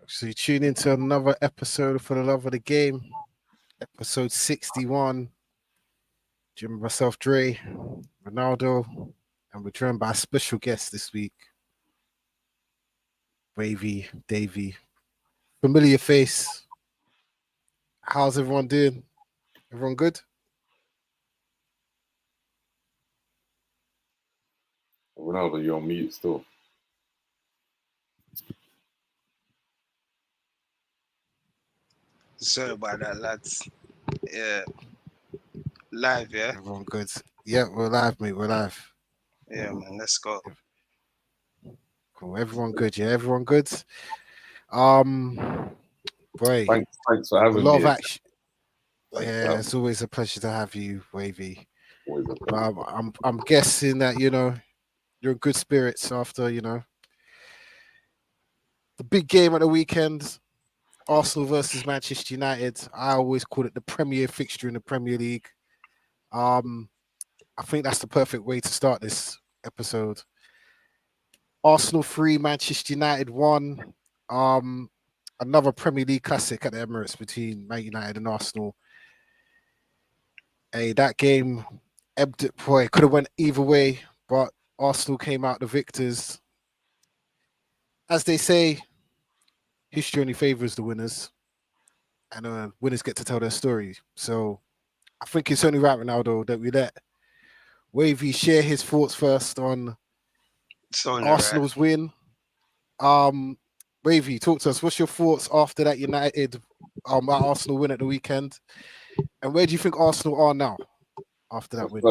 So you tune into another episode for the love of the game, episode 61. Jim, myself, Dre, Ronaldo, and we're joined by a special guest this week, Wavy, Davy. Familiar face. How's everyone doing? Everyone good? Ronaldo, you're on mute still. Sorry about that, lads. Yeah, live, yeah? Everyone good? Yeah, we're live, mate. We're live. Yeah, man, let's go. Cool. Everyone good? Yeah, everyone good. Um, boy, Thanks for a having lot of me. action. Thanks for Yeah, having it's me. always a pleasure to have you, Wavy. Always a But pleasure. I'm guessing that you're in good spirits after the big game at the weekend, Arsenal versus Manchester United. I always call it the premier fixture in the Premier League. Um, I think that's the perfect way to start this episode. Arsenal 3, Manchester United 1. Um, Another Premier League classic at the Emirates between Man United and Arsenal. Hey, that game boy, could have went either way, but Arsenal came out the victors. As they say, history only favors the winners, and winners get to tell their story. So I think it's only right, Ronaldo, that we let Wavy share his thoughts first on It's only right. Arsenal's win. Um, Wavy, talk to us. What's your thoughts after that that Arsenal win at the weekend, and where do you think Arsenal are now after So that win?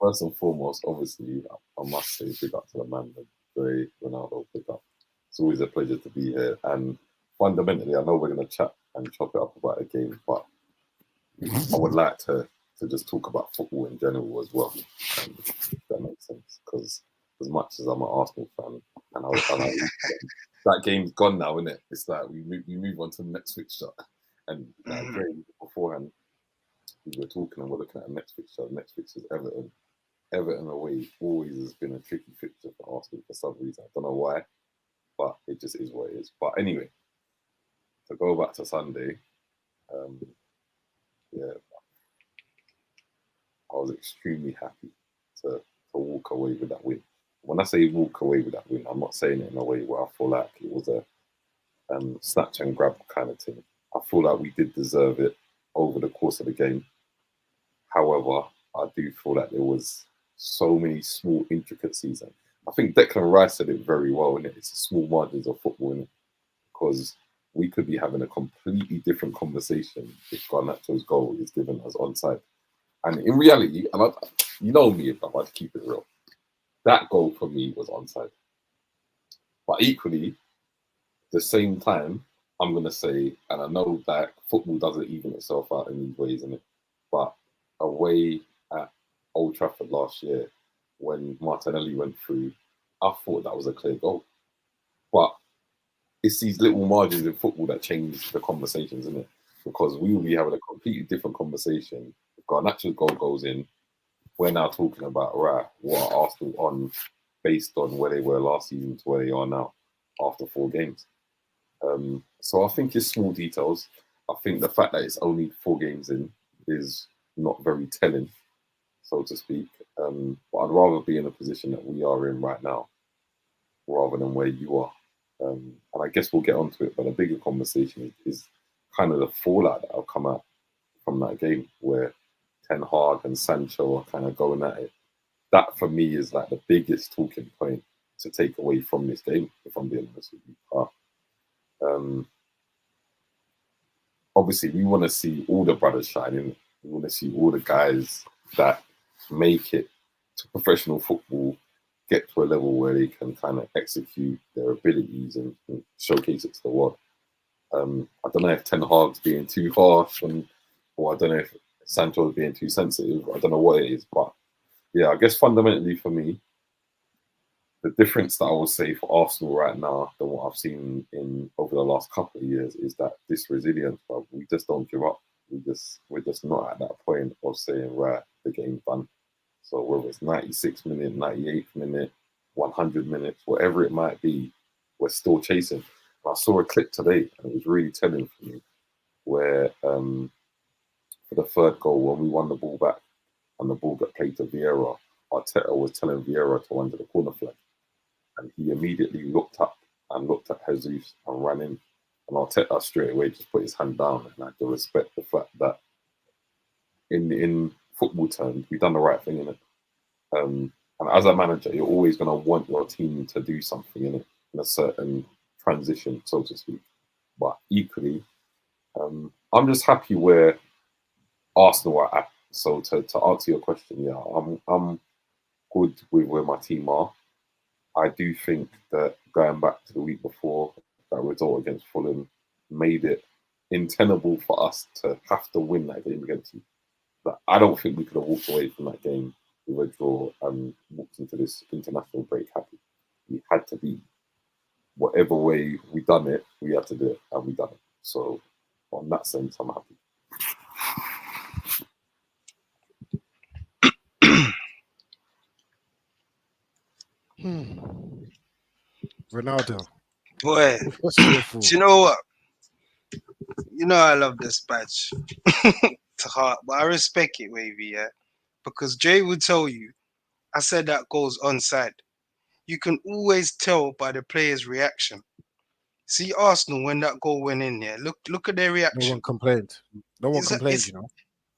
first and foremost, obviously, I must say big up to the man, Dre, Ronaldo, big up. It's always a pleasure to be here. And fundamentally, I know we're going to chat and chop it up about the game, but I would like to just talk about football in general as well. If that makes sense. Because as much as I'm an Arsenal fan, that game's gone now, isn't it? It's like we move on to the next fixture. And like Mhm. Dre, beforehand, we were talking and we're looking at the next fixture. The next fixture is Everton. Everton away always has been a tricky fixture for Arsenal for some reason. I don't know why, but it just is what it is. But anyway, to go back to Sunday, um, yeah, I was extremely happy to walk away with that win. When I say walk away with that win, I'm not saying it in a way where I feel like it was a snatch and grab kind of thing. I feel like we did deserve it over the course of the game. However, I do feel that there was so many small intricacies. And I think Declan Rice said it very well, innit? It's the small margins of football, innit? Because we could be having a completely different conversation if Garnacho's goal is given as onside. And in reality, you know me, if I want to keep it real, that goal for me was onside. But equally, the same time, I'm going to say, and I know that football doesn't even itself out in these ways, innit? But away at Old Trafford last year, when Martinelli went through, I thought that was a clear goal. But it's these little margins in football that change the conversations, isn't it? Because we will be having a completely different conversation. If Garnacho's goal goes in, we're now talking about, right, what are Arsenal on based on where they were last season to where they are now after 4 games. So I think it's small details. I think the fact that it's only 4 games in is not very telling, so to speak. But I'd rather be in a position that we are in right now rather than where you are. And I guess we'll get onto it, but a bigger conversation is kind of the fallout that will come out from that game where Ten Hag and Sancho are kind of going at it. That for me is like the biggest talking point to take away from this game, if I'm being honest with you. Um, Obviously, we want to see all the brothers shining. We want to see all the guys that make it to professional football get to a level where they can kind of execute their abilities and showcase it to the world. I don't know if Ten Hag's being too harsh, or I don't know if Sancho's being too sensitive. I don't know what it is, but yeah, I guess fundamentally for me, the difference that I would say for Arsenal right now than what I've seen in over the last couple of years is that this resilience, bro. We just don't give up. We're just not at that point of saying, right, the game's done. So whether it's 96 minute, 98th minute, 100 minutes, whatever it might be, we're still chasing. I saw a clip today, and it was really telling for me, where for the third goal, when we won the ball back and the ball got played to Vieira, Arteta was telling Vieira to run to the corner flag, and he immediately looked up and looked at Jesus and ran in. And Arteta straight away just put his hand down, and I had to respect the fact that in football terms, we've done the right thing in it. And as a manager, you're always going to want your team to do something in it, in a certain transition, so to speak. But equally, I'm just happy where Arsenal are at. So to answer your question, yeah, I'm good with where my team are. I do think that going back to the week before, that result against Fulham made it untenable for us to have to win that game against you. But I don't think we could have walked away from that game with a draw and walked into this international break happy. We had to be whatever way we done it, we had to do it, and we done it. So, on that sense, I'm happy. Ronaldo, Boy, what's your do thought? you know what? You know I love this badge to heart, but I respect it, Wavy, yeah? Because Jay would tell you, I said that goes onside. You can always tell by the player's reaction. See Arsenal when that goal went in there. Look at their No one reaction. complained. No one It's complained, you know. No,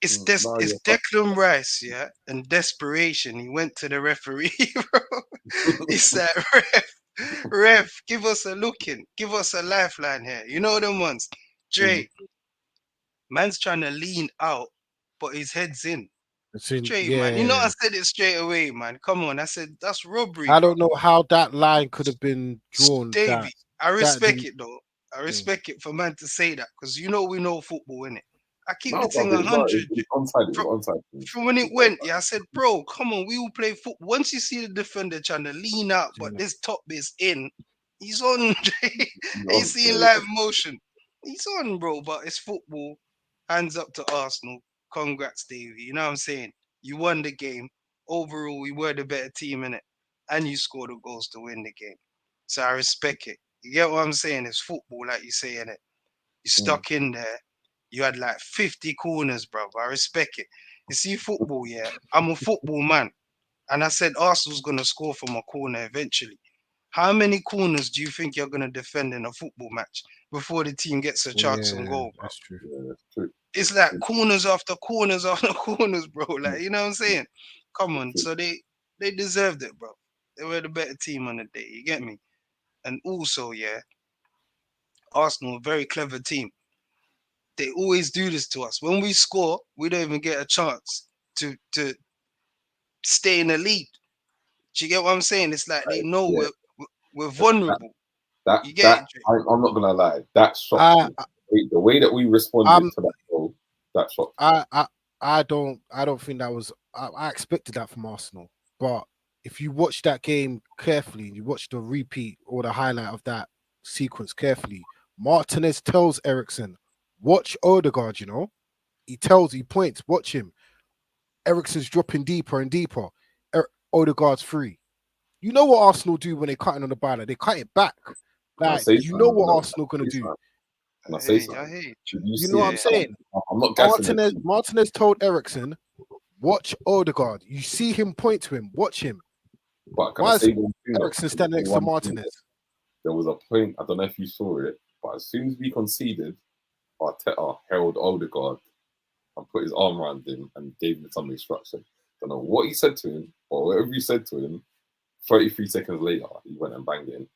it's you're Declan Rice, yeah, and desperation. He went to the referee, bro. He said, ref, give us a looking, give us a lifeline here. You know them ones. Dre, man's trying to lean out, but his head's in. It's in, Straight, man. You know, yeah. I said it straight away, man. Come on. I said, that's robbery, I bro. don't know how that line could have been drawn. Davey, I That respect didn't. it, though. I Mm. respect it for man to say that because you know we know football, innit? I keep the no, but thing it 100. was onside. It From, was onside. from when it It was went, yeah, I said, bro, come on, we will play football. Once you see the defender trying to lean out, but Yeah. this top is in, he's on. He's onside. seeing live motion. He's on, bro, but it's football. Hands up to Arsenal. Congrats, Davey. You know what I'm saying? You won the game. Overall, we were the better team in it. And you scored the goals to win the game. So I respect it. You get what I'm saying? It's football, like you say, in it. You stuck in there. You had like 50 corners, bro. I respect it. You see, football, yeah. I'm a football man. And I said Arsenal's going to score from a corner eventually. How many corners do you think you're going to defend in a football match before the team gets a chance on Yeah, goal, bro? that's true. Yeah, that's true. It's That's like true. corners after corners after corners, bro. Yeah, Like, you know what I'm saying? Come that's on. true. So they deserved it, bro. They were the better team on the day. You get me? And also, yeah, Arsenal, a very clever team. They always do this to us. When we score, we don't even get a chance to stay in the lead. Do you get what I'm saying? It's like they know Yeah, we're that vulnerable. You get that it, Jay? I'm not gonna lie. That shocked I, me. The way that we responded I'm, to that goal, that shocked me. I don't think that was. I expected that from Arsenal, but if you watch that game carefully, you watch the repeat or the highlight of that sequence carefully. Martinez tells Ericsson, "Watch Odegaard." You know, he points, watch him. Ericsson's dropping deeper and deeper. Odegaard's free. You know what Arsenal do when they're cutting on the ball? They cut it back. Can I Like say you know something? what Arsenal gonna Say do. something? Can I say I something? hate you. Did you You know what I'm Yeah. see? saying? I'm not gassing it. Martinez told Ericsson, watch Odegaard. You see him point to him. Watch him. But can I Why is say one thing though? Ericsson Can I standing say next to one thing? Martinez? There was a point. I don't know if you saw it, but as soon as we conceded, Arteta held Odegaard and put his arm around him and gave him some instruction. Don't know what he said to him or whatever he said to him. 33 seconds later, he went and banged it in.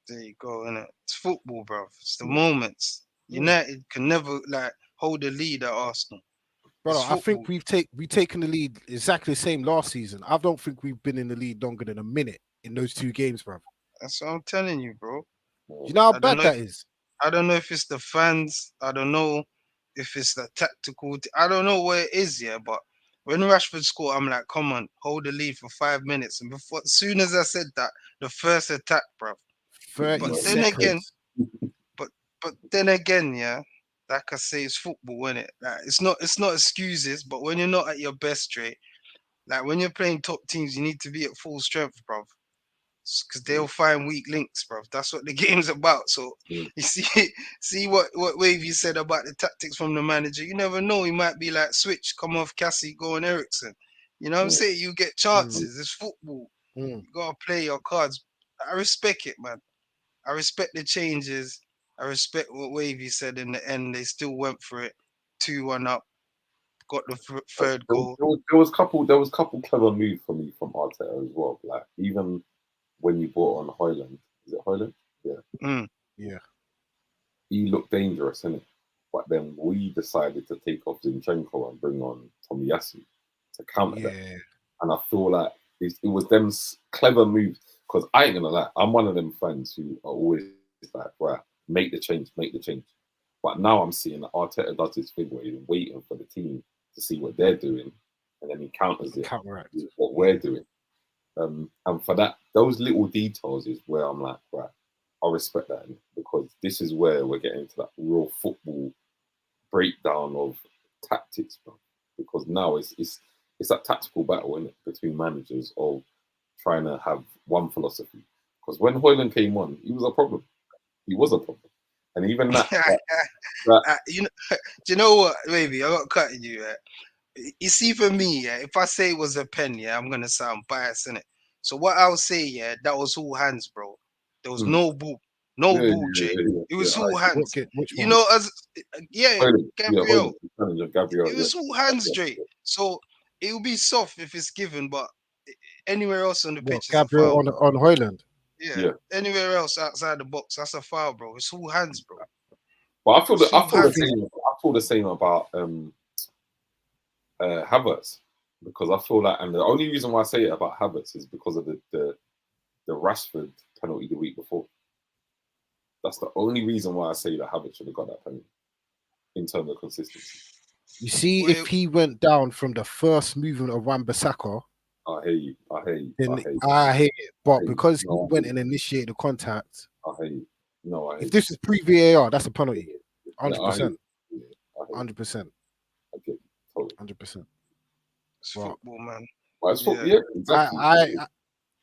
There you go, innit? It's football, bro. It's the Yeah. moments. Yeah. United can never like hold the lead at Arsenal. It's Brother, I football. think we've taken the lead exactly the same last season. I don't think we've been in the lead longer than a minute in those two games, bro. That's what I'm telling you, bro. You know how I don't bad know. that is? I don't know if it's the fans. I don't know if it's the tactical. I don't know what it is, yeah. But when Rashford scored, I'm like, come on, hold the lead for 5 minutes. And before, as soon as I said that, the first attack, bro. 30 But then again, seconds. but then again, yeah. Like I say, it's football, innit? Like it's not excuses. But when you're not at your best, Dre, like when you're playing top teams, you need to be at full strength, bro. because they'll find weak links, bro. That's what the game's about. So Mm. you see what Wavy said about the tactics from the manager. You never know. He might be like switch, come off Cassie, go on Ericsson. You know what I'm Mm. saying? You get chances. It's football. Mm. You gotta play your cards. I respect it, man. I respect the changes. I respect what Wavy said in the end. They still went for it. 2-1 up. Got the third goal. There was couple clever moves for me from Arteta as well. Like even when you brought on Hoyland, is it Hoyland? Yeah, Mm. Yeah. he looked dangerous, innit? But then we decided to take off Zinchenko and bring on Tomiyasu to counter that. Yeah. And I feel like it was them clever moves. Because I ain't gonna lie, I'm one of them fans who are always like, right, make the change. But now I'm seeing that Arteta does this thing where he's waiting for the team to see what they're doing, and then he counters it Counteract. with what we're doing. And for that, those little details is where I'm like, right, I respect that, because this is where we're getting into that real football breakdown of tactics, bro. Because now it's that tactical battle, isn't it, between managers of trying to have one philosophy. Because when Hoyland came on, he was a problem. He was a problem. And even that You know, do you know what, baby? I'm not cutting you. You see, for me, yeah, if I say it was a pen, yeah, I'm gonna sound biased in it. So what I'll say, yeah, that was all hands, bro. There was no ball, no ball, Jay. It was all hands. Which You one? know, as yeah, Hoyland, Gabriel. Gabriel, It was all hands, Dre. So it will be soft if it's given, but anywhere else on the What, pitch is a Gabriel foul, on bro. on Hoyland? Yeah, anywhere else outside the box, that's a foul, bro. It's all hands, bro. But I feel It's all the hands. same. I feel the same about Havertz, because I feel like, and the only reason why I say it about Havertz is because of the Rashford penalty the week before. That's the only reason why I say that Havertz should have got that penalty in terms of consistency. You see, if he went down from the first movement of Wan-Bissaka, I hear you. then I hate it. But because he No, went and initiated the contact, I hear you. No, I hate if this is pre-VAR, that's a penalty. Yeah, I hate 100%. you. I hate 100%. I get you. Totally. 100%. It's Well, football, man. Well, it's Yeah. yeah, exactly.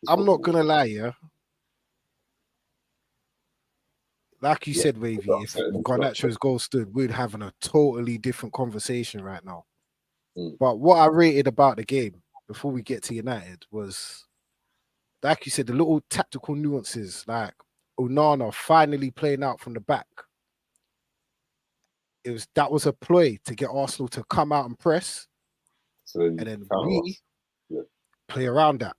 I'm not gonna lie, yeah. Like you said, Wavy, if Garnacho's goal stood, we'd having a totally different conversation right now. But what I rated about the game before we get to United was, like you said, the little tactical nuances, like Onana finally playing out from the back. That was a ploy to get Arsenal to come out and press, and then we play around that.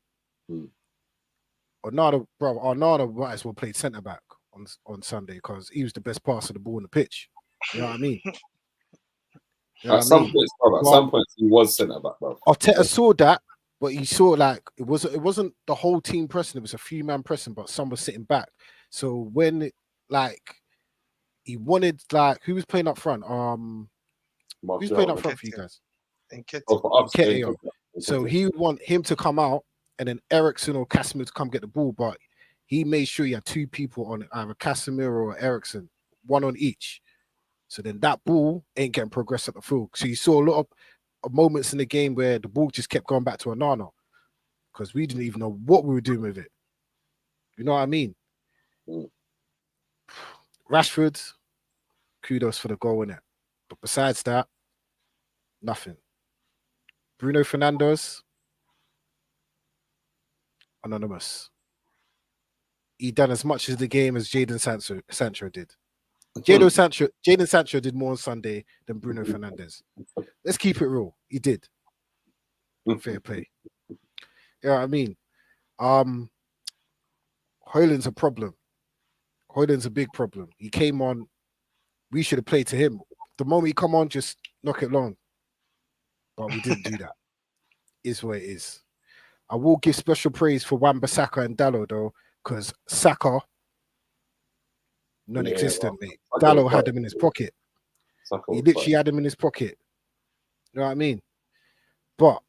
Onana might as well play centre back on Sunday, because he was the best passer of the ball on the pitch. You know what I mean? At some points, he was centre back, bro. Arteta saw that, but he saw like it wasn't the whole team pressing. It was a few man pressing, but some was sitting back. So when he wanted, like, who was playing up front? Who's playing up front for you guys? Nketiah. So he would want him to come out, and then Ericsson or Casemiro to come get the ball, but he made sure he had two people on either Casemiro or Ericsson, one on each. So then that ball ain't getting progressed at the field. So you saw a lot of moments in the game where the ball just kept going back to Onana, because we didn't even know what we were doing with it. You know what I mean? Rashford, kudos for the goal in it. But besides that, nothing. Bruno Fernandes, anonymous. He done as much as the game as Jadon Sancho did. Jadon Sancho did more on Sunday than Bruno Fernandes. Let's keep it real. He did. Fair play. You know what I mean? Hoyland's a problem. Hoyland's a big problem. He came on. We should have played to him. The moment he come on, just knock it long. But we didn't do that. Is what it is. I will give special praise for Wan-Bissaka and Dallo, though, because Saka, non-existent, mate. Dallo had him in his pocket. He literally had him in his pocket. You know what I mean? But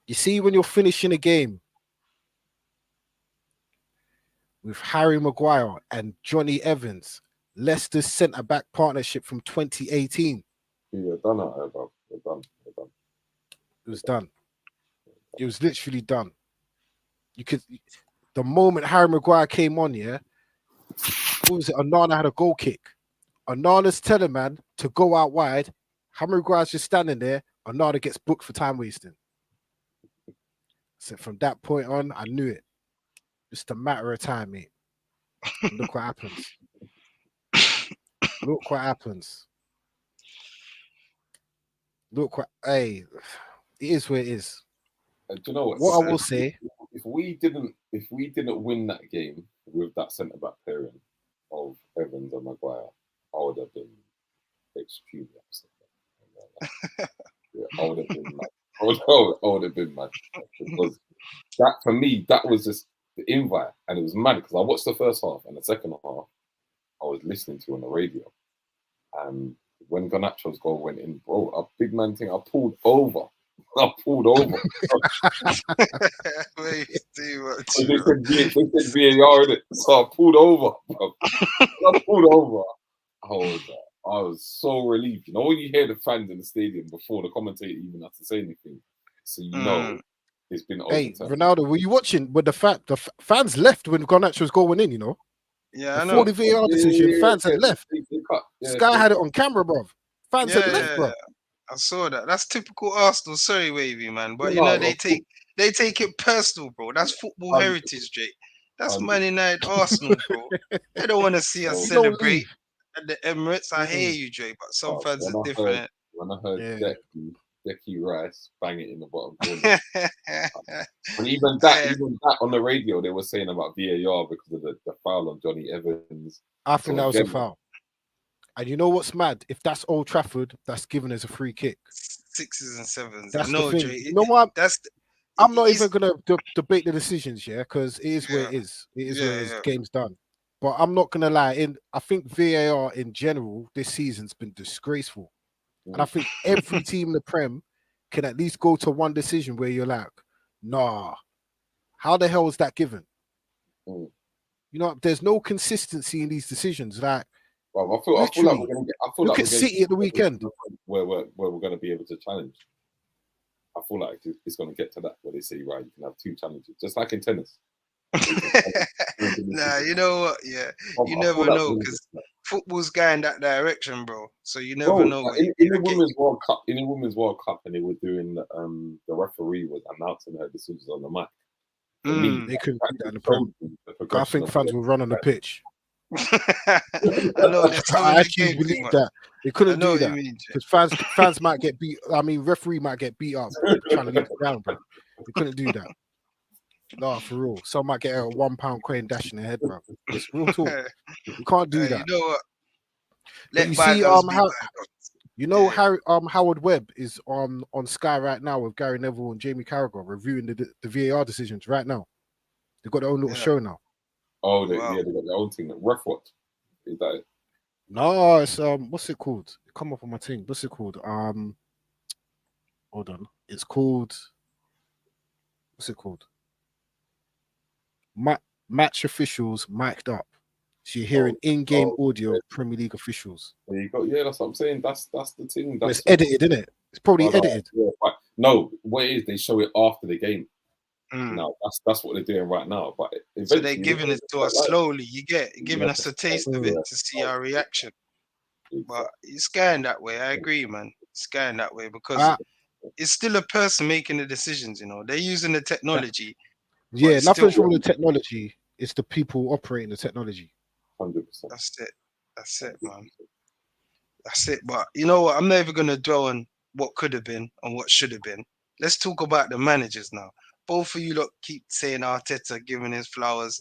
you see, when you're finishing a game with Harry Maguire and Johnny Evans, Leicester's centre-back partnership from 2018. You're done out there, bro. You're done. It was done. It was literally done. You could The moment Harry Maguire came on, yeah, what was it? Onana had a goal kick. Onana's telling man to go out wide. Harry Maguire's just standing there. Onana gets booked for time wasting. So from that point on, I knew it. Just a matter of time, mate. And look what happens. Look what happens. Look what, hey, it is what it is. And do you know what? What I will say, if we didn't win that game with that centre back pairing of Evans and Maguire, I would have been extremely upset. Yeah, I would have been mad. I would have been mad because that for me that was just the invite, and it was mad because I watched the first half and the second half I was listening to on the radio, and when Garnacho's goal went in, bro, a big man thing, I pulled over. I pulled over. Way too much. They said VAR in it, so I pulled over. Bro. I pulled over. I was so relieved. You know, when you hear the fans in the stadium before the commentator even has to say anything, so you know it's been hey, overturned. Ronaldo, were you watching with the fans left when Garnacho was going in, you know? Yeah, I Before know. the VAR decision, fans had left. Sky had it on camera, bro. Fans had left, bro. I saw that. That's typical Arsenal. Sorry, Wavy, man. But you know, they take it personal, bro. That's football heritage, Jake. That's Man United Arsenal, bro. They don't want to see us celebrate at the Emirates. I hear you, Jake, but some fans are different. When I heard Decky Rice bang it in the bottom corner. And even that on the radio, they were saying about VAR because of the foul on Johnny Evans. I think that was a foul. And you know what's mad? If that's Old Trafford, that's given as a free kick. 6s and 7s. That's I know, the thing. Jay. You know what? I'm not even gonna debate the decisions, yeah, because it is where it is. It is where it is. Game's done. But I'm not gonna lie. I think VAR in general this season's been disgraceful, and I think every team in the Prem can at least go to one decision where you're like, nah, how the hell is that given? You know, there's no consistency in these decisions. Like, well, I feel like we're going to get. Look at City at the weekend, where we're going to be able to challenge. I feel like it's going to get to that where they say, right, you can have two challenges, just like in tennis. Nah, you know what? Yeah, you never know because football's going that direction, bro. So you never know. In the Women's World Cup, and they were doing the referee was announcing her decisions on the mic. They couldn't do that in the Prem. I think fans will run on the pitch. I know I actually believe that they couldn't do that because fans might get beat. I mean, referee might get beat up trying to leave the ground, bro. They couldn't do that. No, for real. Some might get a £1 coin dash in their head, bro. It's real talk. You can't do that. You know what? But you see, Howard Webb is on Sky right now with Gary Neville and Jamie Carragher reviewing the VAR decisions right now. They've got their own little show now. Oh, they got their own thing. Ref what? Is that it? No, it's what's it called? Come up on my thing. What's it called? Hold on. It's called. What's it called? Match officials mic'd up. So you're hearing in-game audio of Premier League officials. There you go. Yeah, that's what I'm saying. That's the thing. It's edited, isn't it? It's probably edited. Yeah, no, what it is, they show it after the game. Now that's what they're doing right now. But so they're giving it to us slowly. Giving us a taste of it to see our reaction. But it's going that way. I agree, man. It's going that way because it's still a person making the decisions. You know, they're using the technology. Yeah, nothing's wrong with the technology. It's the people operating the technology. 100%. That's it, man. That's it. But you know what? I'm never gonna dwell on what could have been and what should have been. Let's talk about the managers now. Both of you lot keep saying Arteta giving his flowers.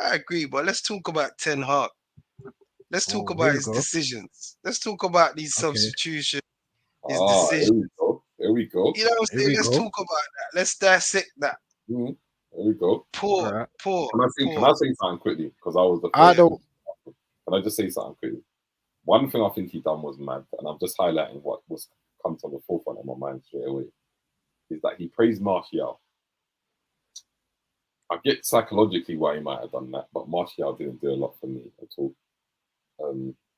I agree, but let's talk about Ten Hag. Let's talk about his decisions. Let's talk about these substitutions, his decisions. Here we go. You know what I'm saying? Let's talk about that. Let's dissect that. There we go. Poor. Can I say something quickly? Because I was the first. Can I just say something quickly? One thing I think he done was mad, and I'm just highlighting what was come to the forefront of my mind straight away, is that he praised Martial. I get psychologically why he might have done that, but Martial didn't do a lot for me at all.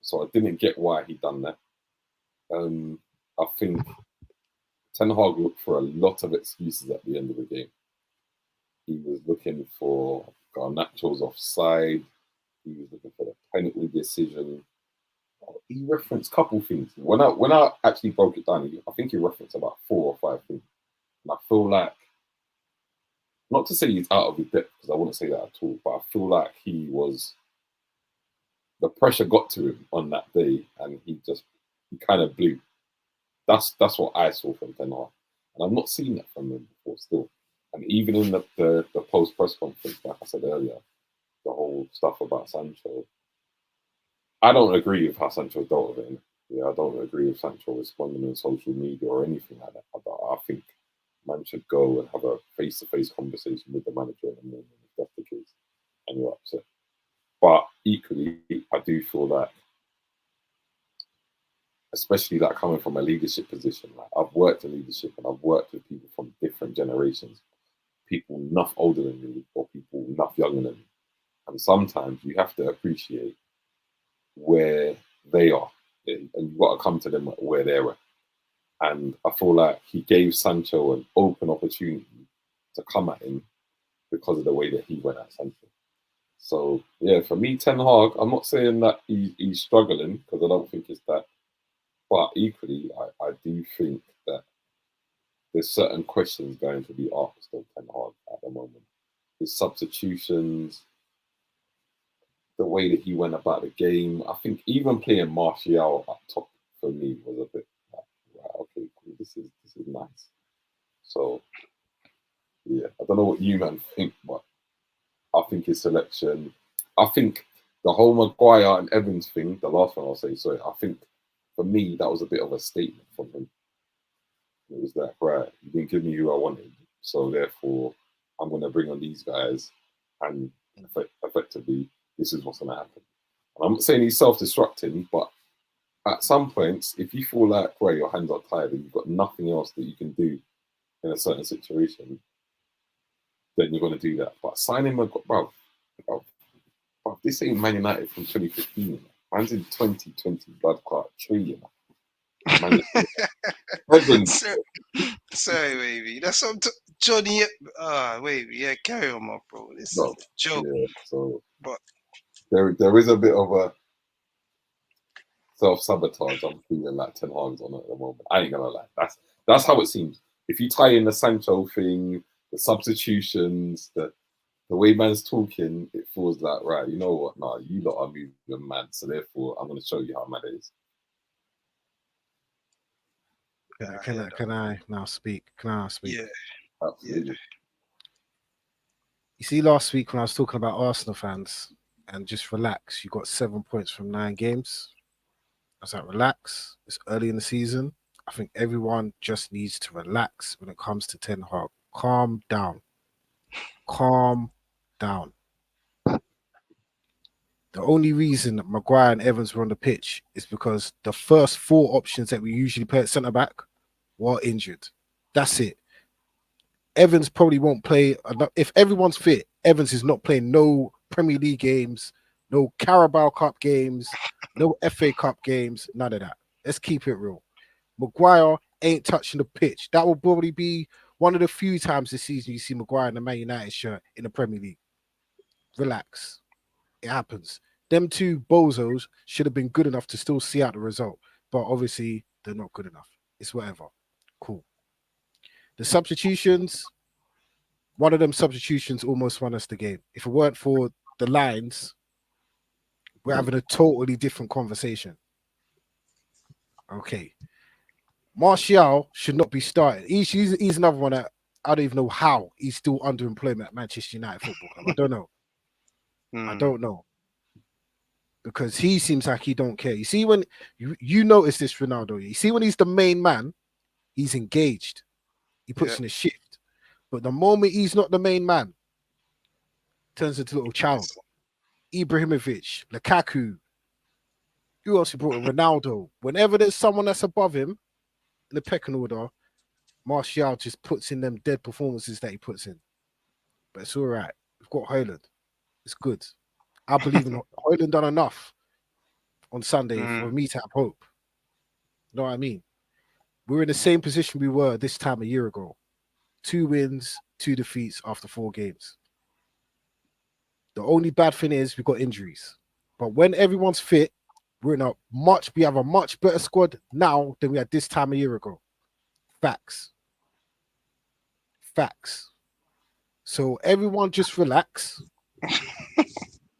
So I didn't get why he done that. I think Ten Hag looked for a lot of excuses at the end of the game. He was looking for Garnacho's offside. He was looking for the penalty decision. He referenced a couple things. When I actually broke it down, I think he referenced about 4 or 5 things. And I feel like, not to say he's out of his depth, because I wouldn't say that at all, but I feel like the pressure got to him on that day, and he kind of blew. That's what I saw from Ten Hag, and I've not seen that from him before still. And even in the post press conference, like I said earlier, the whole stuff about Sancho, I don't agree with how Sancho dealt with it. Yeah, I don't agree with Sancho responding on social media or anything like that. But I think man should go and have a face-to-face conversation with the manager in the morning if that's the case, and you're upset. But equally, I do feel like, especially like coming from a leadership position, like I've worked in leadership and I've worked with people from different generations, people enough older than me or people enough younger than me. And sometimes you have to appreciate where they are, and you've got to come to them where they're at. And I feel like he gave Sancho an open opportunity to come at him because of the way that he went at Sancho. So yeah, for me, Ten Hag, I'm not saying that he's struggling, because I don't think it's that. But equally, I do think that there's certain questions going to be asked of Ten Hag at the moment. His substitutions, the way that he went about the game. I think even playing Martial up top for me was a bit like, right, okay, cool, this is nice. So yeah, I don't know what you man think, but I think his selection, I think the whole Maguire and Evans thing, the last one I'll say, sorry, I think for me that was a bit of a statement from him. It was like, right, you didn't give me who I wanted, so therefore I'm going to bring on these guys, and effectively this is what's going to happen. And I'm not saying he's self-destructing, but at some points, if you feel like, right, your hands are tired and you've got nothing else that you can do in a certain situation, then you're going to do that. But signing bro, this ain't Man United from 2015. Man's in 2020 blood clot trillion. Man, sorry, baby. That's what Johnny. Wavy. Yeah, carry on, my bro. This is a joke. Yeah, so but there is a bit of a self-sabotage I'm feeling like Ten Hag's on at the moment. I ain't gonna lie. That's how it seems. If you tie in the Sancho thing, the substitutions, the way man's talking, it feels like, right, you know what? Nah, you lot are moving mad, so therefore I'm gonna show you how mad it is. Can I now speak? Can I now speak? Yeah. Absolutely. Yeah. You see, last week when I was talking about Arsenal fans and just relax, you got 7 points from 9 games. I was like, relax. It's early in the season. I think everyone just needs to relax when it comes to Ten Hag. Calm down. Calm down. The only reason that Maguire and Evans were on the pitch is because the first 4 options that we usually play at centre back were injured. That's it. Evans probably won't play. If everyone's fit, Evans is not playing no Premier League games, no Carabao Cup games, no FA Cup games, none of that. Let's keep it real. Maguire ain't touching the pitch. That will probably be one of the few times this season you see Maguire in the Man United shirt in the Premier League. Relax. It happens. Them 2 bozos should have been good enough to still see out the result, but obviously they're not good enough. It's whatever. Cool. The substitutions, one of them substitutions almost won us the game. If it weren't for the lines, we're having a totally different conversation. Okay. Martial should not be starting. He's another one that I don't even know how he's still under employment at Manchester United Football Club. I don't know. I don't know. Because he seems like he don't care. You see, when you notice this, Ronaldo, you see when he's the main man, he's engaged. He puts in a shift. But the moment he's not the main man, turns into a little child. Ibrahimovic, Lukaku, who else he brought in? Ronaldo. Whenever there's someone that's above him in the pecking order, Martial just puts in them dead performances that he puts in. But it's all right. We've got Haaland. It's good. I believe in Haaland done enough on Sunday for me to have hope. You know what I mean? We're in the same position we were this time a year ago. 2 wins, 2 defeats after 4 games. The only bad thing is we got injuries. But when everyone's fit, we have a much better squad now than we had this time a year ago. Facts. Facts. So everyone just relax.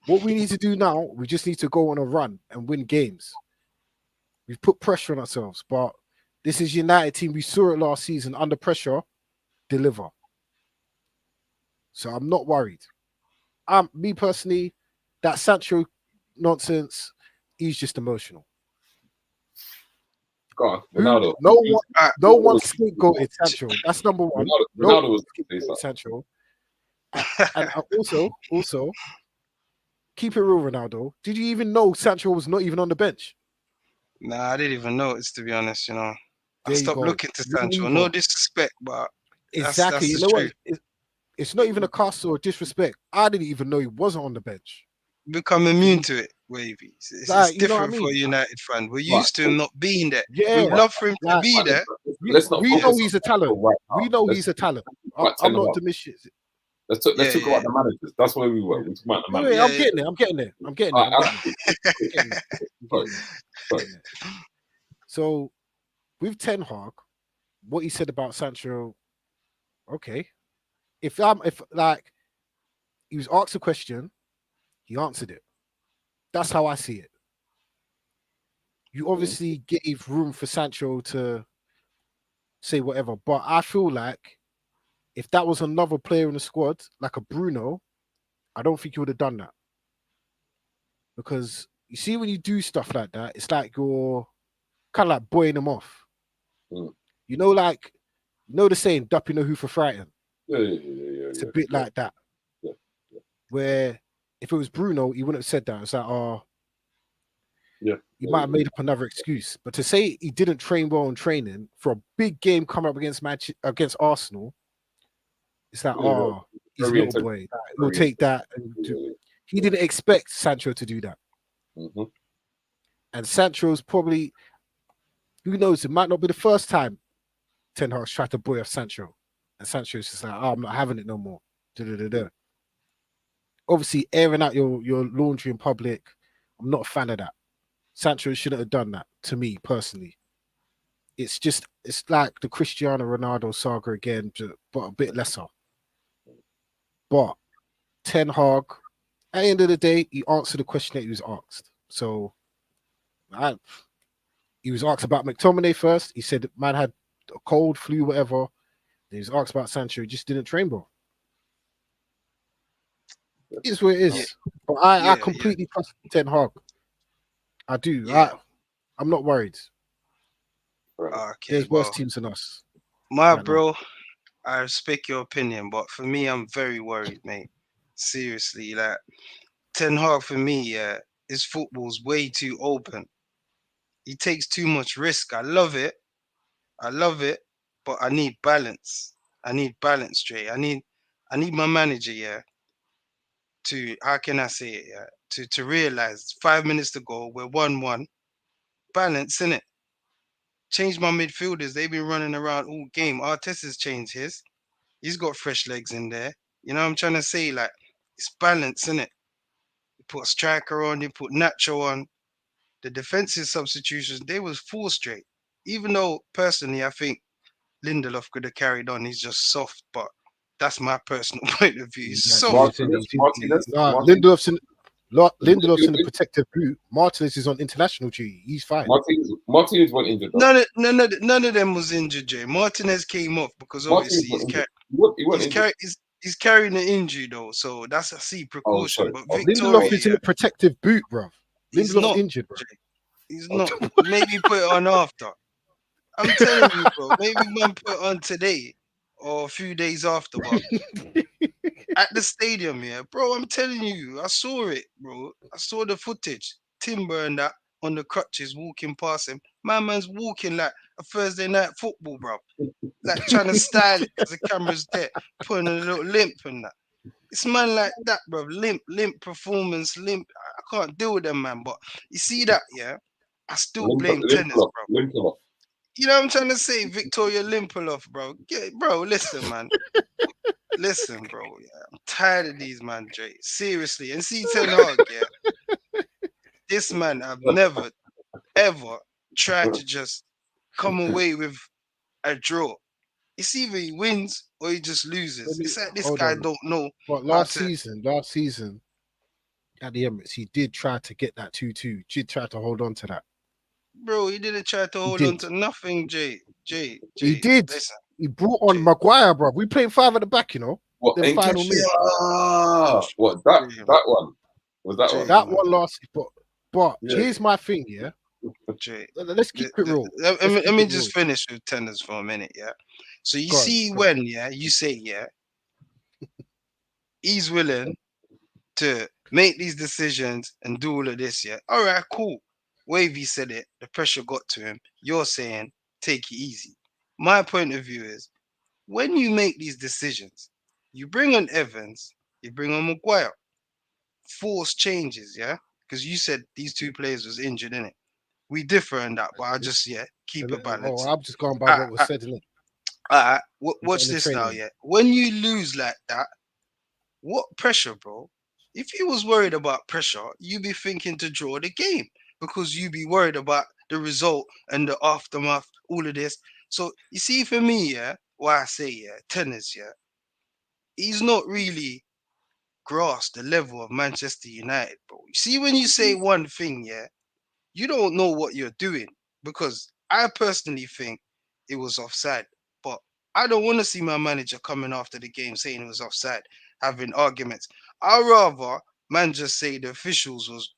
What we need to do now, we just need to go on a run and win games. We've put pressure on ourselves, but this is United team. We saw it last season under pressure, deliver. So I'm not worried. Me personally, that Sancho nonsense, he's just emotional. Go on, Ronaldo. No one scapegoated Sancho. That's number one. Ronaldo was Sancho. And also, keep it real, Ronaldo. Did you even know Sancho was not even on the bench? Nah, I didn't even notice, to be honest. I There you stopped go. looking to Me Sancho. neither. No disrespect, but Exactly. that's You the know truth. what? It's not even a cast or disrespect. I didn't even know he wasn't on the bench. Become immune to it, Wavy. It's Like, you know what I different for a mean? United fan. We're used to him not being there. Yeah. We'd love for him to Like, be there. Let's not. we know he's a talent. Right now. We know he's a talent. I'm not diminishing. Let's talk about the managers. That's where we were. We're talking about the managers. Yeah, I'm getting there. So with Ten Hag, what he said about Sancho, okay. If like he was asked a question, he answered it. That's how I see it. You obviously gave room for Sancho to say whatever, but I feel like if that was another player in the squad, like a Bruno, I don't think he would have done that. Because you see, when you do stuff like that, it's like you're kind of like buoying them off. You know, like, the saying, "Dup, you know who for frighten." Yeah. It's a bit like that. Yeah. Where if it was Bruno, he wouldn't have said that. It's like, oh, yeah, he might have made up another excuse. But to say he didn't train well in training for a big game coming up against Arsenal, it's like, oh, he's a little boy. Like, he'll take that. He didn't expect Sancho to do that. Mm-hmm. And Sancho's probably, who knows, it might not be the first time Ten Hag's tried to buoy off Sancho. And Sancho's just like, oh, I'm not having it no more. Da-da-da-da. Obviously, airing out your laundry in public, I'm not a fan of that. Sancho shouldn't have done that, to me, personally. It's like the Cristiano Ronaldo saga again, but a bit lesser. But Ten Hag, at the end of the day, he answered the question that he was asked. So, he was asked about McTominay first. He said man had a cold, flu, whatever. He was asked about Sancho. He just didn't train well. It is what it is. Yeah. But I completely trust Ten Hag. I do. Yeah. I'm not worried. Okay, there's worse teams than us. Bro, I respect your opinion, but for me, I'm very worried, mate. Seriously, like Ten Hag for me, his football's way too open. He takes too much risk. I love it, but I need balance. Jay. I need my manager, to, how can I say it, to realize 5 minutes to go, we're 1-1. Balance, innit? Change my midfielders. They've been running around all game. Arteta's changed his. He's got fresh legs in there. You know what I'm trying to say? Like, it's balance, innit? You put a striker on, you put Nacho on. The defensive substitutions, they was 4 straight. Even though, personally, I think Lindelof could have carried on. He's just soft, but that's my personal point of view. He's soft. Lindelof's in the protective boot. Martinez is on international duty. He's fine. Martinez went injured. None of them was injured, Jay. Martinez came off because obviously he's carrying an injury though, so that's a precaution. But Lindelof is in a protective boot, bro. Lindelof's injured, bro. He's not. Maybe put it on after. I'm telling you, bro. Maybe man put it on today or a few days after, but at the stadium, bro. I'm telling you, I saw it, bro. I saw the footage. Timber and that on the crutches walking past him. My man's walking like a Thursday night football, bro. Like trying to style it because the camera's there, putting a little limp and that. It's man like that, bro. Limp performance, limp. I can't deal with them, man. But you see that, I still blame tennis, bro. You know what I'm trying to say? Victoria Lindelof, bro. Bro, listen, man. Listen, bro. Yeah, I'm tired of these, man, Jay. Seriously. And see Ten Hag, yeah. This man, I've never, ever tried to just come away with a draw. It's either he wins or he just loses. It's like this Hold guy on. don't know But how last to. season at the Emirates, he did try to get that 2-2. Did try to hold on to that. Bro, he didn't try to He hold on did. to nothing, Jay. He did. Listen, He brought on Jay. Maguire, bro. We playing 5 at the back, you know. What, Them final Nketiah? minutes. What, Jay, that one? Was that Jay, one? That man. one last, but Yeah. here's my thing, yeah. Jay. Let's keep it real. Let Let's me, keep let me it real. just finish with tennis for a minute, yeah. So you Go on, see go on. when, yeah, you say, yeah, he's willing to make these decisions and do all of this, yeah. All right, cool. Wavy said it. The pressure got to him. You're saying take it easy. My point of view is when you make these decisions, you bring on Evans, you bring on Maguire, force changes, yeah, because you said these two players was injured in it. We differ in that, but I just keep it Oh, balanced. I'm just going by Uh, what was uh, said, innit? watch In the this now, training. yeah. When you lose like that, what pressure, bro? If you was worried about pressure, you be thinking to draw the game because you be worried about the result and the aftermath, all of this. So you see, for me, yeah, why I say tennis, he's not really grasped the level of Manchester United, bro. You see, when you say one thing, you don't know what you're doing because I personally think it was offside. But I don't want to see my manager coming after the game saying it was offside, having arguments. I'd rather man just say the officials was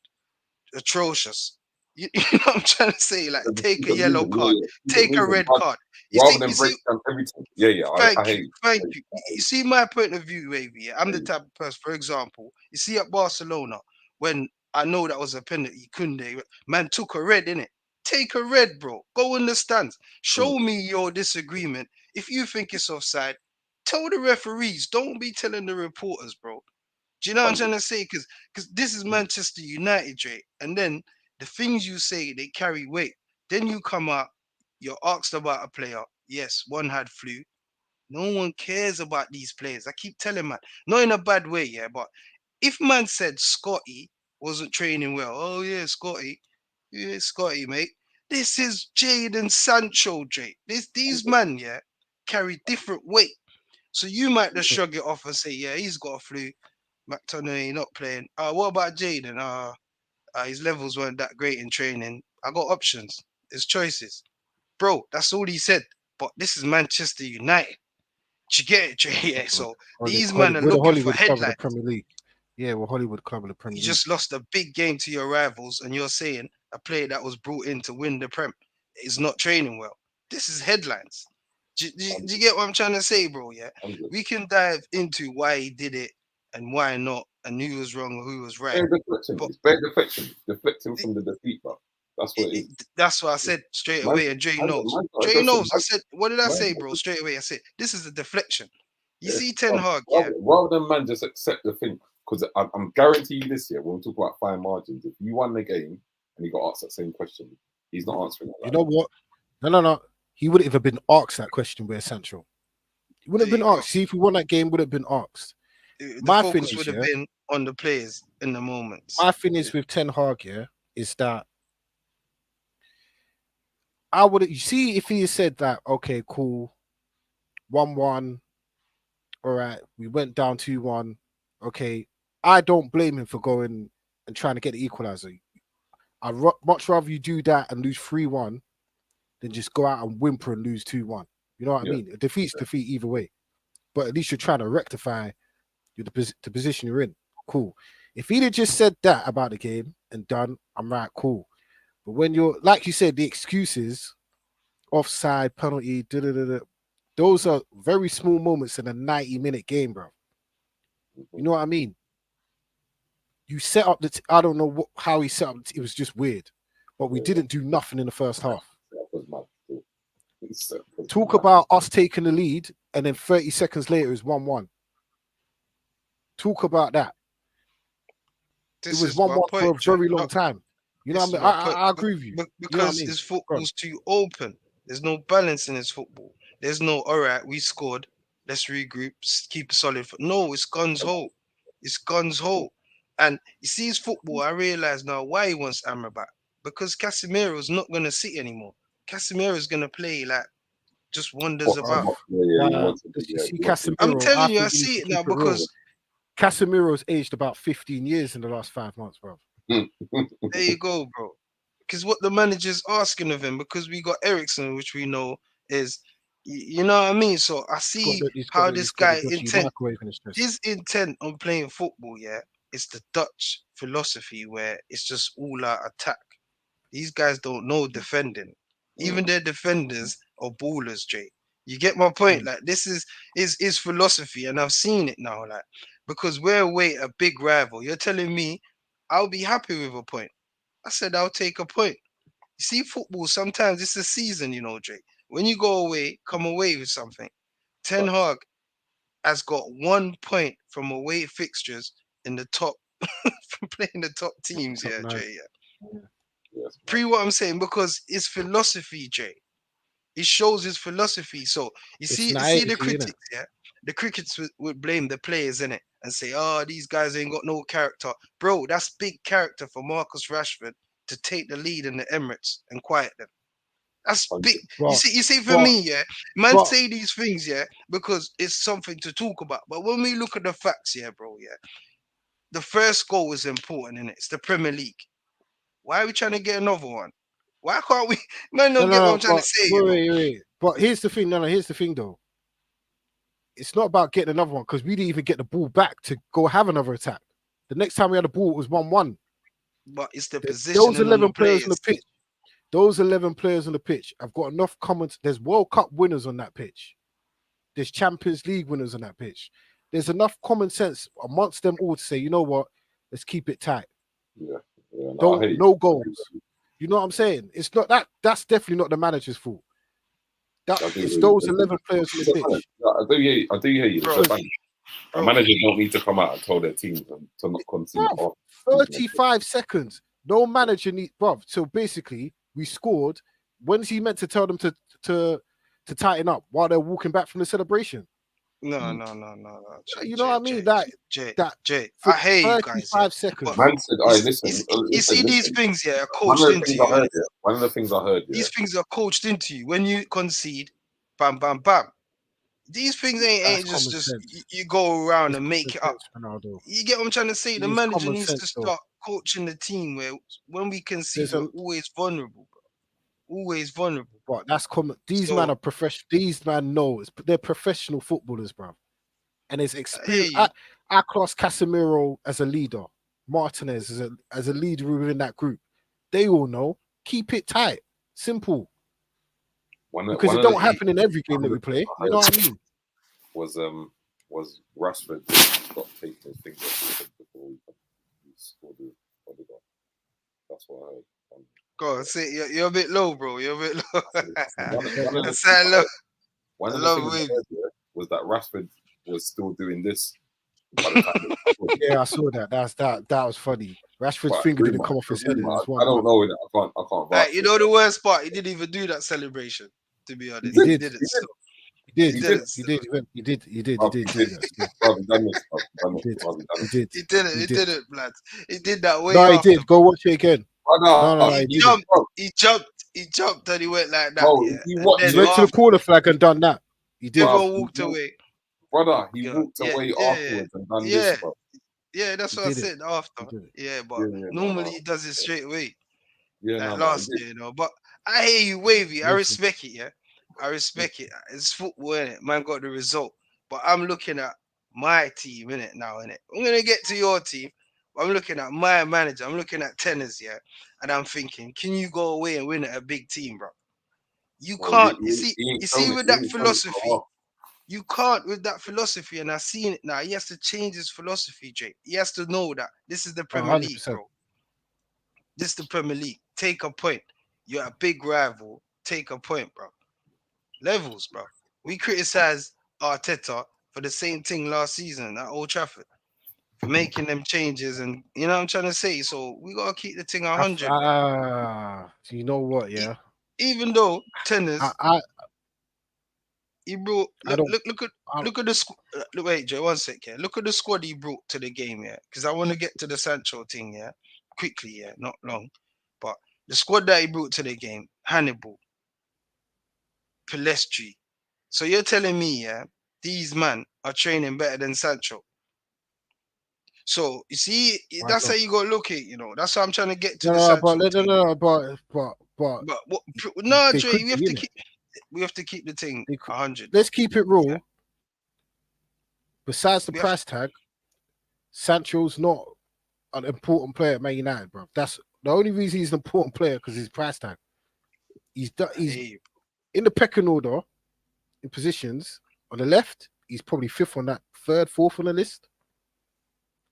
atrocious. You know what I'm trying to say? Like, take a yellow card, Keep it take a moving. red card. Rather You than see, break down everything. Yeah, I thank hate you, you. thank you. You see my point of view, Wavy. Yeah? I'm I the hate type of person, for example, you see at Barcelona, when I know that was a penalty, Kunde, man took a red in it. Take a red, bro. Go in the stands. you. Show me your disagreement. If you think it's offside, tell the referees. Don't be telling the reporters, bro. Do you know what I'm trying to say? Because this is Manchester United, Jay. And then the things you say, they carry weight. Then you come out, you're asked about a player. Yes, one had flu. No one cares about these players. I keep telling man, not in a bad way, yeah. But if man said Scotty wasn't training well, oh yeah, Scotty, mate. This is Jadon Sancho, Jay. These man, carry different weight. So you might just shrug it off and say, yeah, he's got a flu. McTominay not playing. What about Jadon? His levels weren't that great in training. I got options. There's choices, bro. That's all he said. But this is Manchester United. Do you get it, Jay? Yeah. So these men are We're the looking for Hollywood club of the headlines. Premier League. Yeah, we're Hollywood club of the You Premier League. just lost a big game to your rivals, and you're saying a player that was brought in to win the Prem is not training well. This is headlines. Do you get what I'm trying to say, bro? Yeah. We can dive into why he did it and why not, and who was wrong or who was right. But It's bare deflection. Deflecting from the defeat, bro. That's what it is. that's what I said straight Man, away, and Jay man, knows. man, Jay knows. I said, what did I man, say, bro? Straight away, I said, this is a deflection. You yes, see Ten Hag, rather than man just accept the thing, because I'm guarantee you this year when we talk about fine margins, if you won the game and you got asked that same question, he's not answering it. You know what? No. He wouldn't have been asked that question where Central. He wouldn't there have been you go. asked. See, if we won that game, would have been asked. The My focus finish, would have yeah. been on the players in the moments. My finish with Ten Hag, yeah, is that I would. You see, if he had said that, okay, cool, 1-1. All right, we went down 2-1. Okay, I don't blame him for going and trying to get the equalizer. I'd much rather you do that and lose 3-1 than just go out and whimper and lose 2-1. You know what I Yeah. mean? A defeat's defeat either way. But at least you're trying to rectify the position you're in. Cool. If he'd have just said that about the game and done, I'm right, cool. But when you're, like you said, the excuses, offside, penalty, those are very small moments in a 90-minute game, bro. You know what I mean? You set up I don't know how he set up. It was just weird. But we didn't do nothing in the first half. Talk about us taking the lead and then 30 seconds later is 1-1. Talk about that. It This was is my 1-1 for point, a Jack. very long time. You know This what is I my mean? point. I agree with you. You know what I Because mean? his Go on. football's too open. There's no balance in his football. There's no, all right, we scored. Let's regroup, keep a solid foot. No, it's guns ho. It's guns ho. And you see his football, I realize now why he wants Amrabat. Because Casemiro's not going to sit anymore. Casemiro's going to play like just wanders Box to about. Bruv, box. Yeah, he wants to. you Yeah, see he wants to. I'm Casemiro, I telling you, I think you need see to it keep now it real. because Casemiro's aged about 15 years in the last 5 months, bro. there you go, bro. Because what the manager's asking of him, because we got Ericsson, which we know is, you know what I mean? So I see how this He's got the guy dodgy intent, microwave in his chest. his intent on playing football, yeah, is the Dutch philosophy where it's just all out attack. These guys don't know defending. Even their defenders are ballers, Jay. You get my point? Mm. Like this is philosophy, and I've seen it now. Like because we're away a big rival. You're telling me I'll be happy with a point. I said I'll take a point. You see, football sometimes it's a season, you know, Jay. When you go away, come away with something. Ten But Hag has got 1 point from away fixtures in the top from playing the top teams, Top yeah, nine. Jay. Yeah. yes, man. Pre what I'm saying, because it's philosophy, Jay. It shows his philosophy. So It's you see the naivety, innit? critics, yeah. The critics would blame the players in it and say, "Oh, these guys ain't got no character, bro." That's big character for Marcus Rashford to take the lead in the Emirates and quiet them. That's big. But, You see, for but, me, yeah, man but, say these things, yeah, because it's something to talk about. But when we look at the facts, yeah, bro, yeah, the first goal is important, and it's the Premier League. Why are we trying to get another one? Why can't we? Man, no, don't get what no, I'm no, trying to but, say, you know. wait. But here's the thing, here's the thing, though. It's not about getting another one because we didn't even get the ball back to go have another attack. The next time we had the ball, it was 1-1. But it's the Those positioning on the 11 players on the players. pitch, those 11 players on the pitch have got enough comments. There's World Cup winners on that pitch. There's Champions League winners on that pitch. There's enough common sense amongst them all to say, you know what, let's keep it tight. Yeah, yeah. No, I Don't hate no goals. You know what I'm saying? It's not that. That's definitely not the manager's fault. That I do it's hear those you. 11 players on the pitch. I do hear you. I do hear you. Bro, A bro. manager don't need to come out and tell their team to not concede Bruv, off. 35 seconds. No manager need, bruv. So basically, we scored. When's he meant to tell them to tighten up while they're walking back from the celebration? No. Jay, You know what I mean? Jay, That Jay. for I hear you guys, yeah. 35 But seconds. Man said, "I listen, you see these listen. things, yeah, are One of coached the into things I you, innit? heard, yeah. One of the things I heard, yeah. These things are coached into you. When you concede, bam, bam, bam. These things That's ain't common just sense. you go around It's and common make it up. sense, Ronaldo. You get what I'm trying to say? It The is manager common needs sense, to though. start coaching the team where when we concede, There's we're a always vulnerable, bro. Always vulnerable. But that's common. These men So are professional. These men know they're professional footballers, bro. And it's I hear experience. you. I class Casemiro as a leader, Martinez as a leader within that group. They all know. Keep it tight, simple, because One it of the don't happen in every game one of that the we things play. I You know heard what I mean? was Rashford got taken his finger off before he scored the goal. That's what I heard. Go on, say you're a bit low, bro. You're a bit low. One of the That's things I I love. heard, one I of the love things I wavy. heard yeah, was that Rashford was still doing this by the time he scored. Yeah, I saw that. That was funny. Rashford's But finger didn't rumor, come off his head, and rumor. it's I 1-1. don't know that. I can't vouch You for know it. the worst part? He didn't even do that celebration. To be He honest, He he did. did. didn't. He did. So He he did. He did. didn't. He did. He Bruv, did he do did. that still. Bruv, he done this. Bruv, he done He this. did. Bruv, he done He this. did. He didn't. He He did. didn't, lad. He did that way No, he after, did. Go watch it again. No, Brother, he He didn't. jumped. bro, He jumped. He jumped and he went like that. bro, Yeah, if you and watch He then it, went to the after, corner flag and done that. He did. bruv, everyone walked away. he Yeah, walked yeah, away yeah, afterwards and done this, yeah, bro. yeah. That's He what I did it. said after. He did it. Yeah, Yeah, but yeah, normally he does it straight away. Yeah, Like no, he last did. year, you know. But I hear you, wavy. I Listen, respect it. Yeah, I respect it. It's football, innit? Man got the result. But I'm looking at my team, innit? Now, innit? I'm gonna get to your team. But I'm looking at my manager. I'm looking at tenors, yeah, and I'm thinking, can you go away and win at a big team, bro? You Well, can't. he ain't You shown see, it. with He that ain't shown it so philosophy, you can't with that philosophy. And I've seen it now. He has to change his philosophy, Jake. He has to know that this is the Premier League, 100%. bro. This is the Premier League. Take a point. You're a big rival. Take a point, bro. Levels, bro. We criticize Arteta for the same thing last season at Old Trafford for making them changes, and you know what I'm trying to say. So we gotta keep the thing 100, bro. You know what? He, Yeah. even though tennis, I he brought I don't. I, look at the look, wait, Joe, one sec, yeah. Look at the squad he brought to the game, yeah. Because I want to get to the Sancho thing, yeah, quickly, yeah, not long, but the squad that he brought to the game: Hannibal, Palestri. So you're telling me, yeah, these men are training better than Sancho. So you see, why that's how not? you got to look at it, you know. That's how I'm trying to get to No, the no, but Sancho no, no, thing. no, but But what, no, they Dre, could be in it. we have to keep the thing They could, 100 though. let's keep it Yeah, real. Besides the we have price tag, Sancho's not an important player at Man United, bro. That's the only reason he's an important player because his price tag. He's hey, in the pecking order in positions. On the left, he's probably fifth on that, third, fourth on the list.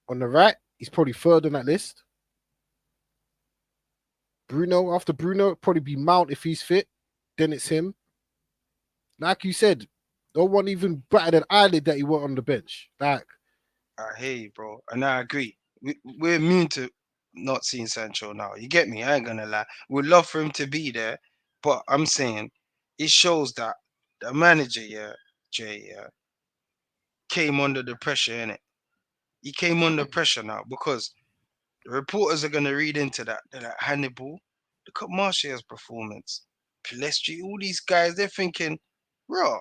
On the right, he's probably third on that list. Bruno, after Bruno, it'd probably be Mount if he's fit. Then it's him. Like you said, no one even batted an eyelid that he went on the bench. Like, I hear you, bro, and I agree. We're immune to not seeing Sancho now. You get me? I ain't gonna lie. We'd love for him to be there, but I'm saying it shows that the manager, yeah, Jay, yeah, came under the pressure, innit? He came under pressure now because the reporters are gonna read into that. They're like Hannibal, look at Martial's performance, Palestri, all these guys. They're thinking, bro,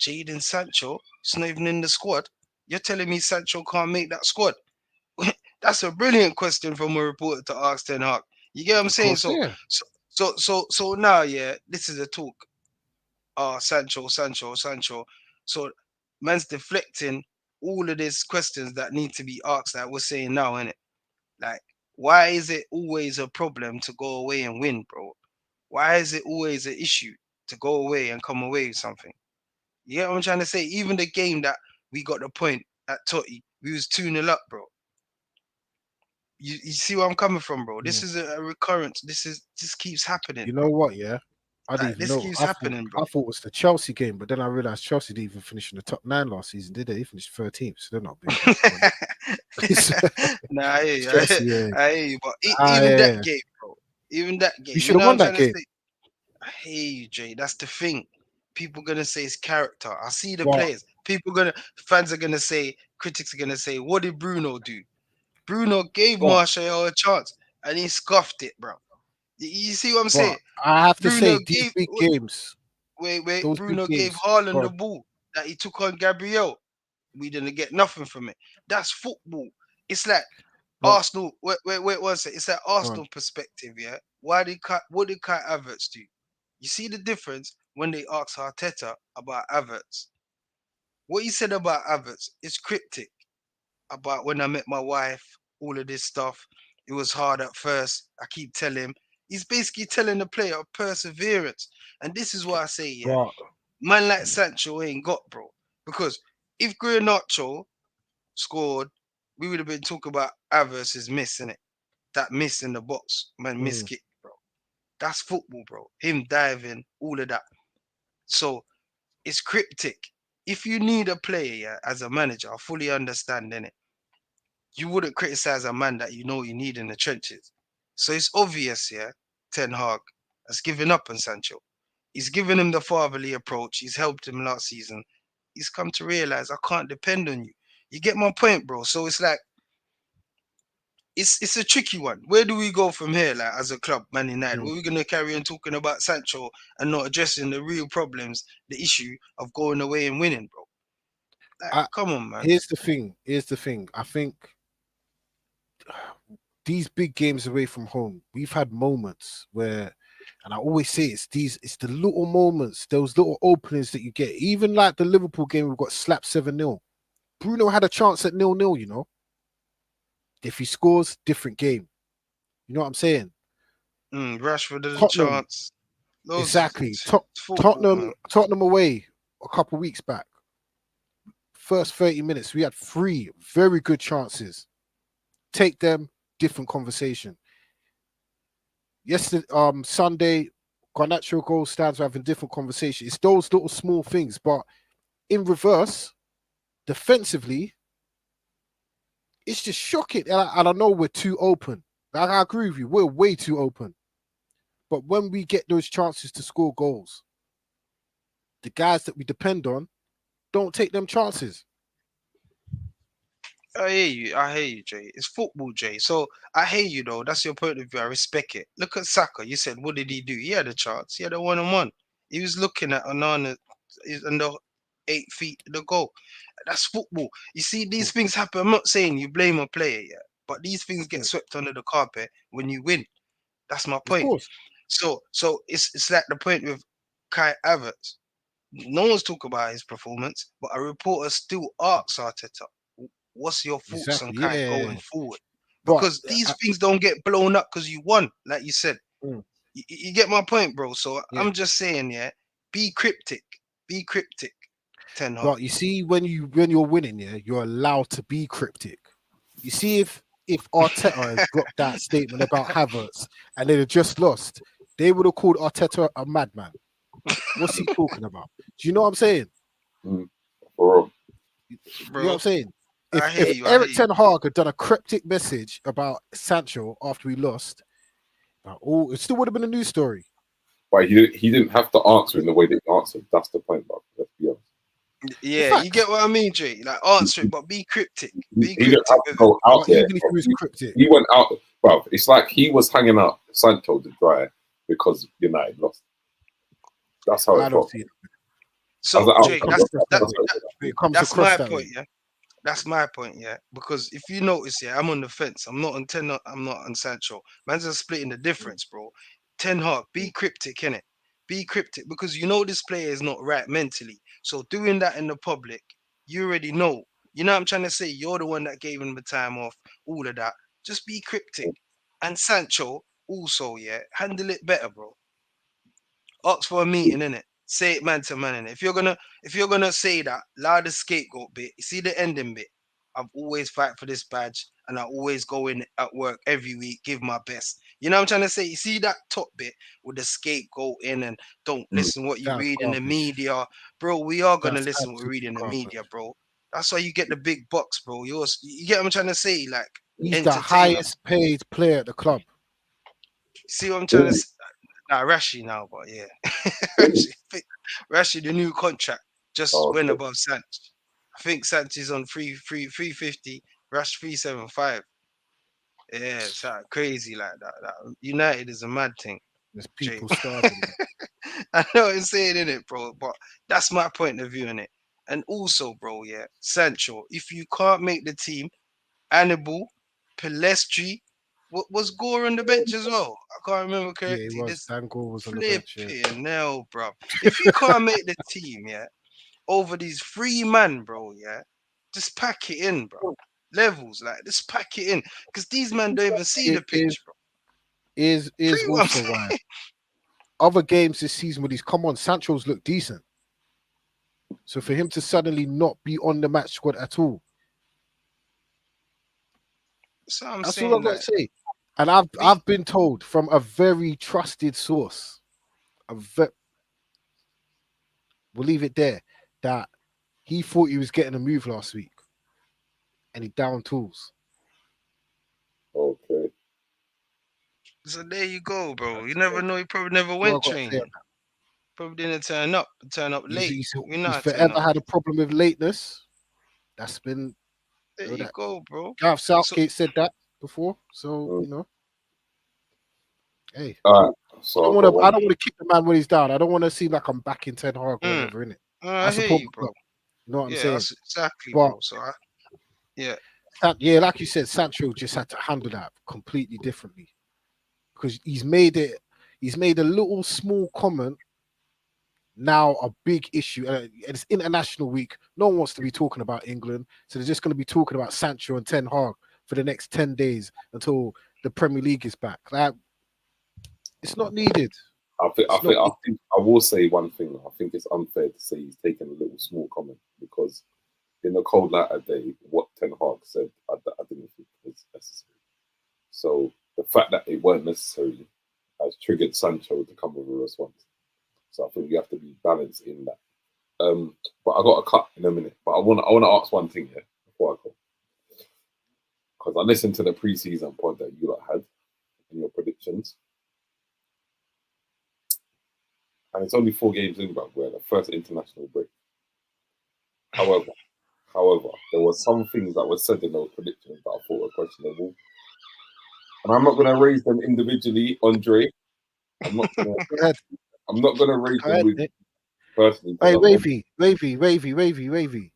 Jadon Sancho, it's not even in the squad. You're telling me Sancho can't make that squad? That's a brilliant question from a reporter to ask Ten Hag. You get what I'm of saying? course, So, yeah. so now, yeah, this is a talk. Sancho, Sancho, Sancho. So, man's deflecting all of these questions that need to be asked that we're saying now, innit? Like, why is it always a problem to go away and win, bro? Why is it always an issue to go away and come away with something? You get what I'm trying to say? Even the game that we got the point at Totti, we was 2-0 up, bro. You see where I'm coming from, bro? This Mm. is a recurrence. This keeps happening, You know bro. what? Yeah, I didn't Like even this know. keeps happening, I bro. thought it was the Chelsea game, but then I realized Chelsea didn't even finish in the top 9 last season, did they? They finished 13th, so they're not a big club. Nah, I hear you. Chelsea, yeah. I hear you. But even that Yeah. game, bro. Even that You game. You should have know what won I'm that trying to game. say? I hear you, Jay. That's the thing. People gonna say it's character. I see the But players. Fans are gonna say, critics are gonna say, what did Bruno do? Bruno gave but Martial a chance and he scuffed it, bro. You see what I'm but saying? I have to Bruno say these gave big games, wait. those big Bruno gave games, Haaland the God, ball that he took on Gabriel. We didn't get nothing from it. That's football. It's like but Arsenal. Wait one second. It's like God, Arsenal perspective, yeah. What did Kai Havertz do? You see the difference when they asked Arteta about Havertz. What he said about Havertz is cryptic. About when I met my wife, all of this stuff. It was hard at first. I keep telling him. He's basically telling the player of perseverance. And this is what I say, yeah. but Man like Sancho ain't got, bro. Because if Garnacho scored, we would have been talking about Havertz's miss, innit? That miss in the box, man, miss mm, kick, bro. That's football, bro. Him diving, all of that. So it's cryptic. If you need a player, yeah, as a manager, I fully understand, innit? You wouldn't criticize a man that you know you need in the trenches. So it's obvious, yeah, Ten Hag has given up on Sancho. He's given him the fatherly approach. He's helped him last season. He's come to realize I can't depend on you. You get my point, bro. So it's like it's a tricky one. Where do we go from here, like as a club, Man United? mm. Were we gonna carry on talking about Sancho and not addressing the real problems, the issue of going away and winning, bro? Like, I, come on, man. here's the thing. Here's the thing. I think these big games away from home, we've had moments where, and I always say it's the little moments, those little openings that you get. Even like the Liverpool game, we got slapped 7-0. Bruno had a chance at 0-0, you know. If he scores, different game. You know what I'm saying? Rashford had a Tottenham, chance. Those exactly. it's football, Tottenham, man. Tottenham away a couple weeks back. First 30 minutes, we had 3 very good chances. Take them, different conversation. Yesterday, Sunday, Garnacho goal stands, we're having different conversation. It's those little small things, but in reverse, defensively, it's just shocking. And I know we're too open. Like, I agree with you, we're way too open. But when we get those chances to score goals, the guys that we depend on don't take them chances. I hear you, Jay. It's football, Jay. So I hear you though. That's your point of view. I respect it. Look at Saka. You said, what did he do? He had a chance. He had a 1-on-1. He was looking at Onana in the 8 feet of the goal. That's football. You see, these things happen. I'm not saying you blame a player yet, but these things get swept under the carpet when you win. That's my Of point. course. So it's like the point with Kai Havertz. No one's talking about his performance, but a reporter still asks Arteta, what's your thoughts on Exactly. Kai Yeah. going forward? But Because these things don't get blown up because you won, like you said. mm, You get my point, bro. So yeah. I'm just saying, yeah, be cryptic. Be cryptic, Ten Hag. But you see, when you're winning, yeah, you're allowed to be cryptic. You see, if Arteta has dropped that statement about Havertz and they'd have just lost, they would have called Arteta a madman. What's he talking about? Do you know what I'm saying? Bro, You know Bro, what I'm saying? I hear If you. I hear Eric you. Ten Hag had done a cryptic message about Sancho after we lost, it still would have been a news story. but he didn't have to answer in the way that he answered. That's the point, bro. Let's be honest. Yeah, you Facts. get what I mean, Jay. Like answer it, but be cryptic. Be He didn't cryptic have to with it. go out But there. even if he was cryptic, He went out, bro. It's like he was hanging out Sancho to dry because United lost. That's how I it don't felt. see it. So Jay, It comes that's across my that point, way. yeah. That's my point, yeah. Because if you notice, yeah, I'm on the fence. I'm not on I'm not on Sancho. Man's just splitting the difference, bro. Ten Hag, be cryptic, innit? Be cryptic because you know this player is not right mentally. So doing that in the public, you already know. You know what I'm trying to say? You're the one that gave him the time off, all of that. Just be cryptic. And Sancho, also, yeah, handle it better, bro. Ask for a meeting, innit? Say it man to man, innit? If you're gonna say that, allow the scapegoat bit. You see the ending bit. I've always fight for this badge and I always go in at work every week, give my best. You know what I'm trying to say? You see that top bit with the scapegoat in and don't listen what you That's read in the garbage. media. Bro, we are gonna That's listen what we read absolutely in the garbage. media, bro. That's why you get the big bucks, bro. You get what I'm trying to say? Like He's the entertain us. highest paid player at the club. See what I'm trying to say? Nah, Rashi now, but yeah. Rashi, the new contract just went Okay. above Sanch. I think Sanch is on 350, Rash 375. Yeah, it's crazy like that. United is a mad thing, There's Jay. people starving. I know what I'm saying in it, bro, but that's my point of view in it. And also, bro, yeah, Sancho, if you can't make the team, Hannibal, Palestri, what was Gore on the bench as well? I can't remember Yeah, he correctly. was. This Dan Gore was on the bench. Yeah. flipping hell, bro. If you can't make the team, yeah, over these three man, bro, yeah, just pack it in, bro. Levels, like just pack it in, because these men don't even see the It pitch, bro. is Three, what I'm also why saying. other games this season when he's come on, Sancho's look decent. So for him to suddenly not be on the match squad at all, So I'm that's all saying, I've got like, to say. And I've be been told from a very trusted source, we'll leave it there, that he thought he was getting a move last week, and he down tools. Okay. so there you go, bro. You never know. He probably never That's all went I've got to say. training. Probably didn't turn up late. We know He's how to turn forever up. had a problem with lateness. That's been There you that go, bro. Gareth So Southgate said that before. So Mm. hey, All right. So I've got I one. don't want to kick the man when he's down. I don't want to seem like I'm back in Ten Hag or mm, whatever, innit? I I hear support you, my bro. club. You know what I'm Yeah, saying? that's exactly, But bro. So yeah, yeah, like you said, Sancho just had to handle that completely differently because he's made a little small comment now a big issue. And it's international week. No one wants to be talking about England, so they're just going to be talking about Sancho and Ten Hag for the next 10 days until the Premier League is back. Like, it's not needed. I will say one thing. I think it's unfair to say he's taken a little small comment because in the cold light of day, what Ten Hag said, I didn't think was necessary. So the fact that it weren't necessary has triggered Sancho to come with a response. So I think you have to be balanced in that. But I got a cut in a minute. But I want to ask one thing here before I go, because I listened to the preseason pod that you lot had in your predictions. and it's only 4 games in, bro. We're the first international break. However, there were some things that were said in those predictions that I thought were questionable, and I'm not going to raise them individually, Andre. I'm not going Go ahead. to raise Go them ahead. with personally Hey, because I'm not. Wavy.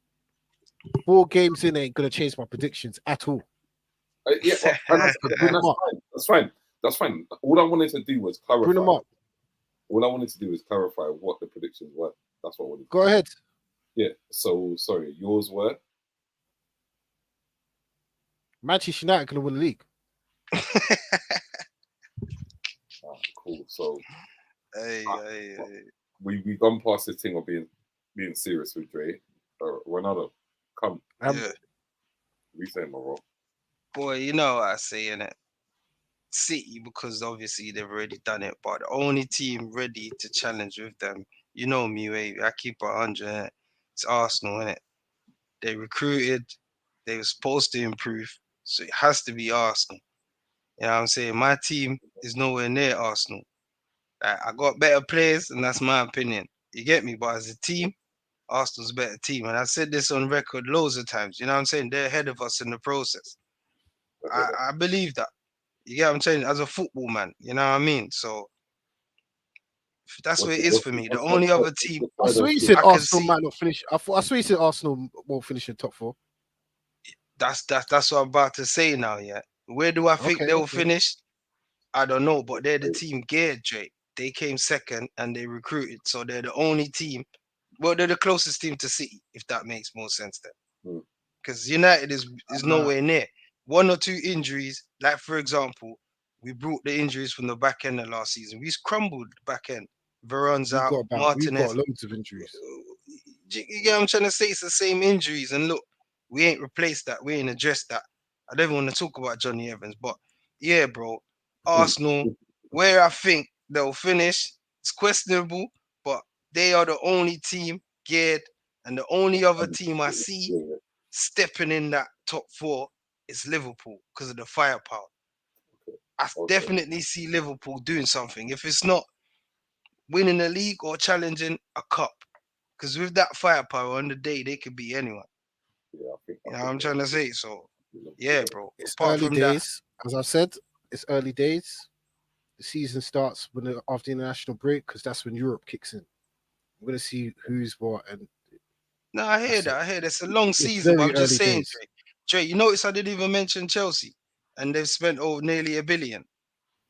4 games in ain't gonna change my predictions at all. Yeah, well, and that's, Bring them up. that's fine. That's fine. All I wanted to do was Bring them clarify. up. All I wanted to do was clarify what the predictions were. That's what I wanted. Go ahead. Yeah. So sorry, yours were. Manchester United gonna win the league. Cool. So Hey. we gone past this thing of being serious with Dre. Ronaldo, come. Yeah. We say Moro. Boy, you know what I say in it. City, because obviously they've already done it, but the only team ready to challenge with them, you know me, Wavy. I keep it 100. Innit? It's Arsenal, innit? They recruited. They were supposed to improve, so it has to be Arsenal. You know what I'm saying? My team is nowhere near Arsenal. I got better players, and that's my opinion. You get me? But as a team, Arsenal's a better team. And I said this on record loads of times. You know what I'm saying? They're ahead of us in the process. I believe that. You get what I'm saying? As a football man, you know what I mean? So that's what it is for me. The only other team I swear you said I can Arsenal see. might not finish. I swear you said Arsenal won't finish in top 4. That's what I'm about to say now, yeah. Where do I think they'll Okay. finish? I don't know, but they're the team geared, Jay. They came second and they recruited. So they're the only team. Well, they're the closest team to City, if that makes more sense then. Because United is nowhere near. 1 or 2 injuries, like for example, we brought the injuries from the back end of last season. We crumbled the back end. Veron's We've out, got Martinez. loads of injuries. You get what I'm trying to say? It's the same injuries. And look, we ain't replaced that. We ain't addressed that. I don't even want to talk about Johnny Evans. But yeah, bro, Arsenal, where I think they'll finish, it's questionable, but they are the only team geared, and the only other team I see stepping in that top 4 is Liverpool because of the firepower. I definitely see Liverpool doing something. If it's not winning the league or challenging a cup, because with that firepower on the day, they could beat anyone. Yeah, I think. You know what I'm trying to say? So, yeah, bro. It's Apart early from days. As I said, it's early days. The season starts after the international break because that's when Europe kicks in. I'm gonna see who's what, and no, I hear that. I hear that's a long it's season, but very I'm just early saying, days. Dre, you notice I didn't even mention Chelsea, and they've spent nearly $1 billion.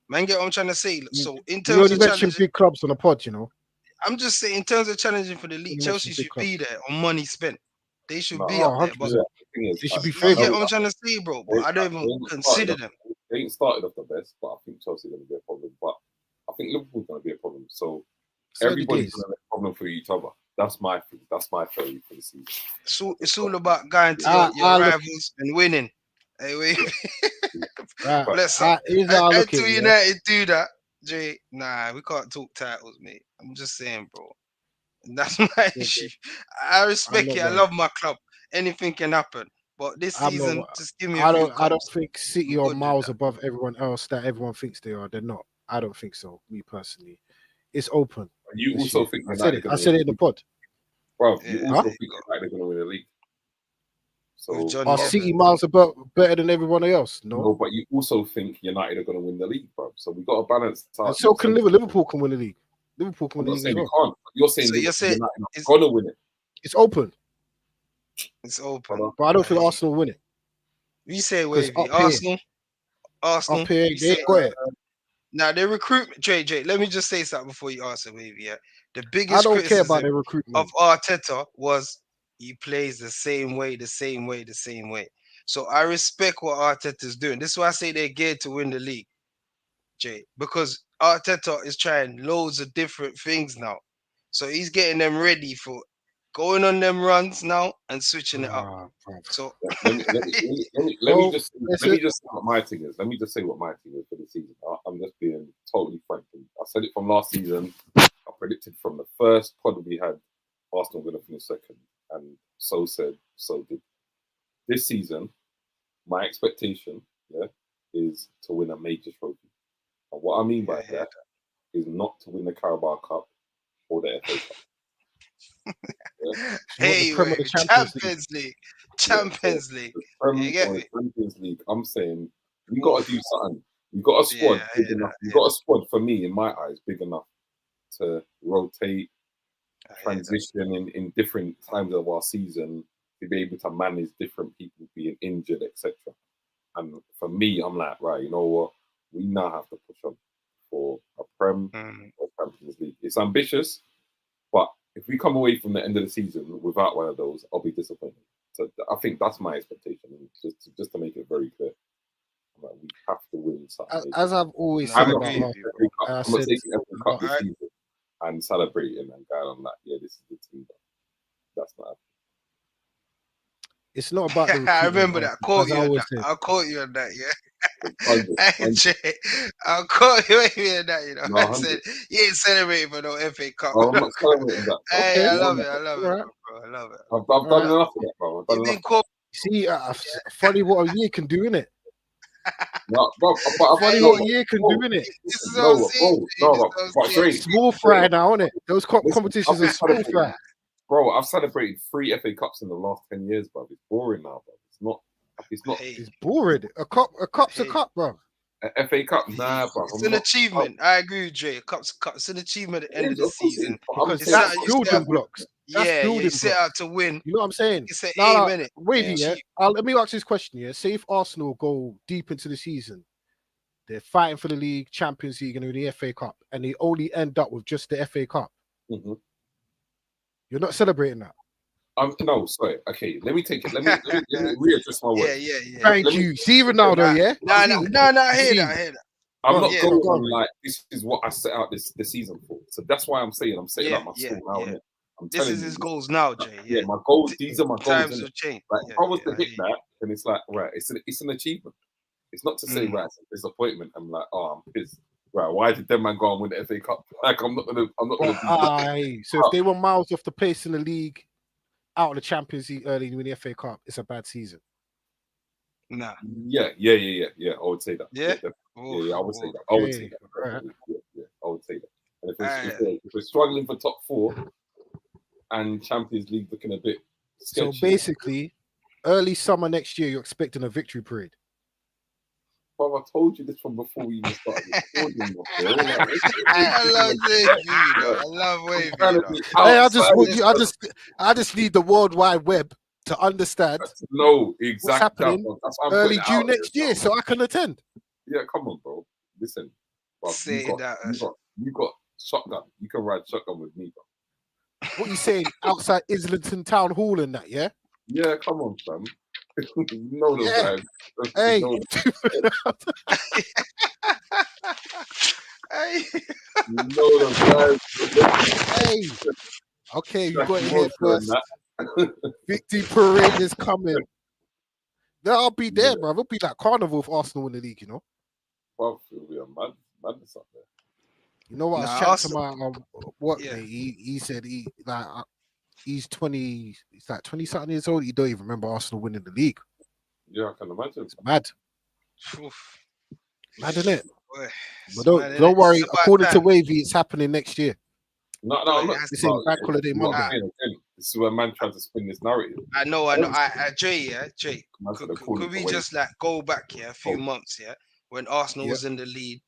Man, get what I'm trying to say? So, in We terms only of mentioned challenging, big clubs on the pod, I'm just saying, in terms of challenging for the We league, only Chelsea mentioned big should be clubs. there on money spent. They should be Oh, up there. But 100%. The thing is, They should be you get favourite. what I'm trying to say, bro? But I don't even consider them. They ain't started off the best, but I think Chelsea are going to be a problem. But I think Liverpool's going to be a problem. So It's early everybody's days. going to have a problem for each other. That's my thing. That's my theory for the season. It's all about going to your Look, rivals and winning. Hey, wait. Bless up. here's how I look at Until it. Yeah? United do that, Jay, nah, we can't talk titles, mate. I'm just saying, bro. That's my issue. I I'm respect not it. I worried. love my club. Anything can happen. But this I'm not. season, just give me a few I don't cups. think City I'm are good with miles that. above everyone else that everyone thinks they are. They're not. I don't think so. Me personally, it's open. And you This also year. think I said United it. are I going to said win it the in the league. pod. Bro, Yeah, you there also you think go. United are going to win the league. With So Johnny Are Evans. City miles above better than everyone else? no, No. but you also think United are going to win the league, bro. So we've got to balance it out. And so can Liverpool can win the league. Liverpool can I'm win not the league saying as we well. can't. You're saying So you're saying United are it's, going to win it. It's open, it's open. but I don't I think hear you. Arsenal win it You say because Wavy. Arsenal. up here, You they say got it. now their recruitment. Jay, let me just say something before you answer, Wavy. Yeah, the I biggest don't care about criticism their of recruitment. Arteta was he plays the same way. So I respect what Arteta's doing. This is why I say they're geared to win the league, Jay, because Arteta is trying loads of different things now. So he's getting them ready for going on them runs now and switching it up. Bruv. So Let me Well, just that's let me it. just say what my thing is. Let me just say what my thing is for the season. I'm just being totally frank. I said it from last season. I predicted from the first pod we had Arsenal going to finish second, and so said, so did. This season, my expectation, is to win a major trophy. And what I mean by yeah, that is not to win the Carabao Cup, or the FA Cup. Yeah? Hey, Premier wait, Champions League. Champions League. Yeah, Champions League. the Prem You get or me? the Champions League. I'm saying we Oof. got to do something. We got a squad Yeah, I big hear enough. that, We I got a squad for me, in my eyes, big enough to rotate, I hear that. transition in different times of our season, to be able to manage different people being injured, etc. And for me, I'm like, right, you know what? We now have to push on for a Prem or Champions League. It's ambitious, but if we come away from the end of the season without one of those, I'll be disappointed. So I think that's my expectation. Just to make it very clear, like, we have to win something. As I've always No, said I about agree Arsenal, with you. FA Cup. I I'm not said, taking FA Cup this Alright. season and celebrating and going on like, yeah, this is the team. That's not. it's not about the I recruitment. remember that. Arsenal, Quote as you I on always that. said. I'll quote you on that, yeah. 100, Hey, 100. Jay, I'll quote you on that, you know. No, I 100. said, you ain't celebrating for no FA Cup. Oh, I'm not celebrating that. Hey, Okay. I No, love no. it. I love it, Alright. bro. I love it. I've done Alright. enough of that, bro. I've done You enough. been called. See, funny what a year can do, innit? No, bro, but Funny Hey, what a year can do, bro, innit? this is no, what I'm bro, saying. Jay, no, this is what I'm but saying. Drake, Small fry now, innit? Those listen, competitions are I've small celebrated, fry. bro. I've celebrated 3 FA Cups in the last 10 years, bro. It's boring now, bro. It's not. Hey, It's boring. A cup's a hey. cup, bro. A FA Cup, nah, bro. It's I'm an not. achievement. I agree with Jay. Cup's a cup. It's an achievement at the end of the Of course it season. is, but Because It's that's something you set building out. blocks. That's Yeah, you building set blocks. out to win. You know what I'm saying? It's an No, aim, innit? Wavy, Yeah. yeah. Let me ask this question, yeah. Say if Arsenal go deep into the season, they're fighting for the league, Champions League, and the FA Cup, and they only end up with just the FA Cup. Mhm. You're not celebrating that. No, sorry. Okay, let me take it. Let me readjust my words. Yeah. Thank Let me- you. See Ronaldo, yeah? No. I hear that. I hear that. I'm Go not on, Yeah. going go on. like this is what I set out this season for. So that's why I'm saying I'm setting up my Yeah, school now. yeah. innit? I'm This telling is you, his goals now, Jay. yeah, Yeah. my goals. These are my goals. Times innit? have changed. Like Yeah, if I was to I hit hear that, then it's like right, it's an achievement. It's not to say right, it's a disappointment. I'm like, oh, I'm pissed. Right, why did them man go and win the FA Cup? Like I'm not gonna Well, do that. so if they were miles off the pace in the league, out of the Champions League early in the FA Cup, it's a bad season. Nah. Yeah. I would say that. Yeah? Definitely. Yeah, I would say Oof. that. I would say Okay, that. alright. Definitely. Yeah, I would say that. And Alright. if we're struggling for top 4 and Champions League looking a bit So sketchy, basically, early summer next year, you're expecting a victory parade. well, I told you this from before we even started recording. Bro. Like, I love Wavy, you know. I love Wavy, you trying to know. be Hey, outside. I just need the World Wide Web to understand No, what's exactly. happening That's why I'm early putting it June out next there. year, so I can attend. Yeah, come on, bro. Listen, bro, Say that. you got shotgun. You can ride shotgun with me, bro. What you saying outside Islington Town Hall and that, yeah? Yeah, come on, fam. You know those Yeah. guys. Hey, You know those guys. hey. Okay, you got it Jackie here Monster and first. that. Victory parade is coming. Then I'll be there, Yeah. bro. It'll be like carnival if Arsenal win the league, you know. Bro, it'll be a madness up there. You know what? I was Nah, chatting to Arsenal- my work Yeah. mate. He said he's 20, he's like 20 something years old. He don't even remember Arsenal winning the league. Yeah, I can imagine. It's mad. Oof. Mad, isn't it? Boy, But it's mad, don't innit? worry. It's about According to time. Wavy, it's happening next year. No, Boy, I'm not. It's in Bank Holiday What I'm Monday. saying again, this is where man tries to spin this narrative. I know. Jay, Man said they're calling could we for just like go back here a few Oh. months, yeah, when Arsenal Yep. was in the lead,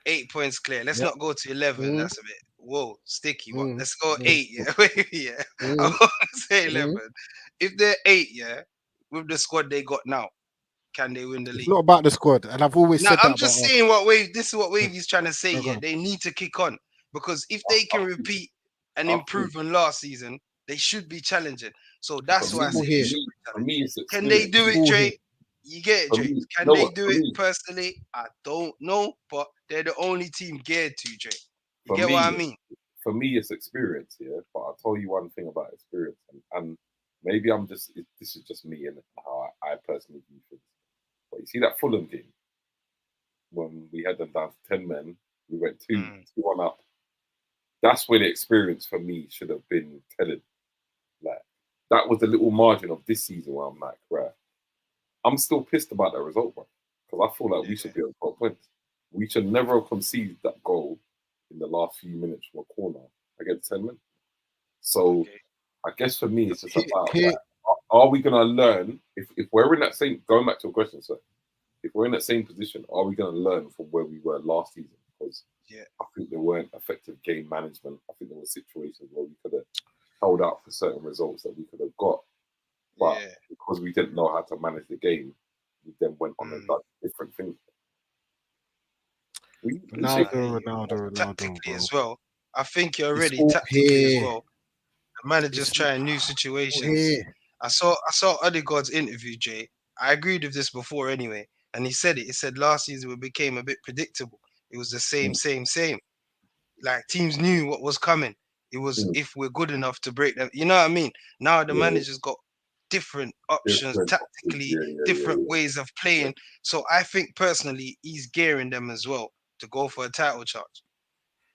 8 points clear. Let's Yep. not go to 11. Mhm. That's a bit sticky. But Mhm. let's go Mhm. 8, yeah. Yeah. I Mhm. won't say 11. If they're 8, yeah, with the squad they got now, can they win the It's league? not about the squad, and I've always Now said that I'm about just Arsenal. saying what Wave. This is what Wavy's trying to say. No, go Yeah, on. they need to kick on because if they can repeat and I improve on last season, they should be challenging. So that's For why I me, say All they here. should be for challenging. me, it's Can they experience. do it, All Dre? here. You get it, For Dre. me, Can know they what? do For it me- personally? I don't know, but they're the only team geared to, Dre. You For get what I me, mean? For me, it's experience, yeah. But I'll tell you one thing about experience, and maybe this is just me and how I personally view things. But you see that Fulham game when we had them down to 10 men, we went 2-1 up. That's where the experience for me should have been telling. Like that was the little margin of this season where I'm like, right, I'm still pissed about that result, bro, because I feel like we should be on 12 points. We should never have conceded that goal in the last few minutes from a corner against entertainment. So Okay. I guess for me, it's just Here- about here- are we going to learn if we're in that same, going back to your question, sir, if we're in that same position, are we going to learn from where we were last season? Because Yeah. I think there weren't effective game management. I think there were situations where we could have held out for certain results that we could have got. But Yeah. because we didn't know how to manage the game, we then went on and done different things. Ronaldo, Tactically bro. as well. I think you're It's already all tactically as here. well. The manager's It's trying new all situations. here. I saw Odegaard's interview, Jay. I agreed with this before anyway, and he said it. He said last season we became a bit predictable. It was the same. Like teams knew what was coming. It was if we're good enough to break them. You know what I mean? Now the manager's got different options tactically, different ways of playing. So I think personally he's gearing them as well to go for a title charge.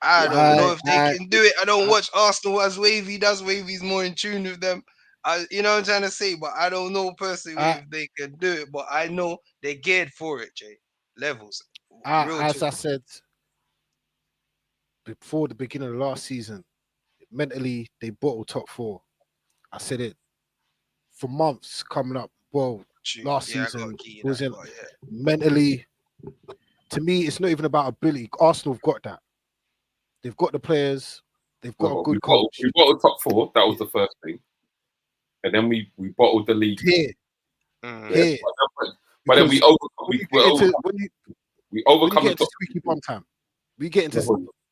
I don't know if they can do it. I don't watch Arsenal as Wavy does. Wavy's more in tune with them. You know what I'm trying to say? But I don't know personally if they can do it. But I know they're geared for it, Jay. Levels. Real As talk. I said before the beginning of last season, mentally they bottled top four. I said it for months coming up. Well, True. last Yeah, I got season key was that, in but yeah. mentally. To me, it's not even about ability. Arsenal have got that. They've got the players. They've got a good coach. We bottled top four. That was the first thing, and then we bottled the league. Here. But then we overcome. When We you overcome get the into top. squeaky bum time, we get into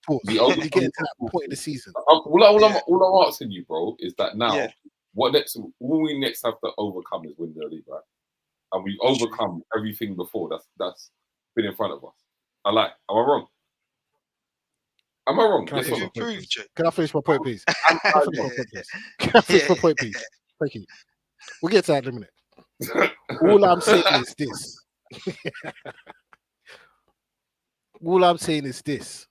pause. We When you get into that point of the season. All I'm asking you, bro, is that now Yeah. what next? All we next have to overcome is win the league, right? And we overcome everything before that's been in front of us. Am I wrong? Am I wrong? Can I finish my point, please? Can I finish my point, please? Can I finish my point, please? Thank you. We'll get to that in a minute. All I'm saying is this. All I'm saying is this.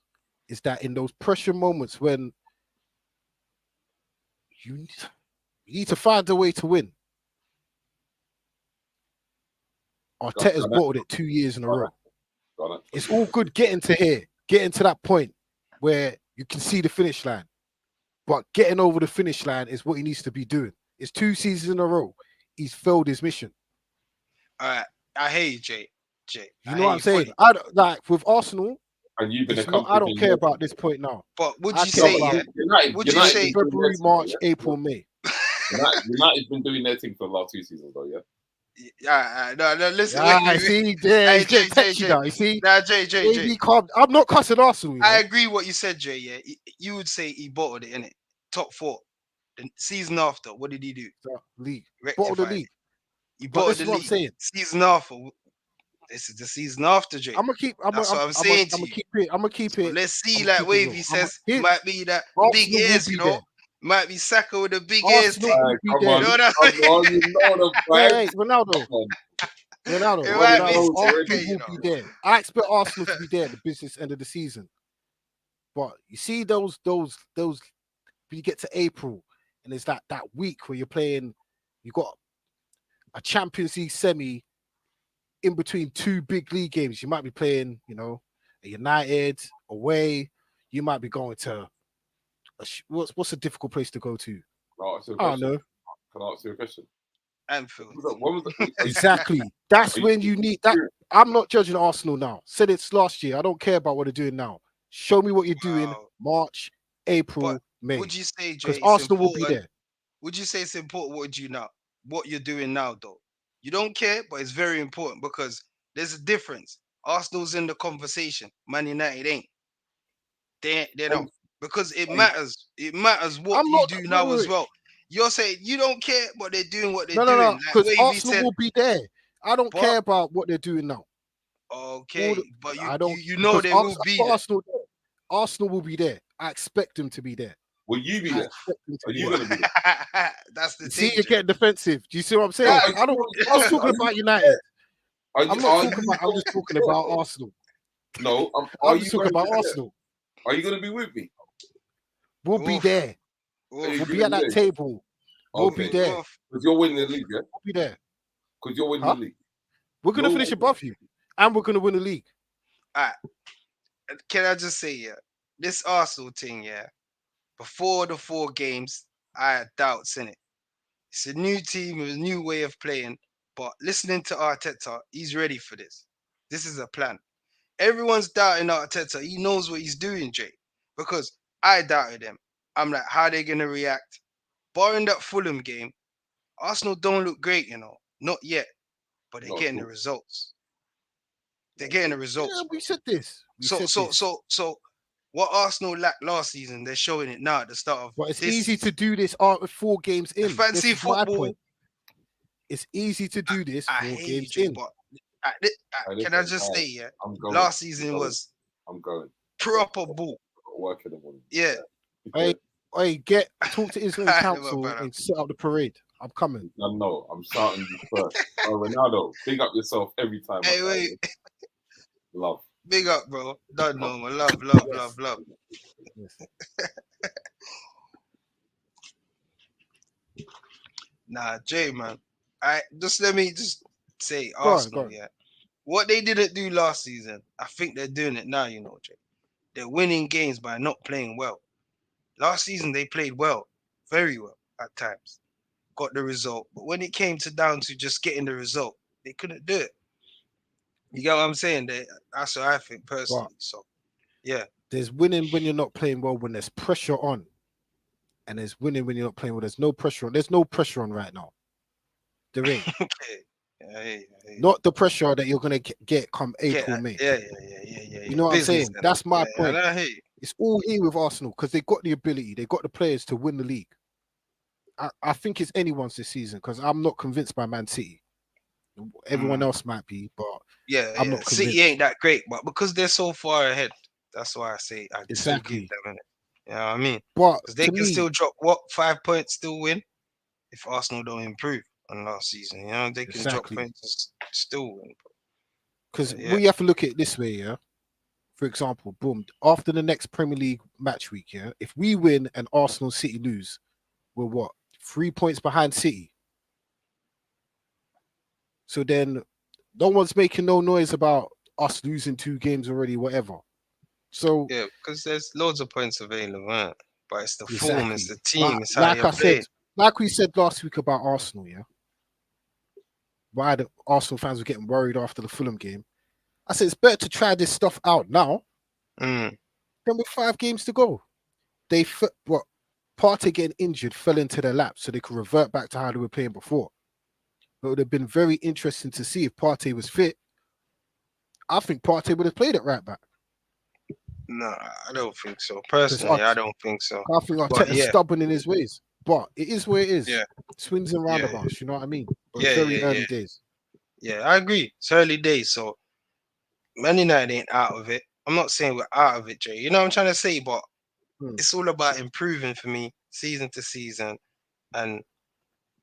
Is that in those pressure moments when you need to find a way to win. Arteta's bottled it 2 years in a row. It's all good getting to here, getting to that point where you can see the finish line. But getting over the finish line is what he needs to be doing. It's 2 seasons in a row. He's failed his mission. All right. I hear you, Jay. You know what I'm saying? I don't, like with Arsenal. And you've been I don't care about this point now. But would you say, would you say February, March, April, May? United's been doing their thing for the last 2 seasons, though, yeah. No, listen. I see. There, Jay, you see? Nah, Jay. I'm not cussing Arsenal. I agree what you said, Jay. Yeah, you would say he bottled it in it. Top 4. The season after, what did he do? League. Bottled the league. He bottled the league. I'm saying. Season after. This is the season after, Jay. That's what I'm saying to you. I'm gonna keep it. Let's see, like Wavy says, might be that big ears, you know. Might be Saka with a big ears thing. Come on, Ronaldo. Arsenal will be there. I expect Arsenal to be there at the business end of the season. But you see those when you get to April and it's that week where you're playing, you got a Champions League semi in between 2 big league games. You might be playing, a United away. You might be going to what's a difficult place to go to? I don't know. Can I ask you a question? Anfield. Exactly. That's when you need that. I'm not judging Arsenal now. Said it's last year. I don't care about what they're doing now. Show me what you're doing. March, April, May. Would you say, Jay, because Arsenal will be there? Would you say it's important what you're doing now, though? You don't care, but it's very important because there's a difference. Arsenal's in the conversation. Man United ain't. They don't. Because it matters. It matters what you do now as well. You're saying you don't care, but they're doing what they're doing. No, because Arsenal will be there. I don't care about what they're doing now. Okay, but you know they will be there. Arsenal will be there. I expect them to be there. Will you be there? Are you going to be there? That's the thing. See, you're getting defensive. Do you see what I'm saying? I'm talking about United. I'm just talking about Arsenal. No, I'm just talking about Arsenal. Are you going to be with me? We'll be there. We'll be at that table. We'll be there. Because you're winning the league, yeah? We'll be there. Because you're winning the league. We're going to finish above you. And we're going to win the league. All right. Can I just say, this Arsenal thing, before the 4 games, I had doubts in it. It's a new team with a new way of playing, but listening to Arteta, he's ready for this. This is a plan. Everyone's doubting Arteta. He knows what he's doing, Jay, because I doubted him. I'm like, how they gonna react? Barring that Fulham game, Arsenal don't look great, not yet, but they're Not getting the true. results. They're Not getting the true. Yeah, results, bro. we said this. We So, said so, this. so, so, what Arsenal lacked last season, they're showing it now at the start of But it's this easy to season. do this 4 games The in. This fancy is my football, point. It's easy to do this I 4 hear you, games Jay, in. but Hey, can I listen, just say, yeah, I'm going. last I'm season going. was I'm going. proper ball. I've got work in the morning. Yeah. Hey, Because talk to Israel My Council brother. and set up the parade. I'm coming. no, I'm shouting you first. Oh, Ronaldo, big up yourself every time. Hey, I wait, love. big up, bro. Don't know, man. Love, Yes. love. Yes. Nah, Jay, man. Let me just say Go on, go Arsenal, on. yeah. What they didn't do last season, I think they're doing it now, Jay. They're winning games by not playing well. Last season they played well, very well at times. Got the result. But when it came down to just getting the result, they couldn't do it. You get what I'm saying? That's what I think But personally. So yeah. there's winning when you're not playing well when there's pressure on. And there's winning when you're not playing well. There's no pressure on. There's no pressure on right now. There ain't. Okay. Yeah, hey, Not the pressure that you're gonna get come get April, that. May. Yeah. You know what I'm Business saying? then. That's my Yeah, point. and I hate. It's all here with Arsenal because they got the ability, they got the players to win the league. I think it's anyone's this season because I'm not convinced by Man City. Everyone else might be, but I'm Yeah. not City convinced. ain't that great, but because they're so far ahead, that's why I say I still give Exactly. them it. You know what I mean? But Because they to can still me, drop 5 points, still win if Arsenal don't improve on last season. They can drop exactly. points and still win. Because Yeah. we have to look at it this way, yeah. For example, boom, after the next Premier League match week, yeah, if we win and Arsenal City lose, we're what? 3 points behind City. So then no one's making no noise about us losing 2 games already, whatever. So Yeah, because there's loads of points available, right? But it's the form, it's exactly. the team, it's how Like you're I said, playing. like we said last week about Arsenal, yeah. Why the Arsenal fans were getting worried after the Fulham game. I said it's better to try this stuff out now Mm. than with 5 games to go. What Partey getting injured fell into their lap so they could revert back to how they were playing before. But it would have been very interesting to see if Partey was fit. I think Partey would have played at right back. No, I don't think so. Because Personally, I don't think so. I think But Arteta's yeah, stubborn in his ways. But it is where it is. yeah, Swings and yeah, roundabouts, you know what I mean? But it's yeah, very yeah, yeah, early days. yeah. I agree. It's early days, so Man United ain't out of it. I'm not saying we're out of it, Jay. You know what I'm trying to say? But Hmm. it's all about improving for me, season to season, and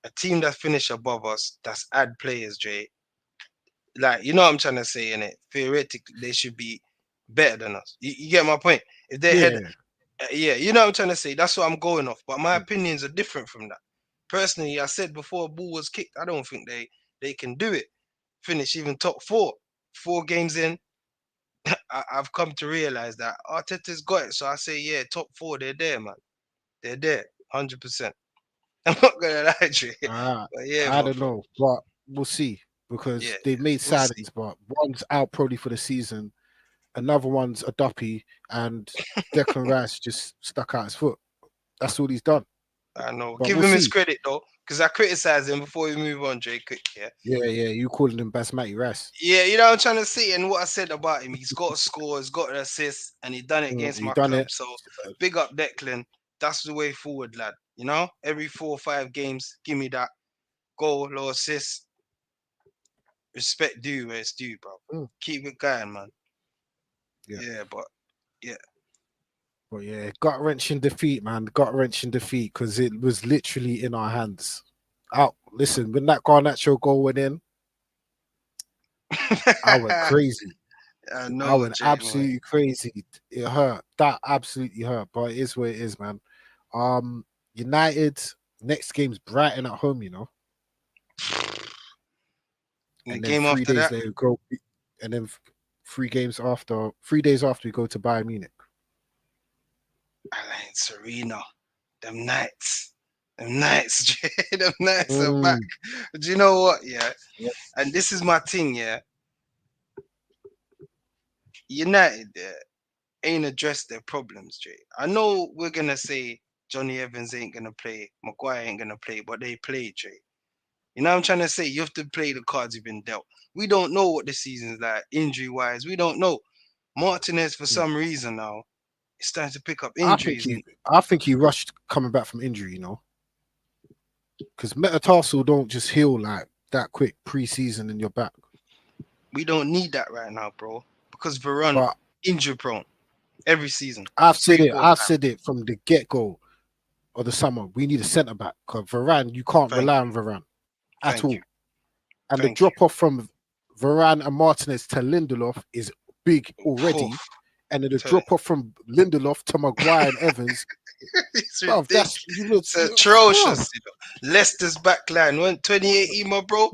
a team that finish above us, that's add players, Jay. Like, you know what I'm trying to say, in it. Theoretically, they should be better than us. You get my point? If they had, Yeah. yeah, you know what I'm trying to say. That's what I'm going off. But my Hmm. opinions are different from that. Personally, I said before a ball was kicked, I don't think they can do it. Finish even top four. 4 games in, I've come to realize that Arteta's got it. So I say, yeah, top four, they're there, man. They're there, 100%. I'm not gonna lie to you, Ah, but yeah, I my don't bro. know, but we'll see Yeah, because they've yeah, made we'll see. signings, but one's out probably for the season, another one's a duppy, and Declan Rice just stuck out his foot. That's all he's done. I know. But Give we'll him his see. credit though, because I criticized him before we move on, Jay. Quick, yeah. Yeah, you calling him Basmati Rice. Yeah, you know what I'm trying to say, and what I said about him. He's got a score, he's got an assist, and he done it against He my done club. it. So big up Declan. That's the way forward, lad. Every 4 or 5 games, give me that goal or assist. Respect due where it's due, bro. Mm, Keep it going, man. yeah. Yeah, but yeah. But yeah, gut wrenching defeat, man. Gut wrenching defeat because it was literally in our hands. Out. Listen, when that Garnacho goal went in, I went crazy. I I know, went Jay, man. absolutely crazy. It hurt. That absolutely hurt. But it is what it is, man. United next game's Brighton at home, The and then game 3 days after that, later go, and then 3 days after we go to Bayern Munich. Alliance Arena. them nights, them nights, Jay, them nights are back. Mm. Do you know what? Yeah, Yeah. and this is my thing. Yeah, United ain't addressed their problems, Jay. I know we're gonna say Johnny Evans ain't gonna play, Maguire ain't gonna play, but they play, Jay. You know what I'm trying to say? You have to play the cards you've been dealt. We don't know what the season's like, injury wise. We don't know. Martinez, for Mm. some reason now, is starting to pick up I think injuries. he, And I think he rushed coming back from injury. Because metatarsal don't just heal like that quick pre-season in your back. we don't need that right now, bro. Because Varane, But injury prone every season. I've said Three, it. four I've times. said it from the get-go of the summer. We need a centre back because Varane. You can't Thank rely you. on Varane at Thank you. all. And the Thank you. drop off from Varane and Martinez to Lindelof is big already. Oof, And then the tell drop off from Lindelof to Maguire and Evans, it's bro, ridiculous. that's you look, It's atrocious. You know. Leicester's backline went 2018, my bro.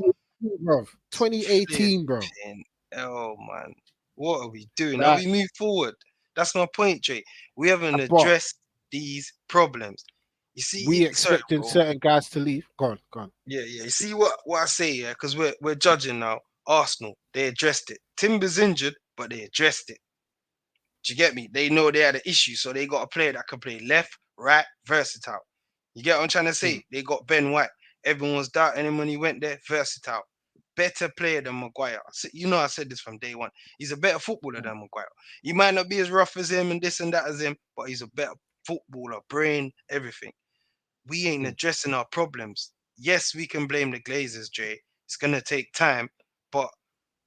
bro. 2018, bro. Flipping. Oh man, what are we doing? Now That, we move forward. That's my point, Jay. We haven't but addressed these problems. You see, we sorry, expecting bro. certain guys to leave. Go on, go on. Yeah, yeah. You see what I say, yeah, because we're judging now. Arsenal, they addressed it. Timber's injured, but they addressed it. Do you get me? They know they had an issue, so they got a player that can play left, right, versatile. You get what I'm trying to Mm, say? They got Ben White. Everyone was doubting him when he went there. Versatile. Better player than Maguire. You know I said this from day one. He's a better footballer mm, than Maguire. He might not be as rough as him and this and that as him, but he's a better footballer, brain, everything. We ain't mm. addressing our problems. Yes, we can blame the Glazers, Jay. It's gonna take time, but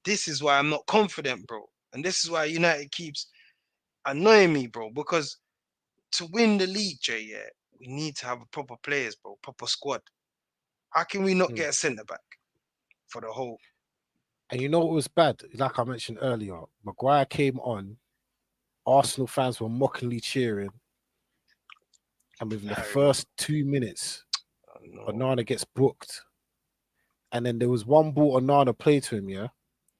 this is why I'm not confident, bro. And this is why United keeps annoying me, bro, because to win the league, Jay, yeah, we need to have a proper players, bro, proper squad. How can we not Mm. get a centre back for the whole? And you know what was bad? Like I mentioned earlier, Maguire came on. Arsenal fans were mockingly cheering, and within the I remember. first 2 minutes, Oh, no. Onana gets booked. And then there was one ball Onana played to him, yeah.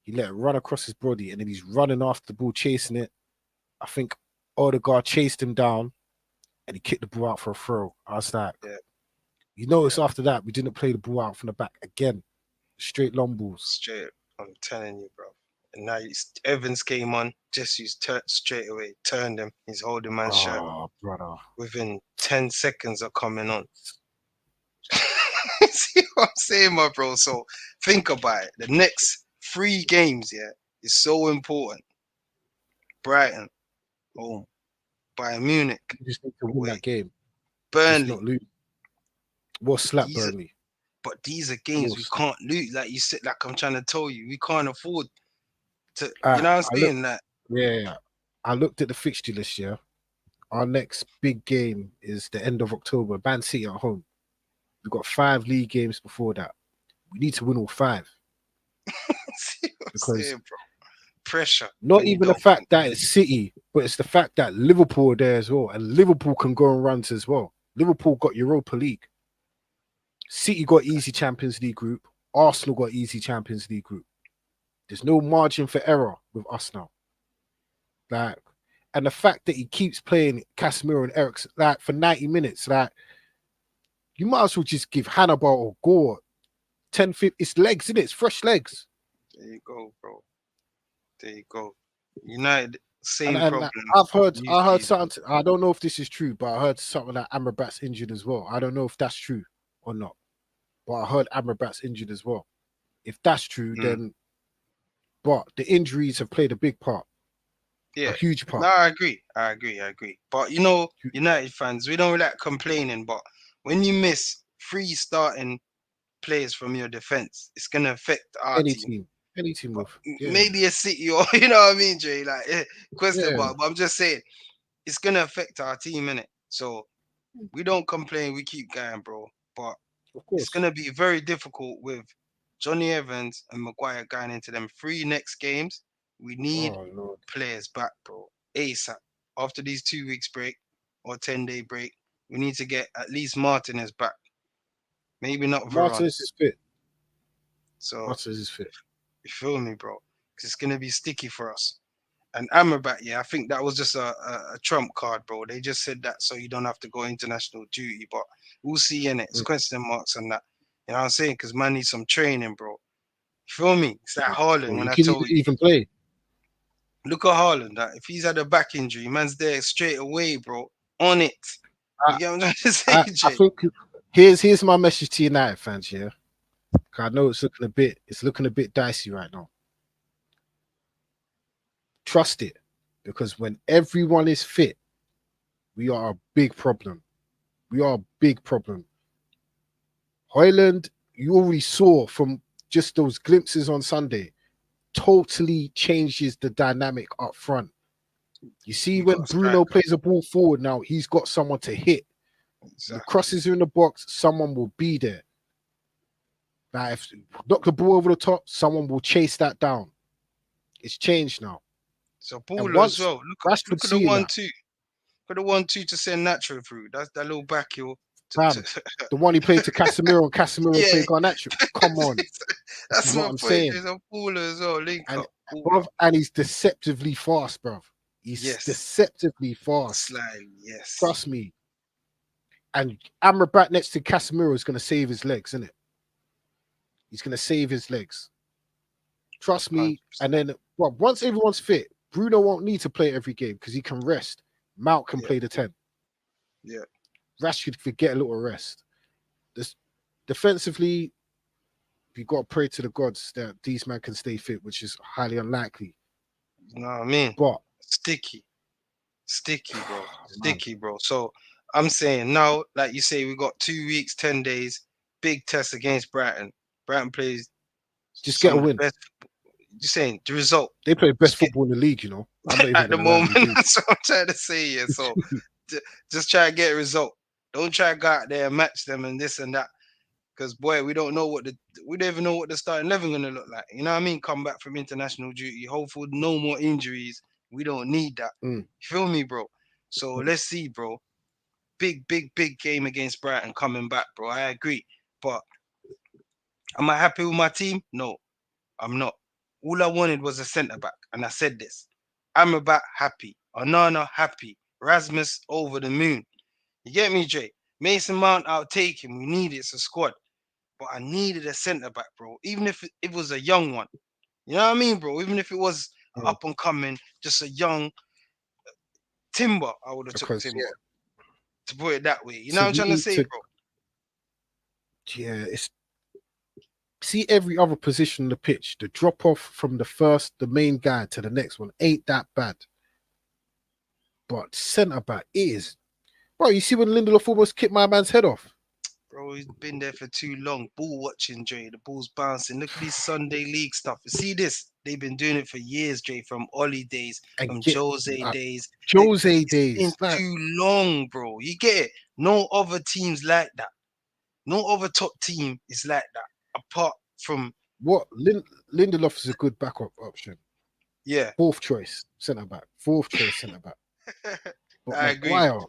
He let it run across his body, and then he's running after the ball, chasing it. I think Odegaard chased him down, and he kicked the ball out for a throw. I was like, Yeah, you notice yeah, after that, we didn't play the ball out from the back again. Straight long balls. straight. I'm telling you, bro. And now Evans came on, Jesus straight away, turned him. He's holding man's shirt. Oh, brother. Within 10 seconds of coming on. See what I'm saying, my bro? So think about it. The next 3 games, yeah, is so important. Brighton, home. Bayern Munich, You just need to win away. that game. Just Burnley. not lose. We'll slap These are, Burnley. but these are games We'll we slap. can't lose. Like you said, like I'm trying to tell you, we can't afford to. You I, know what I I'm look. saying? Like Yeah, I looked at the fixture list. Yeah, our next big game is the end of October. Man City at home. We've got 5 league games before that. We need to win all 5 see what I'm because saying, bro? Pressure not when you even the don't fact win. that it's City, but it's the fact that Liverpool are there as well, and Liverpool can go on runs as well. Liverpool got Europa League. City got easy Champions League group. Arsenal got easy Champions League group. There's no margin for error with us now. Like, and the fact that he keeps playing Casemiro and Eriksen like for 90 minutes, like you might as well just give Hannibal or Gore 10, 50. It's legs, isn't it? It's fresh legs. There you go, bro. There you go. United, And same and problem. New I heard season. something. I don't know if this is true, but I heard something that Amrabat's injured as well. I don't know if that's true or not, but I heard Amrabat's injured as well. If that's true, Mm, then but the injuries have played a big part, a yeah. huge No, part. I agree. I agree. I agree. But you know, United fans, we don't really like complaining. But when you miss 3 starting players from your defense, it's gonna affect our Any team. team, any team But with, yeah, maybe a City or you know what I mean, Jay. Like question yeah, mark. But I'm just saying it's gonna affect our team, innit? So we don't complain. We keep going, bro. But of it's course. gonna be very difficult with Johnny Evans and Maguire going into them 3 next games. We need Oh Lord, players back, bro. ASAP. After these 2 weeks break or 10-day break, we need to get at least Martinez back. Maybe not Varane. Martinez is fit. So Martinez is fit. you feel me, bro? Because it's gonna be sticky for us. And Amrabat, yeah, I think that was just a trump card, bro. They just said that so you don't have to go international duty, but we'll see in it. It's Mm. question marks on that. You know what I'm saying? Because man needs some training, bro. You feel me? It's like Well, Haaland when you I can told you. even play. Look at Haaland. That if he's had a back injury, man's there straight away, bro. On it. I, You get what I'm trying to say, I Jay? think here's my message to United fans. Yeah, 'cause I know it's looking a bit dicey right now. Trust it, because when everyone is fit, we are a big problem. We are a big problem. Hoyland, you already saw from just those glimpses on Sunday, totally changes the dynamic up front. You see, You when got a Bruno striker. plays a ball forward now, he's got someone to hit. The Exactly. crosses are in the box, someone will be there. Now, if knock the ball over the top, someone will chase that down. It's changed now. It's a And baller as once well. Rashford Look at the seeing one that, two. Look at the 1-2 to send Natural through. That's that little back heel. bam, the one he played to Casemiro and Casemiro Yeah. played Garnacho. Come on, this That's is my what I'm point. saying. There's a baller as well. Link And up. Baller. bruv, and he's deceptively fast, bruv. He's Yes. deceptively fast. Slightly. Yes. Trust me. And Amrabat next to Casemiro is going to save his legs, isn't it? He's going to save his legs. Trust 100%. me. And then, well, once everyone's fit, Bruno won't need to play every game because he can rest. Mount can Yeah. play the 10. Yeah. Rashford could get a little rest. This defensively, you got to pray to the gods that these men can stay fit, which is highly unlikely. You know what I mean? But Sticky. Sticky, bro. man, Sticky, bro. So I'm saying now, like you say, we got 2 weeks, 10 days, big test against Brighton. Brighton plays just get some a of the win. best. Just saying the result. They play best Just get football in the league, you know. I'm not even at the going to lie, moment. they do. That's what I'm trying to say. Yeah. So just try and get a result. Don't try to go out there and match them and this and that. Because boy, we don't even know what the starting 11 gonna look like. You know what I mean? Come back from international duty. Hopefully, no more injuries. We don't need that. Mm. You feel me, bro? So let's see, bro. Big game against Brighton coming back, bro. I agree. But am I happy with my team? No, I'm not. All I wanted was a centre back, and I said this. Amrabat happy. Onana happy. Rasmus over the moon. You get me, Jay? Mason Mount, I'll take him. We need it. It's a squad. But I needed a centre back, bro. Even if it was a young one. You know what I mean, bro? Even if it was Mm. up and coming, just a young Timber, I would have took Because Timber. To put it that way. You know to what I'm trying to me, say, bro? it's see every other position on the pitch. The drop off from the main guy to the next one ain't that bad. But centre back is, bro. You see when Lindelof almost kicked my man's head off. Bro, he's been there for too long. Ball watching, Jay. The ball's bouncing. Look at this Sunday league stuff. You see this? They've been doing it for years, Jay, from Ollie days, And from get Jose days. Jose It's been days, like too long, bro. You get it? No other teams like that. No other top team is like that. Apart from, what Lindelof is a good backup option. yeah. Fourth choice centre back. Fourth choice centre back. But I agree, Maguire,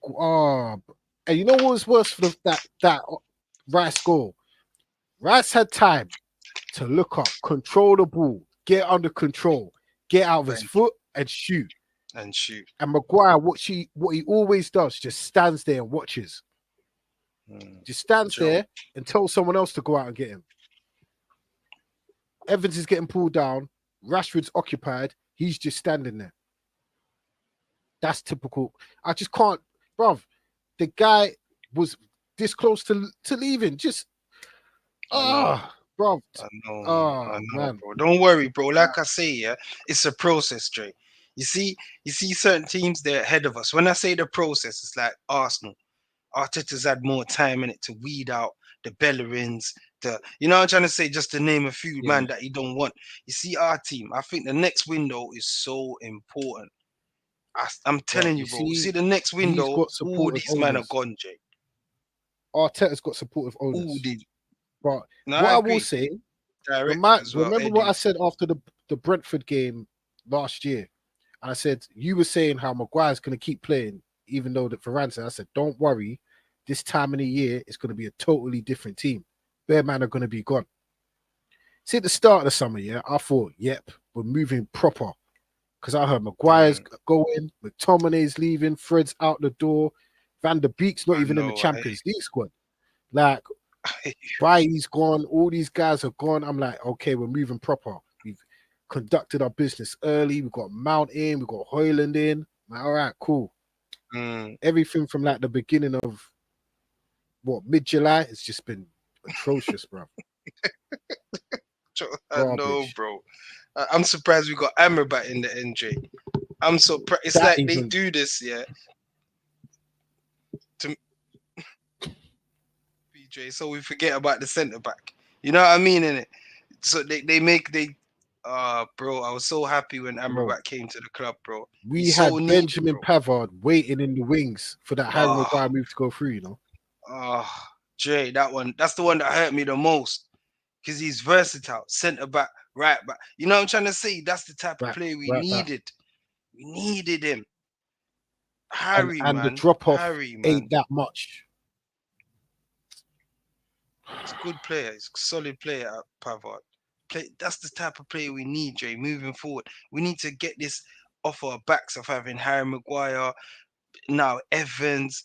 bro. and you know what was worse for that Rice goal? Rice had time to look up, control the ball, get under control, get out of his Thank foot and shoot. And shoot. And Maguire, what he always does, just stands there and watches. Just stands Joe. there and tells someone else to go out and get him. Evans is getting pulled down. Rashford's occupied. He's just standing there. That's typical. I just can't, bruv. The guy was this close to leaving. Just bruv. I know, Man. bro. Don't worry, bro. Like I say, yeah, it's a process, Dre. You see certain teams, they're ahead of us. When I say the process, it's like Arsenal. Arteta's had more time in it to weed out the Bellerins, you know what I'm trying to say, just to name a few Yeah. man that you don't want. You see our team, I think the next window is so important. I'm telling you you, bro. You see, see the next he's window, got all supportive these men are owners. gone, Jay. Arteta's got supportive All owners. these. But No, what I will agree. say, Direct as well, remember what Eddie. I said after the Brentford game last year? And I said, you were saying how Maguire's going to keep playing, even though that Varane said, I said, don't worry, this time in the year, it's going to be a totally different team. Bear man are going to be gone. See, at the start of the summer, yeah, I thought, yep, we're moving proper. Because I heard Maguire's going, McTominay's leaving, Fred's out the door, Van der Beek's not even in the Champions League squad. Like, Bailly's gone, all these guys are gone. I'm like, okay, we're moving proper. We've conducted our business early. We've got Mount in, we've got Hoyland in. Like, all right, cool. Everything from like the beginning of mid-July, it's just been atrocious, bro. I know, bro. I'm surprised we got Amrabat in the NJ. I'm surprised. It's That like they even- do this, yeah. To PJ, so we forget about the centre back. You know what I mean, innit? So bro, I was so happy when Amrabat came to the club, bro. We He's had so needed, Benjamin bro. Pavard waiting in the wings for that Harry Maguire move to go through, you know. Jay, that's the one that hurt me the most. Because he's versatile, centre back, right back. You know what I'm trying to say? That's the type of player we needed. We needed him. Harry, and man. the drop off Harry, ain't that much. He's a good player. He's a solid player at Pavard. That's the type of player we need, Jay, moving forward. We need to get this off our backs of having Harry Maguire, now Evans,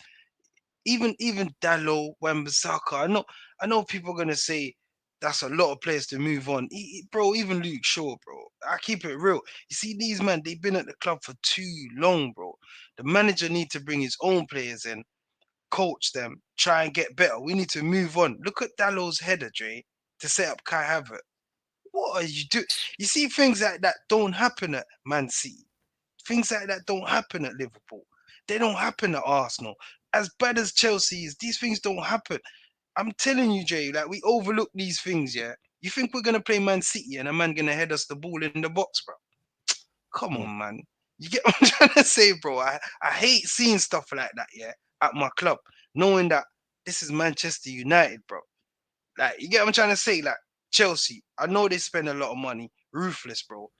even Dalot, Wan-Bissaka. I know people are gonna say that's a lot of players to move on. Bro, even Luke Shaw, bro. I keep it real. You see, these men, they've been at the club for too long, bro. The manager need to bring his own players in, coach them, try and get better. We need to move on. Look at Dalot's header, Dre, to set up Kai Havertz. What are you doing? You see, things like that don't happen at Man City. Things like that don't happen at Liverpool. They don't happen at Arsenal. As bad as Chelsea is, these things don't happen. I'm telling you, Jay, like we overlook these things, yeah. You think we're gonna play Man City and a man gonna head us the ball in the box, bro? Come on, man. You get what I'm trying to say, bro? I hate seeing stuff like that, yeah, at my club, knowing that this is Manchester United, bro. Like, you get what I'm trying to say? Like, Chelsea, I know they spend a lot of money, ruthless, bro.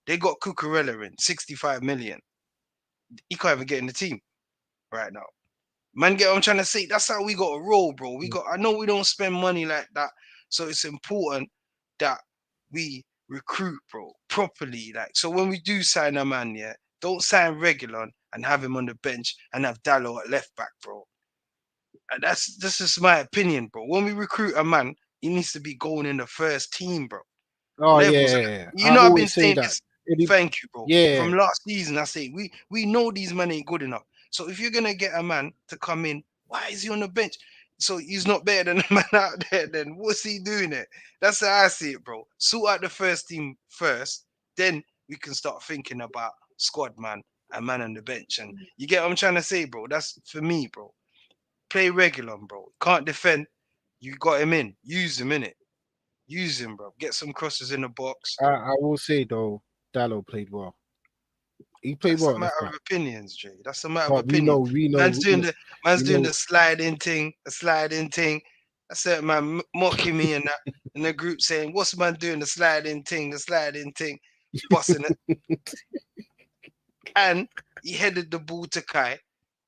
They got Cucurella in 65 million. He can't even get in the team right now. Man, get what I'm trying to say? That's how we got to roll, bro. I know we don't spend money like that, so it's important that we recruit, bro, properly. Like, so when we do sign a man, yeah, don't sign regular and have him on the bench and have Dallo at left back, bro. And that's just my opinion, bro. When we recruit a man, he needs to be going in the first team, bro. Oh Levels. yeah. You know, I've been say saying that. this. Thank you, bro. Yeah. From last season, I say we know these men ain't good enough. So if you're gonna get a man to come in, why is he on the bench? So he's not better than the man out there. Then what's he doing it? That's how I see it, bro. Sort out the first team first, then we can start thinking about squad man and man on the bench. And you get what I'm trying to say, bro? That's for me, bro. Play regular, bro. Can't defend. You got him in. Use him in it. Use him, bro. Get some crosses in the box. I will say though, Dallo played well. He played That's well. a matter of opinions, Jay. That's a matter But of opinion. we know. Man's doing the sliding thing, a sliding thing. I said, man, mocking me in the group saying, "What's man doing the sliding thing, bossing it." And he headed the ball to Kai,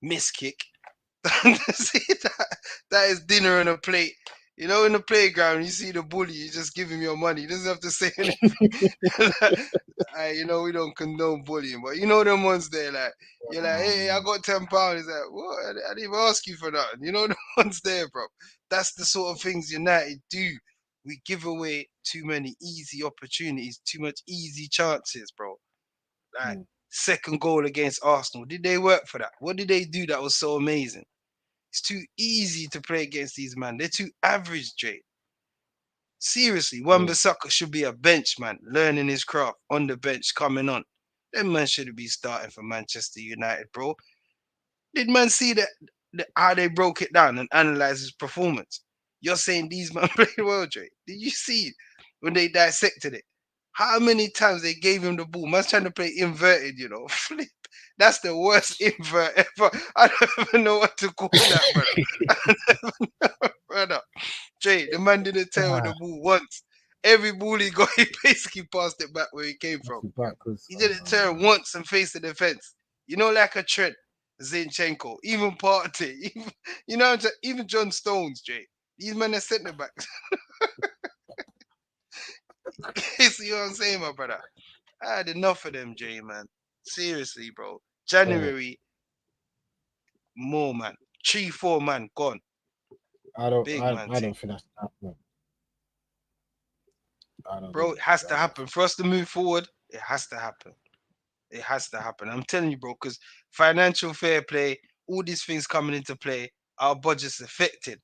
miss kick. See that is dinner on a plate. You know, in the playground, you see the bully, you just give him your money. He doesn't have to say anything. You know, we don't condone bullying, but you know them ones there, like, you're like, hey, I got £10. He's like, what? I didn't even ask you for nothing. You know the ones there, bro. That's the sort of things United do. We give away too many easy opportunities, too much easy chances, bro. Like, second goal against Arsenal. Did they work for that? What did they do that was so amazing? It's too easy to play against these men. They're too average, Jay. Seriously, Wan-Bissaka should be a bench man, learning his craft on the bench, coming on. Them man should be starting for Manchester United, bro. Did man see that how they broke it down and analyzed his performance? You're saying these men played well, Jay. Did you see it when they dissected it? How many times they gave him the ball? Man's trying to play inverted, you know. Flip. That's the worst invert ever. I don't even know what to call that, brother. I don't even know, brother. Jay, the man didn't tail the ball once. Every ball he got, he basically passed it back where he came from. He didn't turn once and face the defense. You know, like a Trent, Zinchenko, even Partey, even, you know, even John Stones, Jay. These men are centre backs. You see what I'm saying, my brother? I had enough of them, Jay, man. Seriously, bro. January, more, man. 3, 4 man gone. Big man I thing. don't think that's happening. I don't Bro, think it has to that's happen. For us to move forward, it has to happen. It has to happen. I'm telling you, bro, because financial fair play, all these things coming into play, our budget's affected.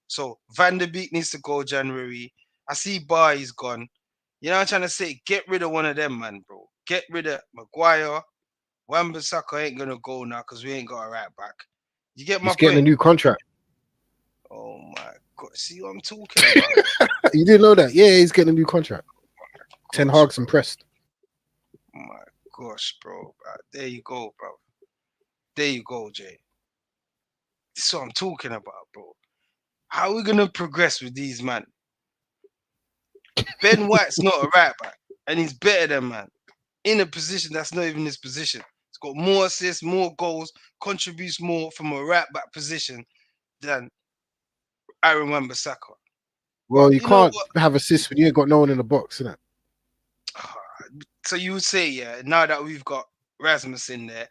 So Van der Beek needs to go January. I see Bar is gone. You know what I'm trying to say? Get rid of one of them, man, bro. Get rid of Maguire. Wan-Bissaka ain't gonna go now because we ain't got a right back. You get my he's getting a point? new contract. Oh my god. See what I'm talking about? You didn't know that? Yeah, he's getting a new contract. Ten Gosh, Hag's bro. impressed. My gosh, bro. There you go, bro. There you go, Jay. This is what I'm talking about, bro. How are we gonna progress with these man? Ben White's not a right back, and he's better than man in a position that's not even his position. He's got more assists, more goals, contributes more from a right back position than Aaron Wan-Bissaka. Well, But you you know can't what? have assists when you ain't got no one in the box, innit? So you would say, yeah, now that we've got Rasmus in there,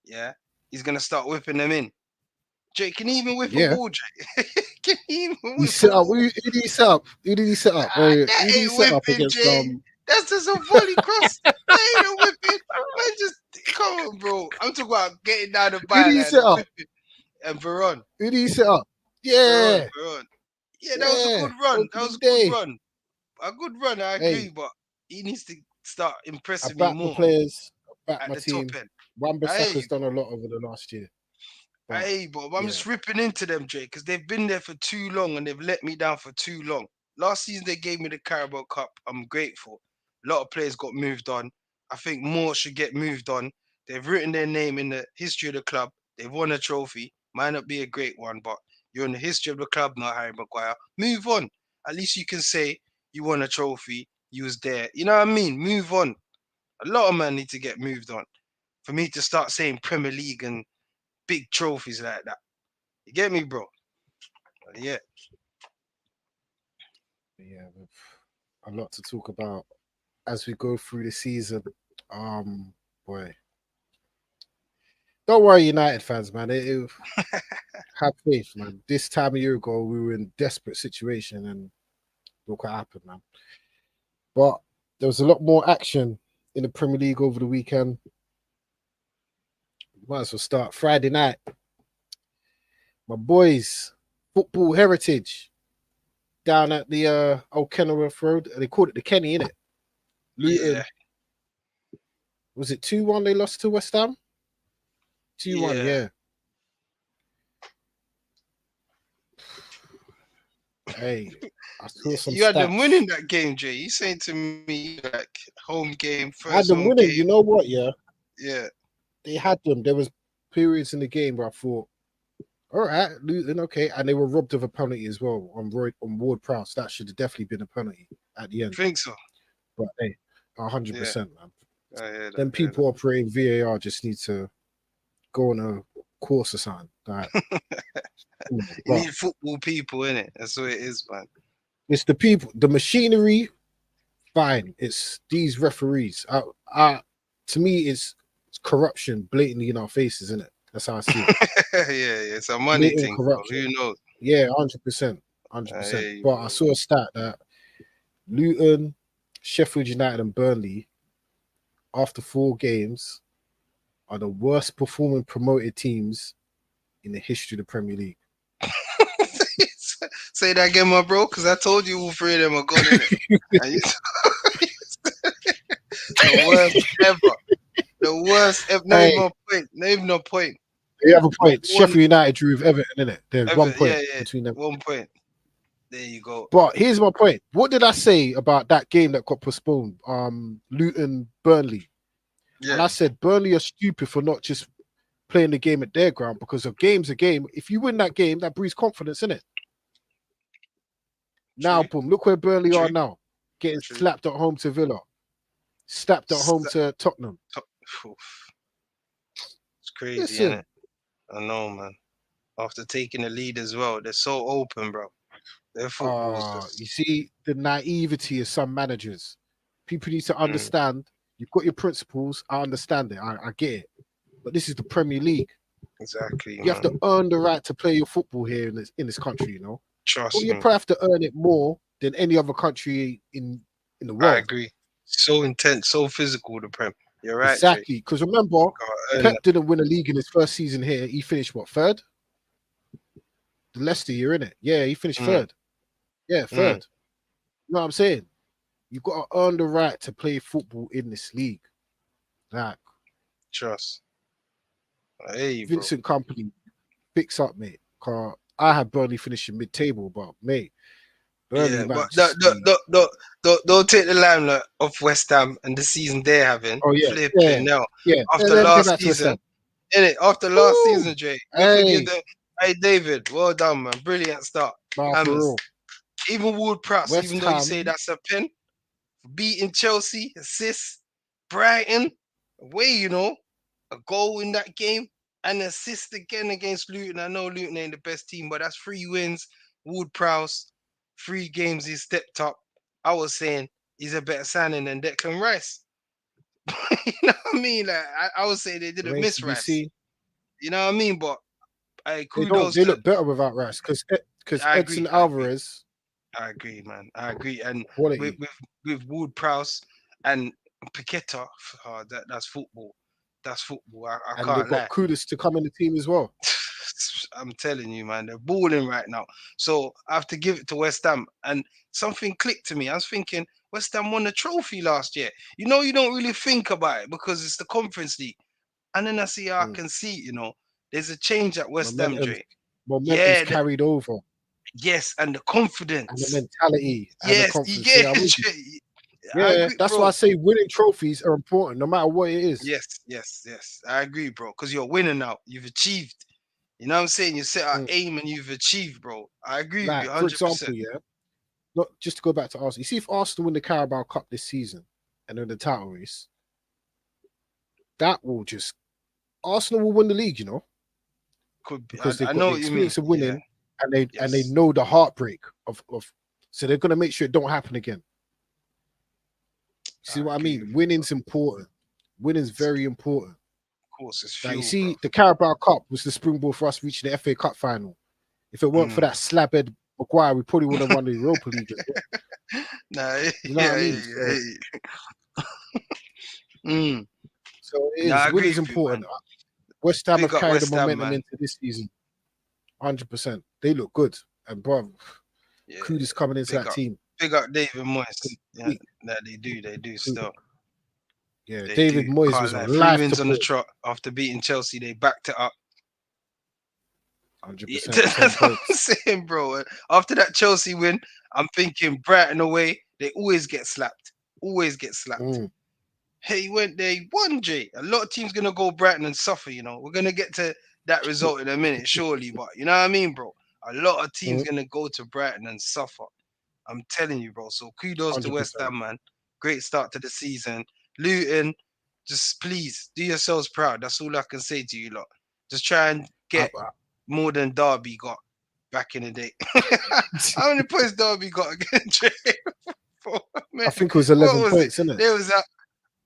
yeah, he's gonna start whipping them in. Jay, can he even whip a Yeah. ball, Jay? Can he even He whip set a up. ball? Who did he set up? Who did he set up? Ah, Who that did he ain't set up whipping, against Jay. That's just a volley cross. That ain't a whipping. Man, just come on, bro. I'm talking about getting down the who did he byline set and up? whipping. And Veron, Who did he set up? Veron, Yeah, Veron. Yeah, that was a yeah. good run. That was Opening a good day. run. A good run, I agree, Hey, but he needs to start I impressing me back my more players. I back at my the top team. end. Wan-Bissaka's Hey, done a lot over the last year, but but I'm yeah, just ripping into them, Jay, because they've been there for too long and they've let me down for too long. Last season they gave me the Carabao Cup. I'm grateful. A lot of players got moved on. I think more should get moved on. They've written their name in the history of the club. They've won a trophy. Might not be a great one, but you're in the history of the club now, Harry Maguire. Move on. At least you can say you won a trophy. You was there. You know what I mean? Move on. A lot of men need to get moved on for me to start saying Premier League and big trophies like that. You get me, bro? Yeah. yeah. We've a lot to talk about as we go through the season. Boy, don't worry, United fans, man. Have faith, man. This time a year ago, we were in a desperate situation, and look what happened, man. But there was a lot more action in the Premier League over the weekend. Might as well start Friday night. My boys, Football Heritage, down at the Old Kenilworth Road. They called it the Kenny, innit? Luton. Yeah. Was it 2-1 they lost to West Ham? 2-1, Yeah. yeah. Hey, I saw some You had them winning stats. that game, Jay. You saying to me like home game, I had first them home winning. You game. know what, yeah? Yeah. They had them. There was periods in the game where I thought, all right, Luton, okay. And they were robbed of a penalty as well on Ward Prowse. That should have definitely been a penalty at the end. Think so. But hey, Yeah. 100%, man. I hear that. Then people operating VAR just need to go on a course or something. Like, You but need football people in it. That's what it is, man. it's the people, the machinery. Fine, it's these referees. To me, it's corruption blatantly in our faces, isn't it? That's how I see it. Yeah. It's a money Blatant thing, bro. corruption. Who knows? Yeah, 100%, 100%. Hey, But I bro. saw a stat that Luton, Sheffield United, and Burnley, after 4 games, are the worst performing promoted teams in the history of the Premier League. Say that again, my bro, because I told you all three of them are gone in it. And the worst ever. The worst ever. Not Hey, even a point. Not even a point. you have a Not point. one Sheffield United drew with Everton, innit? There's ever. 1 point Yeah. between them. 1 point. There you go. But here's my point. What did I say about that game that got postponed? Luton Burnley. And Yeah. I said Burnley are stupid for not just playing the game at their ground because a game's a game. If you win that game, that breeds confidence in it. Now, True. boom, look where Burnley are True. now. Getting True. slapped at home to Villa. Slapped at home to Tottenham. It's crazy, isn't Listen, it? I know, man. After taking the lead as well, they're so open, bro. Their football's you just see the naivety of some managers. People need to understand You've got your principles. I understand it. I get it. But this is the Premier League. Exactly. You have to earn the right to play your football here in this country. You know, Trust well, you me. probably have to earn it more than any other country in the I world. agree. So intense, so physical. The Prem. You're right, Jay. Exactly. Because remember, Pep didn't win a league in his first season here. He finished what, third? The Leicester year, innit? Yeah, he finished third. Yeah, third. You know what I'm saying? You've got to earn the right to play football in this league. Like, Trust. Hey, bro. Vincent Company, fix up, mate. Cause I had Burnley finishing mid-table, but mate, Burnley Yeah, might but just be... don't take the limelight off West Ham and the season they're having. Oh yeah, Flipping now. yeah. After Let me get last back to West season, Ham. innit? After last season, Jay, we could give Hey, them. Hey, David, well done, man. Brilliant start. nah, for Hammers. real. Even Ward-Prowse, even West though you say Ham, that's a pen, beating Chelsea, assist, Brighton, away, you know, a goal in that game, and assist again against Luton. I know Luton ain't the best team, but that's 3 wins. Ward-Prowse, 3 games he stepped up. I was saying he's a better signing than Declan Rice. You know what I mean? Like I would say they didn't remains miss to be Rice. seen. You know what I mean? But They kudos They to. look better without Rice because I Edson agree. Alvarez, I agree, man. I agree. And quality. with Ward-Prowse and Paqueta, that's football. That's football. I And can't they've got lie. Kudus to come in the team as well. I'm telling you, man, they're balling right now. So I have to give it to West Ham. And something clicked to me. I was thinking, West Ham won the trophy last year. You know, you don't really think about it because it's the Conference League. And then I see how I can see, you know, there's a change at West Ham, Dre. Momentum's Yeah, carried over. yes, and the And the confidence. mentality and the Yes, confidence. yeah, Yeah, I'm with you. I Yeah, agree, that's why bro. I say winning trophies are important, no matter what it is. Yes. I agree, bro. Because you're winning now. You've achieved. You know what I'm saying? You set an aim and you've achieved, bro. I agree with you Like, for 100%. example, yeah, not just to go back to Arsenal. You see, if Arsenal win the Carabao Cup this season and then the title race, that will just Arsenal will win the league, you know, Could be. because they've I got know the what you mean. experience of Yeah. winning and they Yes. know the heartbreak of so they're gonna make sure it don't happen again. See what I agree mean? with Winning's important. Winning's very important. Of course, it's Like fuel, you see, bro. the Carabao Cup was the springboard for us reaching the FA Cup final. If it weren't for that slabhead Maguire, we probably would have won the Europa League as well. Nah, You know what I mean? So it Nah, I is. agree Winning's with you, man. important. West Ham Big have up carried the West Ham, momentum man. into this season. 100%. They look good. And bro, Yeah. Kudus coming into that team. Big up David Moyes. Yeah, they do still. Yeah, They David do. Moyes Can't was a lie. 3 life wins to on the put. trot after beating Chelsea. They backed it up. 100%. That's what I'm saying, bro. After that Chelsea win, I'm thinking Brighton away, they always get slapped. Always get slapped. Hey, he went there, he won, Jay. A lot of teams gonna go Brighton and suffer, you know. We're gonna get to that result in a minute, surely. But you know what I mean, bro? A lot of teams gonna go to Brighton and suffer. I'm telling you, bro. So kudos to 100%. West Ham, man. Great start to the season. Luton, just please do yourselves proud. That's all I can say to you lot. Just try and get more than Derby got back in the day. How many points Derby got again, Jay? I think it was 11 points, it? isn't it?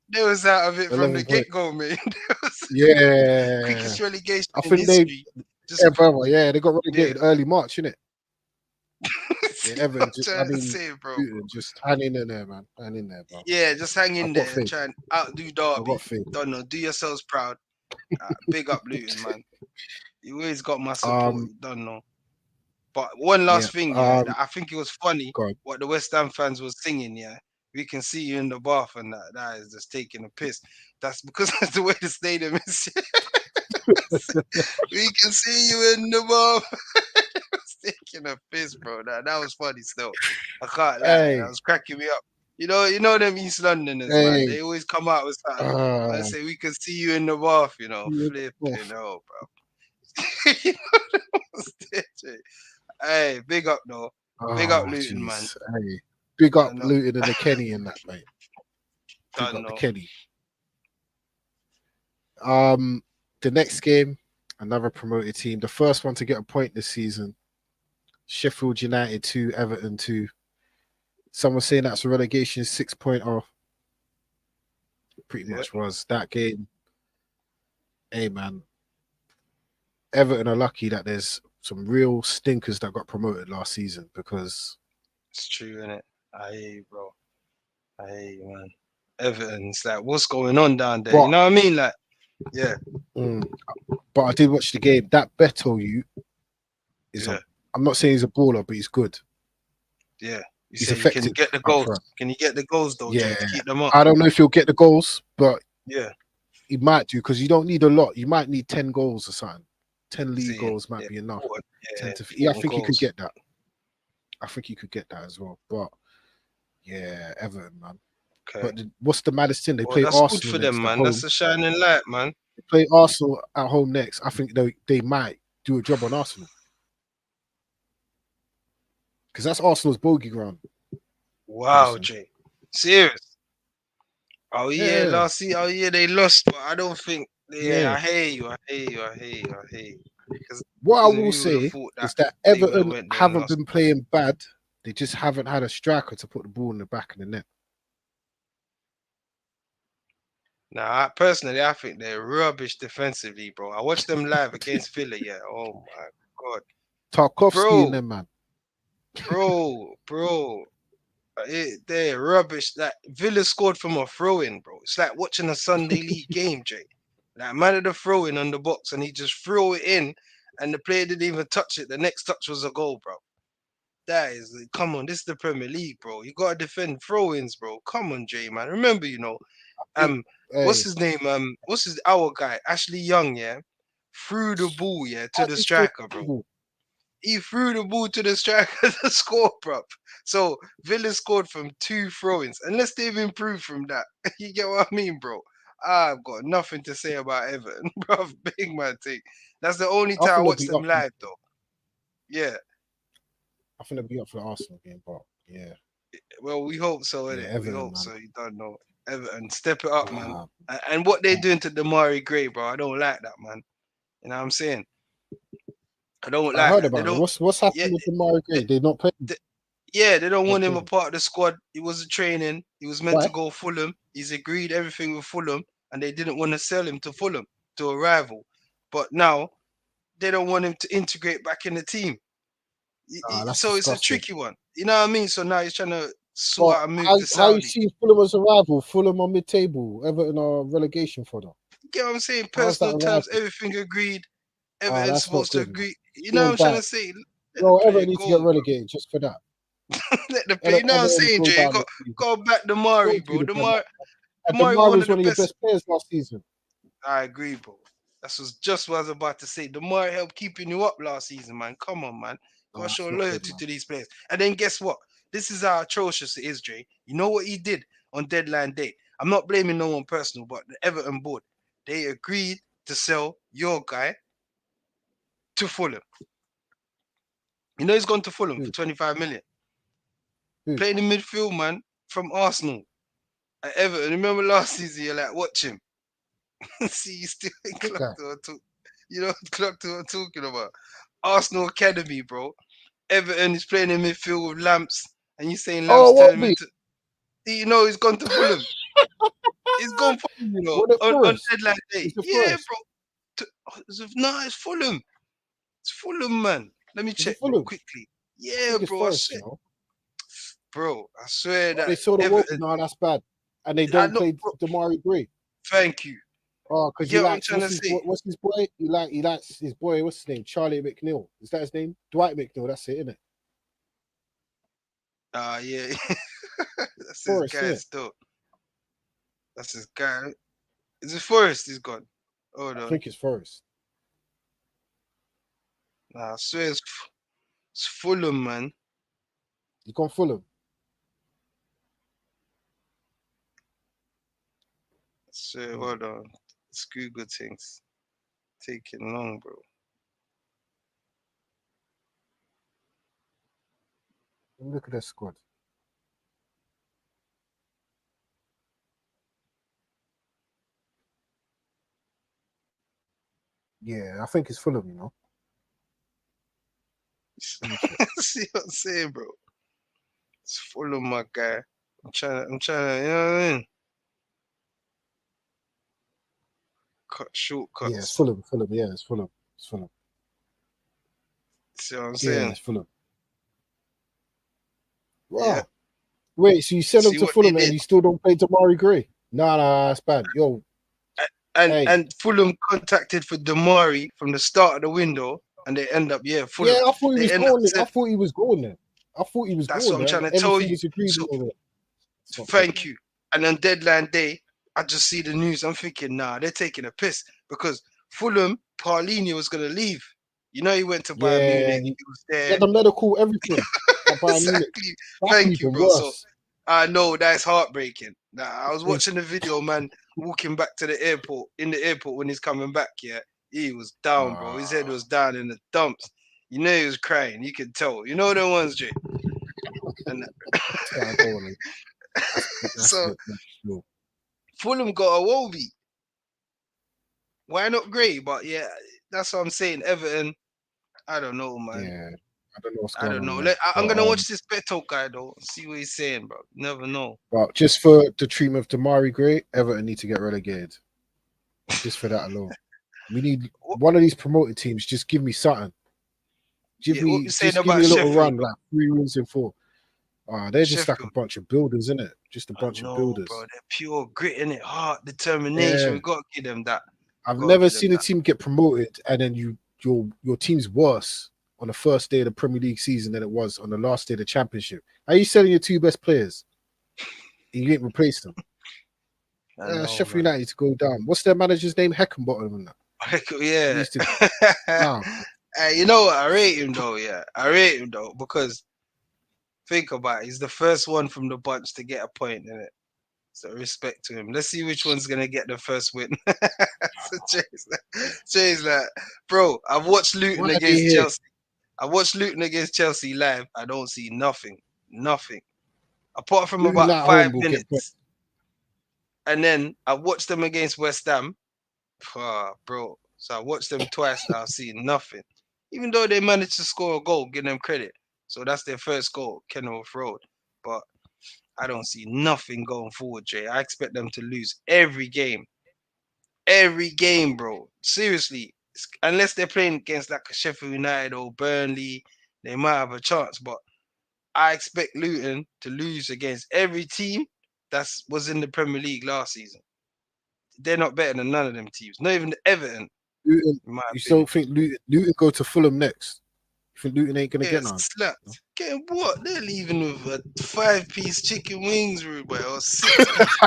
They was out of it from the 11 points. get-go, man. Yeah. Quickest relegation I in think history. they got relegated early March, innit? Yeah, Everton. Bro. Just hang in there, man. Hang in there, bro. Yeah, just hang in there and try and outdo Derby. got faith. Don't know. Do yourselves proud. Big up Luton, man. You always got my support. You don't know. But one last thing, that I think it was funny what the West Ham fans was singing. Yeah, we can see you in the bath, and that is just taking a piss. That's because that's the way the stadium is. We can see you in the bath. Taking a piss, bro. That was funny still. I can't lie. That was cracking me up. You know them East Londoners, man. They always come out with something. I say we can see you in the bath, you know. Flipping hell, bro. You know hey, big up though. Big up Luton, man. Hey, big up Luton and the Kenny and that, mate. Big up the Kenny. The next game, another promoted team. The first one to get a point this season. Sheffield United 2, Everton 2. Someone saying that's a relegation 6-pointer. pretty Yeah. much was that game. Hey man, Everton are lucky that there's some real stinkers that got promoted last season because It's true, innit? I hear you, bro. I hear you, man. Everton's like, what's going on down there? You what? know what I mean? Like, yeah, Mm, but I did watch the game. That Beto you is yeah, a. I'm not saying he's a baller, but he's good. yeah. You He's say you can effective get the up goals. front. Can you get the goals though, Yeah, Jay, to keep them up? I don't know if he'll get the goals, but Yeah. he might do because you don't need a lot. You might need 10 goals or something. 10 league See, goals might yeah, be enough. important, 10 yeah, to yeah, I important think he could goals. get that. I think he could get that as well. But yeah, Everton, man. Okay. But what's the maddest thing? They Well, play that's good Arsenal for them, next at man. That's home. a shining light, man. They play Arsenal at home next. I think they might do a job on Arsenal because that's Arsenal's bogey ground. Pretty Wow, soon. Jay. Serious. Oh yeah, Yeah, oh yeah, they lost, but I don't think. Yeah, yeah. I hear you. I hear you. I hear you. I hear you. Because What I will we would have say thought that is that they would have Everton went there and haven't lost. been playing bad. They just haven't had a striker to put the ball in the back of the net. Nah, personally, I think they're rubbish defensively, bro. I watched them live against Villa. Yeah. Oh my god, Tarkovsky and bro, them, man. bro. They're rubbish. Like Villa scored from a throw-in, bro. It's like watching a Sunday League game, Jay. Like man had a throw-in on the box and he just threw it in, and the player didn't even touch it. The next touch was a goal, bro. That is, come on, this is the Premier League, bro. You gotta defend throw-ins, bro. Come on, Jay, man. Remember, Think, what's hey, his name? What's his our guy? Ashley Young, yeah, threw the ball, yeah, to how's the he still striker, bro. ball? He threw the ball to the striker to score, bro. So Villa scored from 2 throw-ins. Unless they've improved from that. You get what I mean, bro? I've got nothing to say about Everton, bro. Big man thing. That's the only I time I think they'll watched be them up. For, live, though. Yeah. I think they'll be up for the Arsenal game, but yeah, Well, we hope so, yeah, innit? We Everton, hope man. so. You don't know. Everton, step it up, man. Nah, And what they're nah. doing to Damari Gray, bro, I don't like that, man. You know what I'm saying? I don't I like heard that. They about it. don't. What's Yeah, happened with Demari they, Gray? They not playing. they, yeah, they don't Not want him a playing. part of the squad. He wasn't training. He was meant Why? to go Fulham. He's agreed everything with Fulham, and they didn't want to sell him to Fulham to a rival. But now they don't want him to integrate back in the team. That's So it's a disgusting. tricky one. You know what I mean? So now he's trying to sort But out a move how to how you Saudi. see Fulham as a rival? Fulham on mid table, Everton are relegation fodder. You get what I'm saying? How's that Personal a terms, rival? everything agreed. Ah, Everton's that's not supposed to good, man. agree. You know what Going I'm trying to back, say? Let the yo, player Everton need to get go, bro. relegated just for that. Let the player. You know what I'm Everton saying, go Jay? down this season. Go back Damari, Don't do bro. the Premier. And Damari was Demar one was of the one of your best. best players last season. I agree, bro. That's just what I was about to say. Damari helped keeping you up last season, man. Come on, man. No, Gotta show that's not good, loyalty man. to these players. And then guess what? This is how atrocious it is, Jay. You know what he did on deadline day? I'm not blaming no one personal, but the Everton board, they agreed to sell your guy to Fulham. You know he's gone to Fulham for Who? 25 million. Who? Playing in midfield, man, from Arsenal at Everton. Remember last season, you're like, watch him. See, you still ain't What guy? clocked what you know, clocked what I'm talking about. Arsenal Academy, bro. Everton is playing in midfield with Lamps, and you saying Lamps Oh, what telling him be? to. You know, he's gone to Fulham. He's gone for What at on first? deadline day. It's the Yeah, first. bro. No, it's Fulham. It's Fulham, man. Let me Is it check, bro, Fulham? quickly. I Yeah, think it's bro. first, you know. I swear Oh, that they saw the wall. Everton. No, that's bad. And they I don't know, play bro. Damari Gray. Thank you. Oh, You because he get what I'm likes trying to say? what's his boy? He likes his boy. What's his name? Charlie McNeil. Is that his name? Dwight McNeil. That's it, isn't it? Yeah. That's his Forest, guy isn't it? still. That's his guy. Is it Forrest? He's gone. Hold I on. think it's Forest. Nah, I swear it's Fulham, man. He's gone Fulham. I swear, Hmm. hold on. It's Google things. Taking long, bro. Let me look at their squad. Yeah, I think it's Fulham. You know. Let me check. See what I'm saying, bro? It's Fulham, my guy. I'm trying to, you know what I mean? cut Yeah, it's shortcuts. Fulham. Fulham. Yeah, it's Fulham. It's Fulham. See what I'm Yeah, saying? it's Fulham. Yeah. Wow. Wait, so you sell him See to what they Fulham and did. you still don't play Damari Gray? Nah, that's bad. Yo, hey. And Fulham contacted for Damari from the start of the window, and they end up Fulham. Yeah, I thought he They was end up going there. I said, thought he was going there. I thought he was that's going what I'm there. trying And to tell everything you. was agreed and So all that. It's not good, thank man. you. And on deadline day, I just see the news. I'm thinking, nah, they're taking a piss because Fulham, Paulinho was gonna leave. You know, he went to Bayern Yeah, Munich. He was he had there. the medical, everything at Bayern Munich. Exactly. That's Thank you, even bro. So worse. I know that's heartbreaking. Nah, I was It's, watching the video, man, walking back to the airport, in the airport when he's coming back, he was down, bro. His head uh, was down in the dumps. You know he was crying. You could tell. You know the ones, Jay. And I don't want to. That's a so bit much. No. Fulham got a Wobie. Why not Gray? But yeah, that's what I'm saying. Everton, I don't know, man. Yeah, I don't know what's I going don't on know. there. I'm But gonna watch this Beto guy though. See what he's saying, bro. Never know. just for the treatment of Damari Gray, Everton need to get relegated. Just for that alone. We need What, one of these promoted teams. Just give me something. what you saying Just give me about a little Sheffield run, though? like 3 wins in 4. They're just like a Sheffield. bunch of builders, isn't it? Just a I bunch of know, bro. builders. They're pure grit in it, heart, determination. Yeah, We gotta give them that. I've Gotta never give them seen a that. team get promoted and then your team's worse on the first day of the Premier League season than it was on the last day of the Championship. How are you selling your 2 best players? And you ain't replaced them. I know, Sheffield man. United to go down. What's their manager's name? Heckenbottom and that. He Yeah. needs to down. Hey, you know what? I rate him though. Yeah, I rate him though because think about it. He's the first one from the bunch to get a point in it. So respect to him. Let's see which one's gonna get the first win. So Jay's like, bro, I've watched Luton Why are they against here? Chelsea. I watched Luton against Chelsea live. I don't see nothing. Nothing. Apart from Luton about at home 5 will get points. minutes. And then I watched them against West Ham. Bro. So I watched them twice now. I've seen nothing. Even though they managed to score a goal, give them credit. So that's their first goal, Kenilworth Road. But I don't see nothing going forward, Jay. I expect them to lose every game. Every game, bro. Seriously. Unless they're playing against like a Sheffield United or Burnley, they might have a chance. But I expect Luton to lose against every team that was in the Premier League last season. They're not better than none of them teams. Not even the Everton, Luton, in my you opinion. still think Luton go to Fulham next? You think Luton ain't gonna Yeah, get none? slapped. Getting what? They're leaving with a 5-piece chicken wings, Ruben, or 6-piece.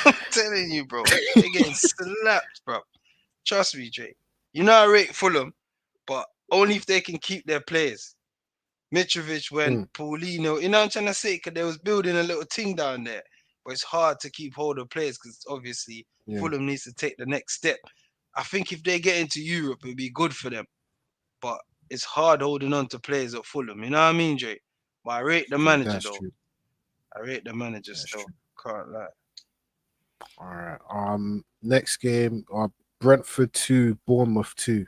I'm telling you, bro. They're getting slapped, bro. Trust me, Jay. You know I rate Fulham, but only if they can keep their players. Mitrovic went, Mm, Paulino. You know what I'm trying to say? Because they was building a little thing down there. But it's hard to keep hold of players because obviously yeah, Fulham needs to take the next step. I think if they get into Europe, it'd be good for them. But it's hard holding on to players at Fulham. You know what I mean, Jay? But I rate the manager that's though. true. I rate the manager That's still. true. Can't lie. All right. Next game, Brentford 2, Bournemouth 2.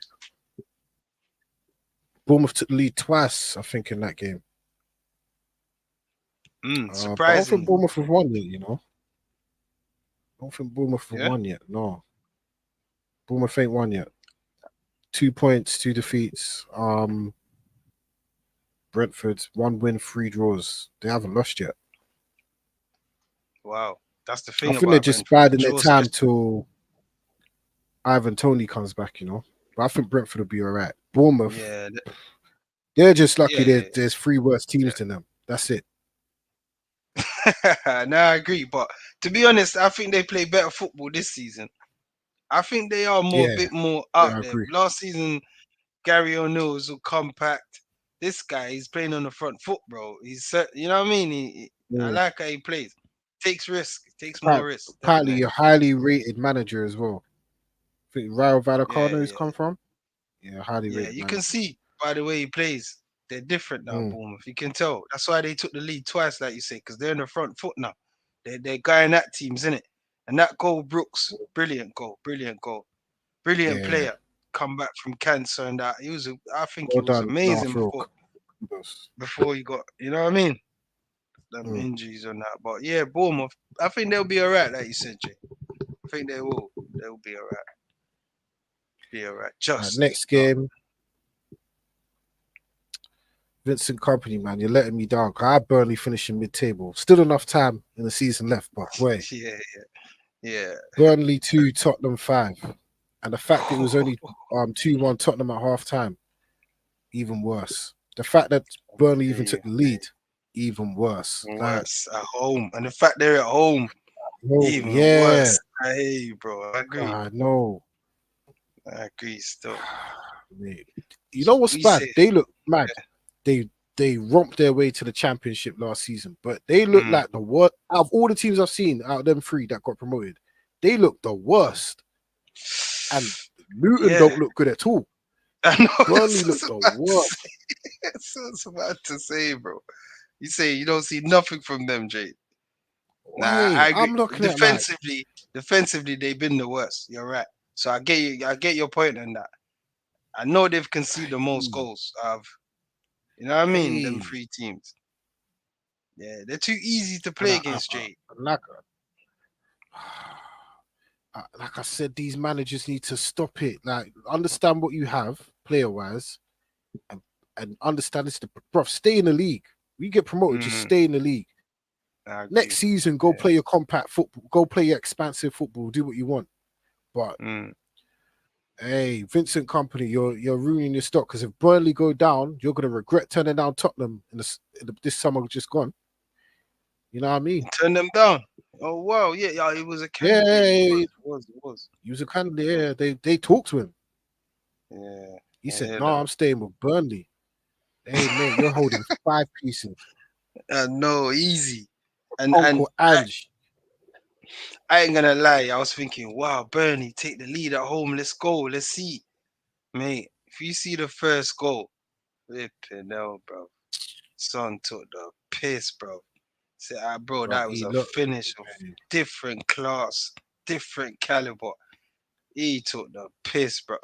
Bournemouth took the lead twice, I think, in that game. But I don't think Surprisingly. Bournemouth have won yet. I don't think Bournemouth have Yeah. won yet. No, Bournemouth ain't won yet. 2 points, 2 defeats. Brentford 1 win, 3 draws. They haven't lost yet. Wow. That's the I thing think they're about just Brentford. biding their Draws time just till Ivan Tony comes back. But I think Brentford will be all right. Bournemouth, yeah, they're just lucky. yeah, There's 3 worse teams yeah. than them. That's it. No, I agree. But to be honest, I think they play better football this season. I think they are a Yeah, bit more yeah, out I there. agree. Last season, Gary O'Neill was all compact. This guy, he's playing on the front foot, bro. You know what I mean? I Yeah. like how he plays. Takes risk. Takes more risk. Apparently, Definitely. a highly rated manager as well. I think Rayo Yeah, Vallecano has yeah, come from. Yeah, highly yeah. rated You can manager. see by the way he plays, they're different now, Mm, Bournemouth. You can tell. That's why they took the lead twice, like you say, because they're in the front foot now. They're guying that teams, in it. And that goal, Brooks, brilliant goal, brilliant yeah, player. Come back from cancer and that. I think he well was done. No, amazing for before he got, you know what I mean? Them mm. injuries and that. But yeah, Bournemouth, I think they'll be all right, like you said, Jay. I think they will. They'll be all right. Be all right. Just next game, Vincent Company, man, you're letting me down. I had Burnley finishing mid-table. Still enough time in the season left, but boy, yeah. Burnley 2, Tottenham 5. And the fact that it was only 2-1 Tottenham at half time, even worse. The fact that Burnley even took the lead, even worse. Worse at home. And the fact they're at home, even worse. I hear you, bro. I agree. I know. I agree still. Mate. You know what's bad? They look mad. They romped their way to the championship last season, but they look like the worst out of all the teams I've seen out of them three that got promoted. They look the worst. And Luton don't look good at all. I know. Burnley look the worst. That's what I was about to say, bro. You say you don't see nothing from them, Jay. Nah, I agree. I'm looking Defensively, they've been the worst. You're right. So I get you. I get your point on that. I know they've conceded the most goals of, you know what I mean? Them three teams. Yeah, they're too easy to play against, Jay. Like I said, these managers need to stop it. Like, understand what you have player-wise, and understand this. Bro, stay in the league. We get promoted, just stay in the league. Next season, go play your compact football. Go play your expansive football. Do what you want. But hey, Vincent Company, you're ruining your stock, because if Burnley go down, you're gonna regret turning down Tottenham in this summer just gone. You know what I mean? Turn them down. Oh wow, yeah, it was a candidate. Yeah, it was. He was a candidate. Yeah, they talked to him. Yeah, he said, "No, I'm staying with Burnley." Hey mate, you're holding 5 pieces. No, easy. And Uncle Ange. I ain't gonna lie, I was thinking, wow, Burnley take the lead at home. Let's go. Let's see, mate. If you see the first goal, flipping hell, bro. Son took the piss, bro. Say, bro, that was a finish of different class, different caliber. He took the piss, bro.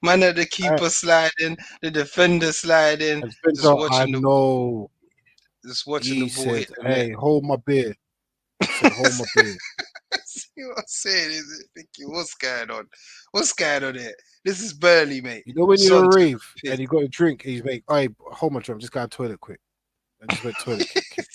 Man, the keeper sliding, the defender sliding, just watching the ball. Just watching the ball hit the net. Hey, hold my beer. He said, hold my beer. See what I'm saying? Is it thinking, what's going on? What's going on here? This is Burnley, mate. You know when you're a rave and you got a drink, and he's like, "Hey, hold my drum, just got to the toilet quick." I just went toilet quick.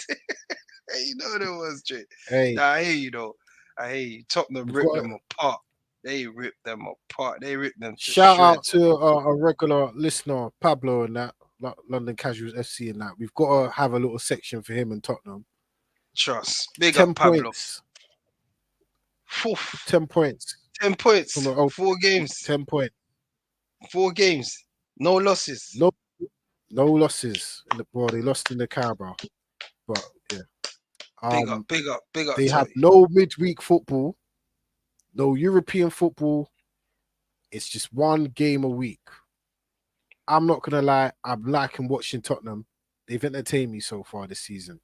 Hey, you know what it was, Jay. Hey, nah, I hear you though. I hear you. Tottenham ripped them apart. They ripped them apart. They ripped them. Shout out to a regular listener, Pablo, and that London Casuals FC, and that we've got to have a little section for him and Tottenham. Trust. Big up Pablo. 10 points. 10 points. 4 games. 10 points. 4 games. No losses. No losses. They lost in the Carabao. But yeah. Big up. They have no midweek football, no European football. It's just one game a week. I'm not gonna lie, I'm liking watching Tottenham. They've entertained me so far this season.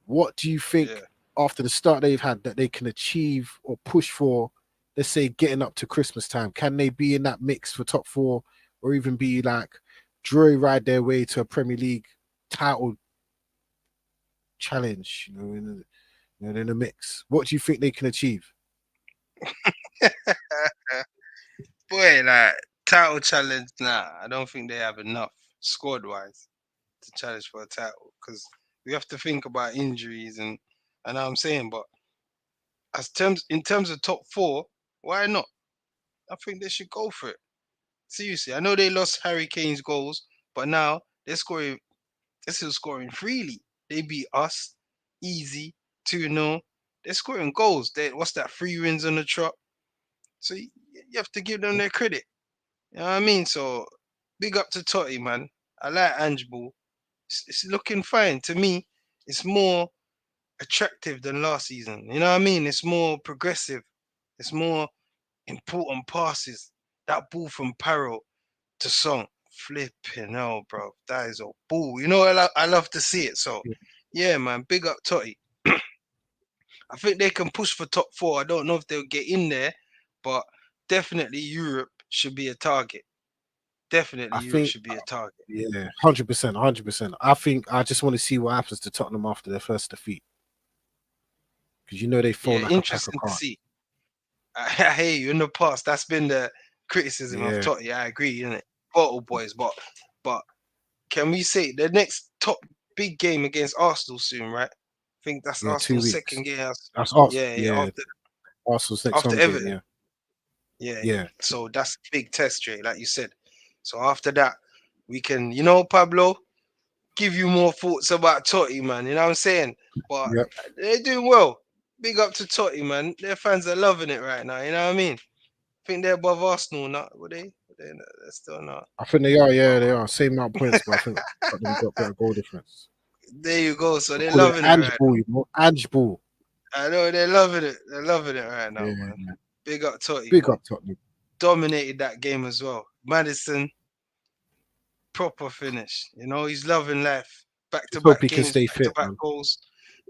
What do you think after the start they've had that they can achieve or push for, let's say, getting up to Christmas time? Can they be in that mix for top 4, or even be like joyride their way to a Premier League title challenge, in the mix? What do you think they can achieve? Boy, like title challenge, nah, I don't think they have enough squad wise to challenge for a title, because we have to think about injuries and I'm saying, but in terms of top 4, why not? I think they should go for it. Seriously, I know they lost Harry Kane's goals, but now they're still scoring freely. They beat us easy 2-0. They're scoring goals. What's that? 3 wins on the trot. So you have to give them their credit. You know what I mean? So big up to Totty, man. I like Ange Ball. It's looking fine to me. It's more attractive than last season. You know what I mean? It's more progressive. It's more important passes. That ball from Parrow to Song, flipping hell, bro. That is a ball. You know, I love to see it. So, yeah, man, big up Totty. I think they can push for top 4. I don't know if they'll get in there, but definitely Europe should be a target. Definitely Europe should be a target. Yeah, 100%. I think I just want to see what happens to Tottenham after their first defeat. because you know they fall Yeah, like a pack of interesting to cards. see. I hear you. In the past, that's been the criticism of Yeah, Totti. I agree, innit? Bottle boys, but can we say the next top big game against Arsenal soon, right? I think that's yeah, 2 weeks. Arsenal's second game. That's Arsenal. Yeah, yeah. Yeah, Arsenal's next After home game. Everton. Yeah, Yeah. yeah, So that's a big test, Jay, like you said. So after that, we can, Pablo, give you more thoughts about Totti, man. You know what I'm saying? But yep. they're doing well. Big up to Totti, man. Their fans are loving it right now. You know what I mean? Think they're above Arsenal, not were they? They're still not. I think they are. Yeah, they are. Same amount of points, but I think Tottenham got better goal difference. There you go. So I they're call it loving it Ange right now. Ball. You know, Ange Ball. I know they're loving it. They're loving it right now, Yeah, man. Big up Totti, big man. up Tottenham. Dominated that game as well. Madison, proper finish. He's loving life. Back to Just hope back he can games, stay back to fit, back man. goals.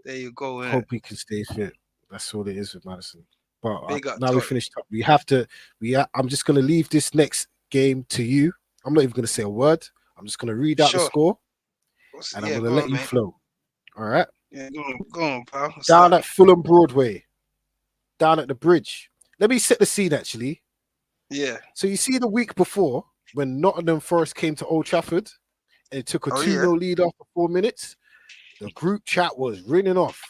There you go, innit? Hope he can stay fit. That's all it is with Madison. But Big up now we Totti. finished up. We have to. I'm just gonna leave this next game to you. I'm not even gonna say a word. I'm just gonna read out the Sure. score, and I'm Yeah, gonna go let on, you mate. flow. All right. Yeah, go on, pal. Down Start. at Fulham Broadway, down at the bridge. Let me set the scene actually. Yeah. So you see the week before when Nottingham Forest came to Old Trafford and it took a Oh 2-0 yeah. lead after 4 minutes, the group chat was ringing off.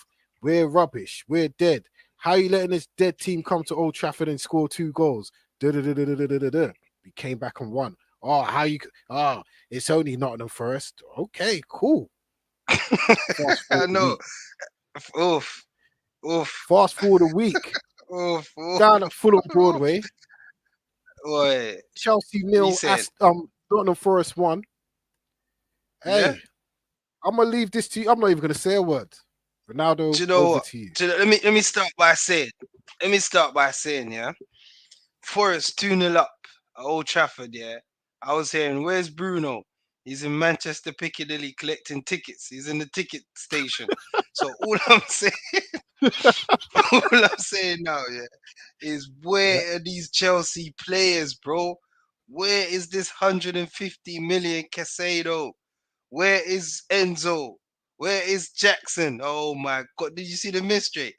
We're rubbish. We're dead. How are you letting this dead team come to Old Trafford and score 2 goals? Da-da-da-da-da-da-da. We came back and won. Oh, how you? Oh, it's only Nottingham Forest. Okay, cool. Fast I forward a know. week. Oof. Oof. Fast forward a week. Oof. Oof. Down at Fulham Oof. Broadway. Boy, Chelsea what you nil. saying? Nottingham Forest 1. Yeah. Hey, I'm gonna leave this to you. I'm not even gonna say a word. Do Ronaldo, you know over what? to you. Let me start by saying. Let me start by saying, yeah. Forest 2-0 up at Old Trafford, yeah. I was hearing, where's Bruno? He's in Manchester Piccadilly collecting tickets. He's in the ticket station. So all I'm saying, all I'm saying now, yeah, is Yeah. where are these Chelsea players, bro? Where is this 150 million Casado? Where is Enzo? Where is Jackson? Oh my God! Did you see the mystery?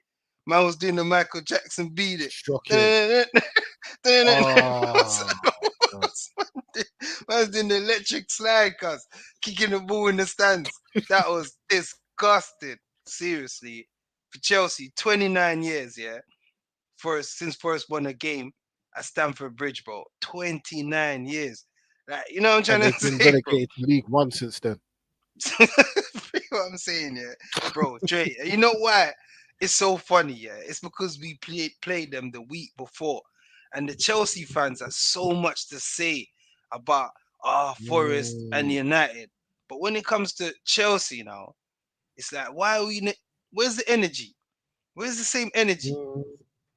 Man was doing the Michael Jackson beat Shocking. it. Oh, God. Man's doing the electric slide, cuz kicking the ball in the stands. That was disgusting. Seriously, for Chelsea, 29 years, yeah. Since Forest won a game at Stamford Bridge, bro. 29 years. Like, you know what I'm And trying they've to been say, bro? relegated to League One since then. What I'm saying, yeah, bro, Dre. You know why? It's so funny, yeah. It's because we played them the week before, and the Chelsea fans have so much to say about Forest and Mm, United, but when it comes to Chelsea now, it's like, why are we? Where's the energy? Where's the same energy? mm,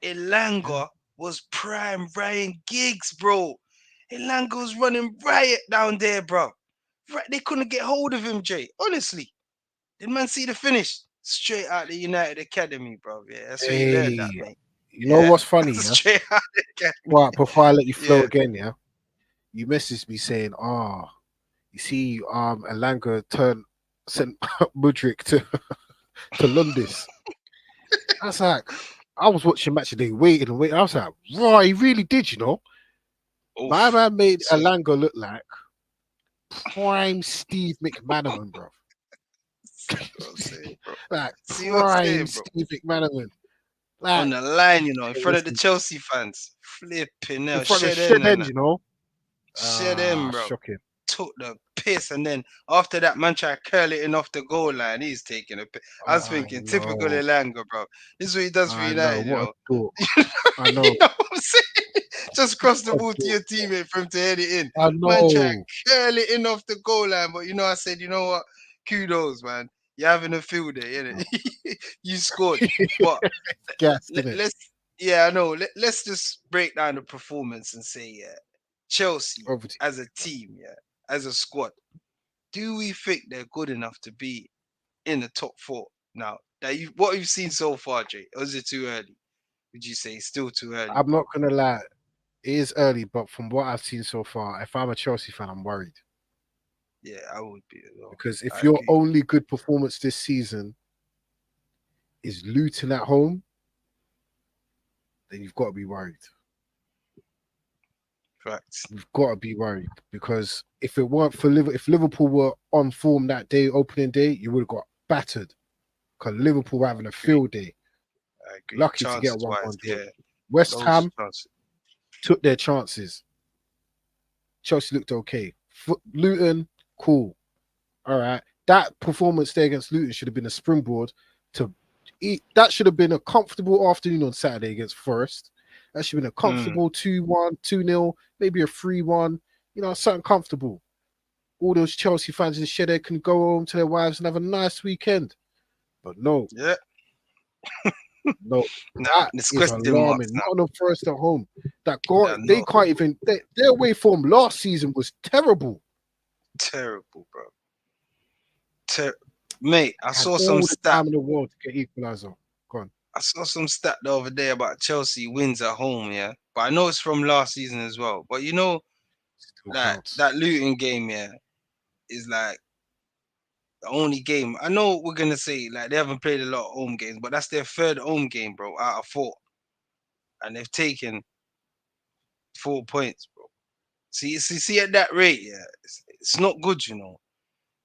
yeah. Elanga was prime Ryan Giggs, bro. Elanga was running riot down there, bro. Right, they couldn't get hold of him, Jay. Honestly. Did man see the finish? Straight out the United Academy, bro. Yeah, that's where you learned that, Hey, mate. you know Yeah? what's funny, yeah? Straight out the academy. Well, before I let you flow Yeah. again, yeah, you messaged me saying, "Oh, you see, Elanga sent Mudrik to Lundis." I was like, I was watching match today, waiting and waiting. I was like, right, he really did, you know. My Oof. man made See, Elanga look like prime Steve McManaman, bro. see what I'm saying, bro. Like See what I'm prime saying, bro. Steve McManaman. On Like, the line, in hey, front of the listen, Chelsea fans. Flipping in hell. front of Shed shed in end, and you know. shed in, bro. Shocking. Took the piss, and then after that, man tried to curl it in off the goal line. He's taking a piss. I was I thinking, typical know. Elanga, bro. This is what he does for I know. United, you What a know. thought. I You know. know what I'm saying? Just cross the What a ball to thought. your teammate for him to head it in. I Man tried know. to curl it in off the goal line, but I said, you know what? Kudos, man. You're having a field day, innit? You scored. But Gassed, innit? let's, yeah, I know. Let's just break down the performance and say, yeah, Chelsea Over to as a team, yeah, as a squad, do we think they're good enough to be in the top four now? What you've seen so far, Jay, or is it too early? Would you say it's still too early, I'm bro? not gonna lie. It is early, but from what I've seen so far, if I'm a Chelsea fan, I'm worried. Yeah, I would be as well. Because if I your agree. only good performance this season is Luton at home, then you've got to be worried. Facts. You've got to be worried because if it weren't for Liverpool, if Liverpool were on form that day, opening day, you would have got battered. Because Liverpool were having a field day. I agree. Lucky to get a Chances 1-1 wise, draw. yeah. West Loads Ham of chances. took their chances. Chelsea looked okay. Luton, cool. All right. That performance there against Luton should have been a springboard to eat. That should have been a comfortable afternoon on Saturday against Forest. That should have been a comfortable 2-1, 2-0, maybe a 3-1, something comfortable. All those Chelsea fans in the shed there can go home to their wives and have a nice weekend. But no, Yeah. no, Nah, that it's is question marks alarming. now. Nottingham Forest at home. That Nah, they no. can't even. Their away form last season was terrible. Terrible, bro. Mate, I Had saw all some the stat. time in the world to get equaliser. Go on. I saw some stat the other day about Chelsea wins at home, yeah. But I know it's from last season as well. But Still like counts. that Luton game, yeah, is like the only game. I know we're gonna say like they haven't played a lot of home games, but that's their third home game, bro, out of 4. And they've taken 4 points, bro. See at that rate, yeah, it's not good,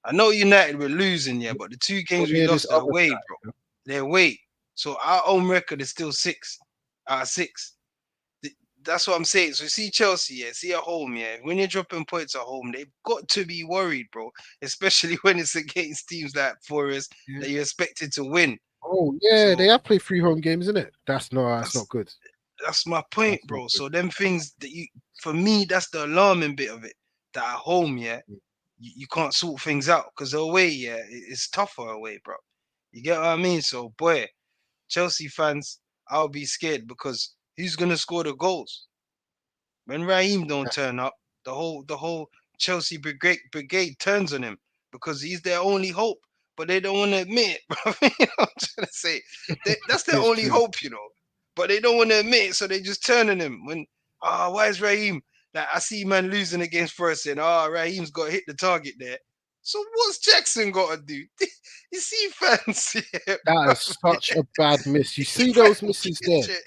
I know United were losing, yeah, but the 2 games we Hear this lost are other away, side, bro. yeah? They're away. So our home record is still 6 out of 6. That's what I'm saying. So see Chelsea, yeah, see at home, yeah. When you're dropping points at home, they've got to be worried, bro. Especially when it's against teams like Forest Yeah. that you're expected to win. Oh yeah, So they have played 3 home games, isn't it? That's that's not good. that's my point, That's not bro. good. So them things that for me, that's the alarming bit of it. That at home, yeah, Mm. you can't sort things out because away, yeah, it's tougher away, bro. You get what I mean? So boy, Chelsea fans, I'll be scared because who's gonna score the goals? When Raheem don't That's turn up, the whole Chelsea brigade turns on him because he's their only hope. But they don't want to admit it, bro. You know what I'm trying to say? That's their it's only true. hope, But they don't want to admit it, so they just turn on him. When why is Raheem? Like I see man losing against Forest and Raheem's got to hit the target there. So what's Jackson got to do? You see fans, yeah, That bro. is such a bad miss. You see Man, those misses there?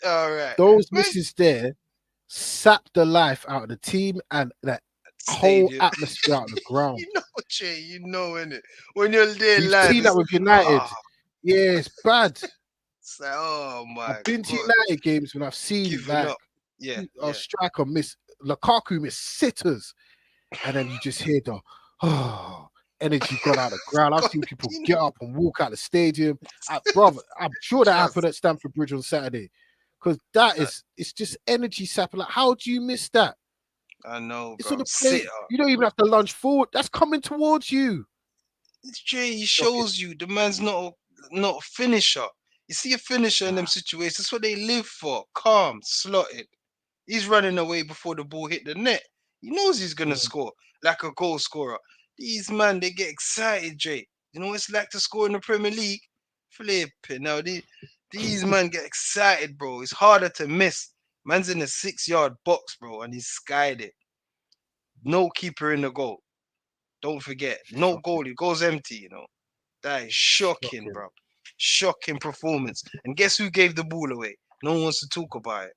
all right, Those man. misses there sap the life out of the team and that whole Stadium. atmosphere out of the ground. Jay, innit? When you're there We've live, seen that it's with United. ah, Yeah, it's bad. it's like, oh I've my been to god, United games when I've seen giving like up. Yeah, a yeah. striker miss Lukaku miss sitters, and then you just hear the energy gone out of the ground. I've God, seen people get up and walk out the stadium. Brother, I'm sure that trust. happened at Stamford Bridge on Saturday. Because it's just energy sapping. Like, how do you miss that? I know, It's on bro. the Sit plate. up. You don't even have to lunge forward. That's coming towards you. It's Jay. He Shocking. shows you the man's not a finisher. You see a finisher in them situations. That's what they live for. Calm, slotted. He's running away before the ball hit the net. He knows he's gonna Mm. score like a goal scorer. These man, they get excited, Jay. You know what it's like to score in the Premier League? Flipping now, these man get excited, bro. It's harder to miss. Man's in a 6-yard box, bro, and he's skied it. No keeper in the goal. Don't forget, no Shocking. goalie. Goal's empty. That is shocking, Shocking. bro. Shocking performance. And guess who gave the ball away? No one wants to talk about it.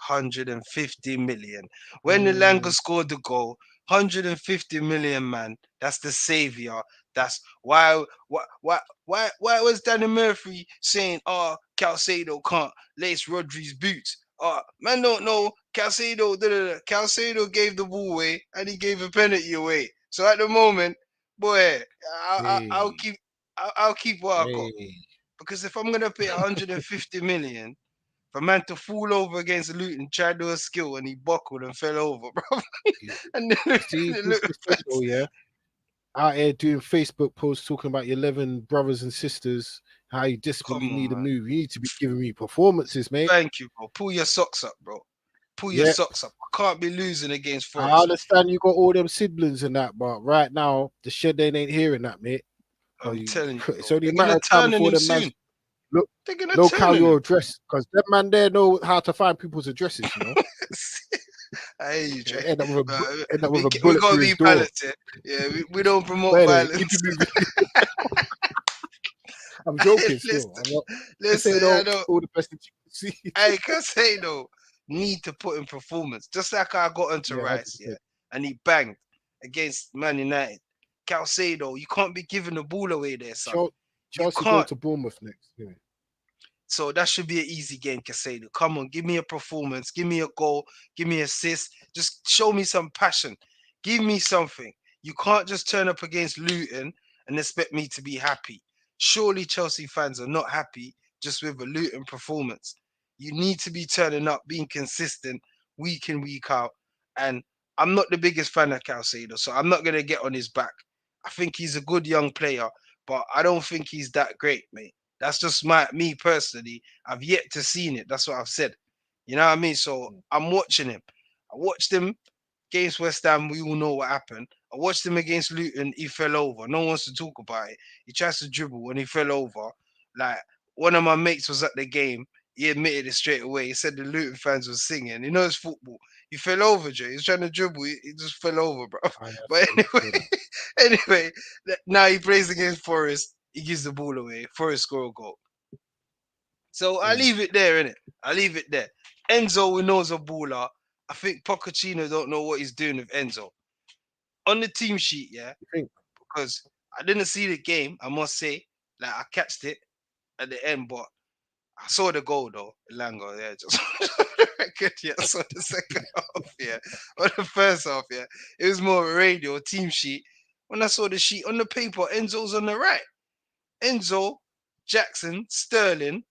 150 million. When Elanga Mm. scored the goal, 150 million, man. That's the savior. That's why was Danny Murphy saying, Calcedo can't lace Rodri's boots? Man don't know Calcedo. Calcedo gave the ball away and he gave a penalty away. So at the moment, boy, I'll Hey, keep I'll keep what I got hey. because if I'm gonna pay 150 million for a man to fall over against Luton, tried to do a skill and he buckled and fell over, bro. You And then see, the this Luton is fans, football, yeah. Out here doing Facebook posts talking about your 11 brothers and sisters, how you desperately come on, need a man. move. You need to be giving me performances, mate. Thank you, bro. Pull your socks up, bro. Pull your Yeah, socks up. I can't be losing against I Forest. understand you got all them siblings and that, but right now the shed they ain't hearing that, mate. I'm telling you, It's bro. only a They're matter gonna of time turn on before him the man soon. look They're gonna look how turn on him. your address because that man there know how to find people's addresses, you know. I hear you, Trey. End up with a end up with a We bullet gotta through his be door. balanced here. Yeah, we don't promote But anyway, keep violence. it moving. I'm joking listen, still. I'm not listen, saying I no, know. all the best that you can see. I can say though, need to put in performance. Just like I got onto Yeah, Rice, yeah, 100%. and he banged against Man United. Calcedo, you can't be giving the ball away there, son. You Chelsea go can't. to Bournemouth next. Yeah. So that should be an easy game, Casado. Come on, give me a performance, give me a goal, give me assist. Just show me some passion. Give me something. You can't just turn up against Luton and expect me to be happy. Surely Chelsea fans are not happy just with a Luton performance. You need to be turning up, being consistent week in, week out. And I'm not the biggest fan of Calcedo, so I'm not going to get on his back. I think he's a good young player, but I don't think he's that great, mate. That's just me personally. I've yet to seen it. That's what I've said. You know what I mean? So I'm watching him. I watched him against West Ham. We all know what happened. I watched him against Luton. He fell over. No one wants to talk about it. He tries to dribble and he fell over. Like one of my mates was at the game. He admitted it straight away. He said the Luton fans were singing. He knows football. He fell over, Jay. He's trying to dribble. He just fell over, bro. I But saw anyway, that. anyway, now he plays against Forest. He gives the ball away. Forest score a goal. So I Mm. leave it there, innit? I leave it there. Enzo, we know's a baller. I think Pochettino don't know what he's doing with Enzo. On the team sheet, yeah, You think? because I didn't see the game, I must say. Like I catched it at the end, but I saw the goal though, Lango, yeah, just on the record, yeah. I saw the second half, yeah. Or the first half, yeah. It was more of a radio team sheet. When I saw the sheet on the paper, Enzo's on the right. Enzo, Jackson, Sterling,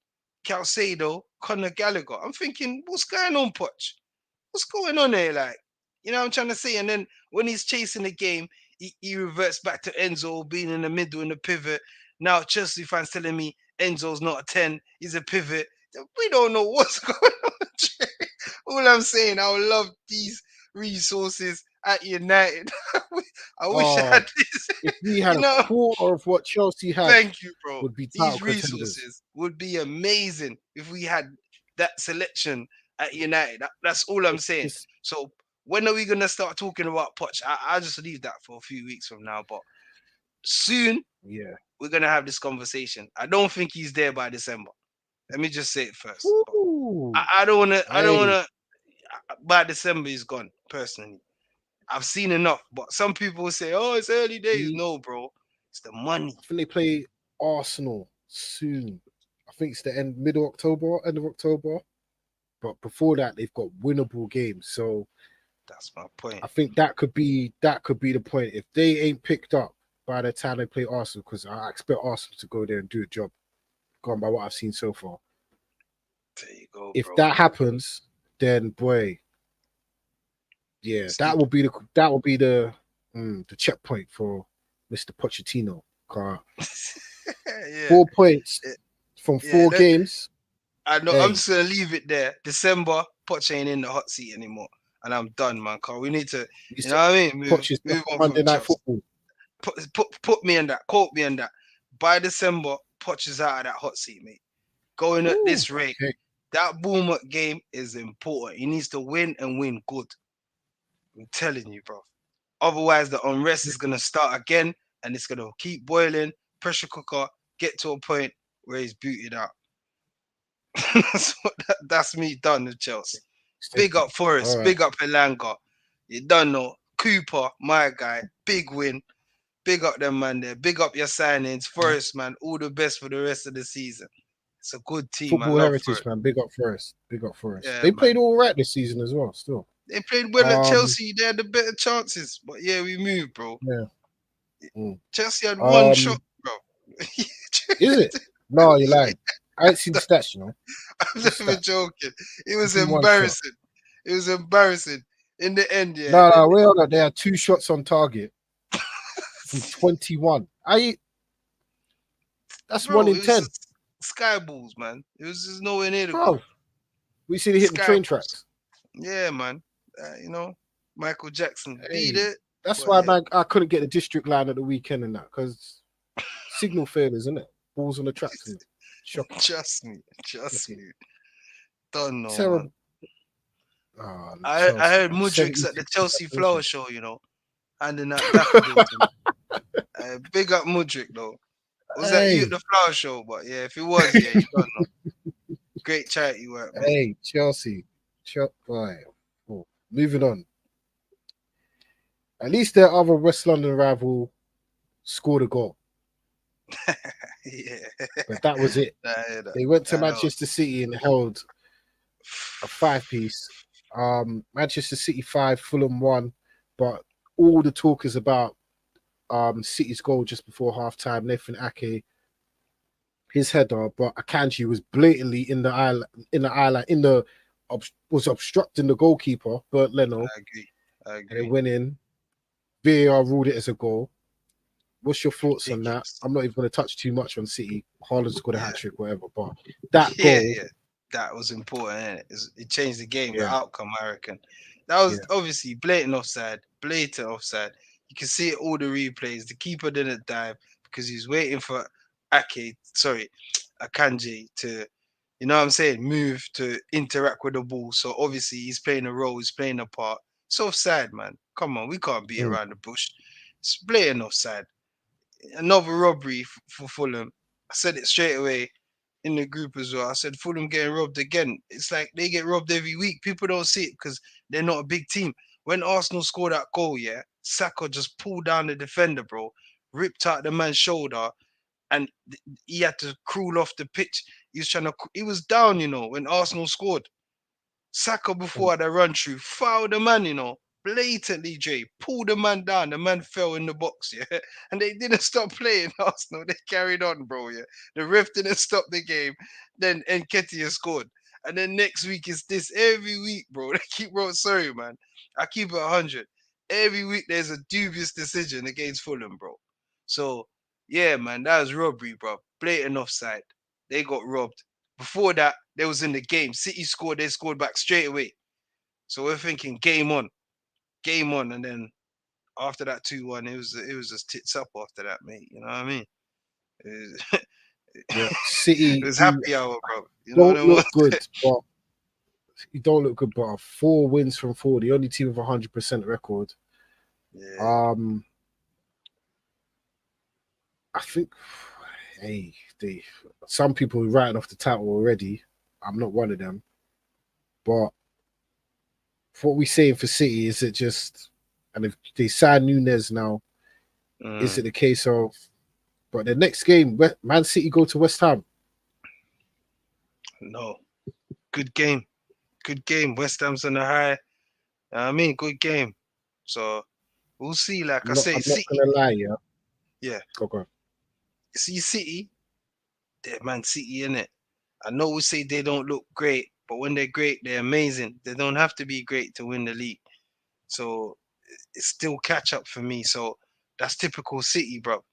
Calcedo, Conor Gallagher. I'm thinking, what's going on, Poch? What's going on there? Like, you know what I'm trying to say? And then when he's chasing the game, he reverts back to Enzo being in the middle in the pivot. Now Chelsea fans telling me Enzo's not a 10, he's a pivot. We don't know what's going on. All I'm saying, I would love these resources at United. I wish I had Oh, this. if we had You a know, quarter of what Chelsea had, thank you, bro. would be title These contenders. resources would be amazing if we had that selection at United. That's all I'm saying. It's So when are we gonna start talking about Poch? I'll just leave that for a few weeks from now. But soon yeah. we're gonna have this conversation. I don't think he's there by December. Let me just say it first. But Woo. I don't wanna. I don't Hey, wanna. By December he's gone. Personally, I've seen enough. But some people will say, "Oh, it's early days." I No, bro. It's the money. think they play Arsenal soon. I think it's the middle October, end of October. But before that, they've got winnable games. So That's my point. I think that could be the point. If they ain't picked up by the time they play Arsenal, because I expect Arsenal to go there and do a job, going by what I've seen so far. There you go, If bro. that happens, then boy, yeah, Steve. that will be the checkpoint for Mr. Pochettino. Yeah. 4 points Eh, from Yeah, 4 games. I know. I'm Hey, just gonna leave it there. December, Poch ain't in the hot seat anymore, and I'm done, man. Cause we need to, you you know said what I mean? Move, Poch is back move on on Monday from Night Chelsea. Football. Put me in that. Quote me on that. By December, Poch is out of that hot seat, mate. Going at Ooh, this rate, okay. that Bournemouth game is important. He needs to win and win good. I'm telling you, bro. Otherwise, the unrest is gonna start again, and it's gonna keep boiling. Pressure cooker get to a point where he's booted out. So that's me done with Chelsea. Big up All Forest, right. big up Elanga. You don't know. Cooper, my guy, big win. Big up them man there. Big up your signings. Forest, man, all the best for the rest of the season. It's a good team. I Football love heritage, Forest. man. Big up Forest. Big up Forest. Yeah, They man. played all right this season as well. Still. They played well at Um. Chelsea. They had the better chances. But yeah, we moved, bro. Yeah. Mm. Chelsea had one shot, Um. bro. Is it? No, you're lying. I ain't seen the stats. You know. I'm What's not the even stats? joking. It was Give me one shot. embarrassing. It was embarrassing. In the end, yeah. No, we all got. They had 2 shots on target from 21. That's one Bro, in it was 10. just sky balls, man. It was just nowhere near the Bro, goal. we see they hit the Sky train balls. tracks. Yeah, man. Michael Jackson beat Hey, it. that's But why, yeah, man, I couldn't get the district line at the weekend and that because signal failures, isn't it? Balls on the tracks, isn't it? Shocking. trust me. Shocking. Don't know, man. Terrible. Oh, I Chelsea, heard man. Mudrik's at the 76 Chelsea Flower separation. Show, handing out daffodils. Big up Mudrik, though. Was that you at Hey, the flower show? But yeah, if it was, yeah, you don't know. Great charity work, man. hey, Chelsea. Boy. Oh, moving on. At least their other West London rival scored a goal, Yeah, but that was it. nah, yeah, They went to that was. Manchester City and held a five-piece. Manchester City 5, Fulham 1, but all the talk is about City's goal just before half time. Nathan Ake, his header, but Akanji was blatantly in the was obstructing the goalkeeper, Bert Leno, I agree. I and it agree. went in. VAR ruled it as a goal. What's your thoughts on that? Ridiculous. I'm not even going to touch too much on City. Haaland scored a Yeah, hat trick, whatever, but that yeah, goal, yeah. That was important. It changed the game, the yeah, outcome. I reckon. That was yeah, obviously blatant offside. Blatant offside. You can see it all the replays. The keeper didn't dive because he's waiting for Akanji to, you know what I'm saying, move to interact with the ball. So obviously he's playing a role. He's playing a part. It's offside, man. Come on, we can't beat mm, around the bush. It's blatant offside. Another robbery for Fulham. I said it straight away in the group as well. I said Fulham getting robbed again. It's like they get robbed every week. People don't see it because they're not a big team. When Arsenal scored that goal, yeah, Saka just pulled down the defender, bro, ripped out the man's shoulder, and he had to crawl off the pitch. He was down, when Arsenal scored. Saka mm. before the run through, fouled the man, blatantly, Jay, pulled the man down. The man fell in the box, yeah. And they didn't stop playing Arsenal. They carried on, bro, yeah. The ref didn't stop the game. Then Nketiah scored. And then next week is this every week, bro. They keep sorry, man. I keep it 100. Every week there's a dubious decision against Fulham, bro. So, yeah, man, that was robbery, bro. Blatant offside. They got robbed. Before that, they was in the game. City scored, they scored back straight away. So we're thinking game on, and then after that 2-1, it was just tits up after that, mate. You know what I mean? It was, Yeah, it City, was who happy hour, bro. You know what don't I want? look good, but you don't look good, but 4 wins from 4, the only team with 100% record. Yeah. Um, I think, hey, some people are writing off the title already. I'm not one of them, but what we saying for City, is it just, and if they sign Nunes now, is it Mm, the case of, but the next game, Man City go to West Ham? no. Good game. Good game. West Ham's on the high. I mean, good game. So we'll see. Like I say, I'm not City. gonna lie, yeah. Yeah. Go. See, City, they're Man City in it. I know we say they don't look great, but when they're great, they're amazing. They don't have to be great to win the league. So it's still catch up for me. So that's typical City, bro.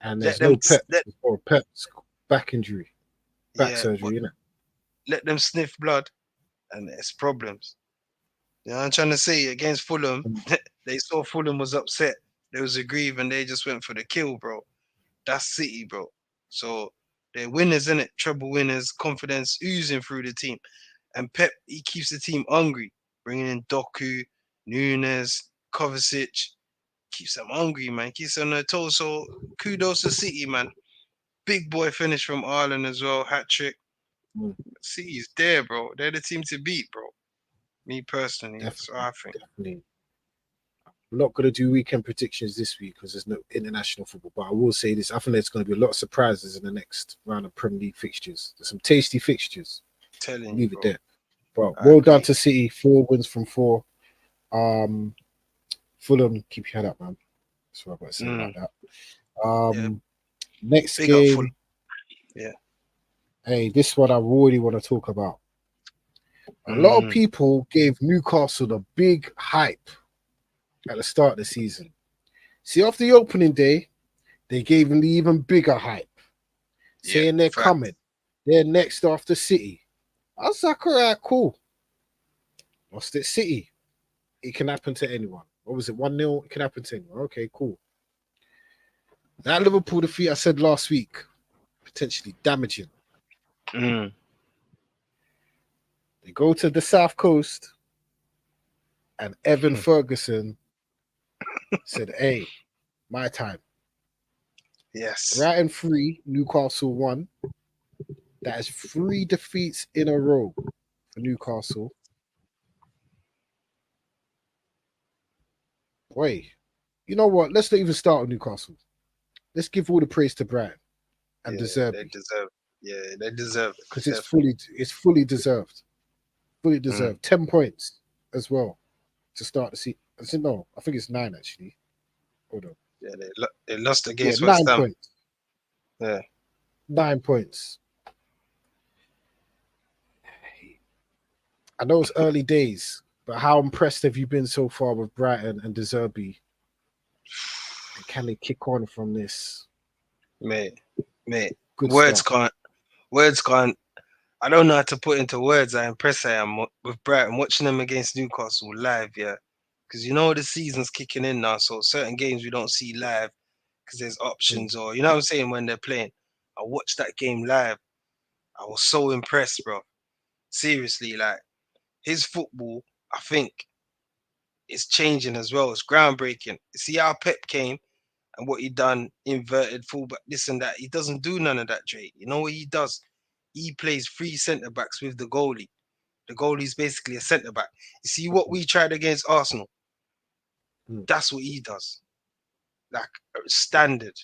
And Let there's them no Pep let or Pep's back injury, back yeah, but surgery, innit? let them sniff blood and it's problems. You know what I'm trying to say? Against Fulham, Mm. they saw Fulham was upset. They was aggrieved and they just went for the kill, bro. That's City, bro. So they're winners, in it, treble winners, confidence oozing through the team. And Pep, he keeps the team hungry, bringing in Doku, Nunes, Kovacic, keeps them hungry, man. Keeps them on their toes. So kudos to City, man. Big boy finish from Ireland as well, hat trick. Mm. City's there, bro. They're the team to beat, bro. Me personally, that's what Definitely, I think. definitely. We're not going to do weekend predictions this week because there's no international football. But I will say this: I think there's going to be a lot of surprises in the next round of Premier League fixtures. There's some tasty fixtures. Telling you, Leave it bro. there. But I well done agree. to City. 4 wins from 4. Um, Fulham, keep your head up, man. That's what I've got to say about Mm, that. yeah, Next big up full. game. Yeah. Hey, this one I really want to talk about. A lot of Mm, people gave Newcastle the big hype at the start of the season. See, after the opening day, they gave them the even bigger hype, yeah, saying they're fact. coming. They're next after City. I was like, all right, cool. Lost it, City. It can happen to anyone. What was it, 1-0? It can happen to anyone. Okay, cool. That Liverpool defeat I said last week, potentially damaging. Mm, They go to the South Coast, and Evan Ferguson said, hey, my time. Yes. Brighton 3, Newcastle 1. That is 3 defeats in a row for Newcastle. Boy, you know what? Let's not even start with Newcastle. Let's give all the praise to Brighton and Yeah, deserve they it deserve. Yeah, they deserve it. because Definitely. it's fully deserved. Fully Mm. deserved. 10 points as well to start the season. No, I think it's 9 actually. Hold on. Yeah, they lost Yeah, against West 9 Ham. points. Yeah. 9 points. I know it's early days, but how impressed have you been so far with Brighton and De Zerbi? And can they kick on from this Mate, good words start? can't. Words can't. I don't know how to put into words how impressed I am with Brighton watching them against Newcastle live. Yeah, because you know the season's kicking in now, so certain games we don't see live because there's Mm. options, or you know what I'm saying, when they're playing. I watched that game live. I was so impressed, bro. Seriously, like his football, I think it's changing as well. It's groundbreaking. See how Pep came and what he done, inverted fullback, this and that. He doesn't do none of that, Dre. You know what he does? He plays 3 centre backs with the goalie. The goalie's basically a centre back. You see what we tried against Arsenal? Mm. That's what he does. Like standard.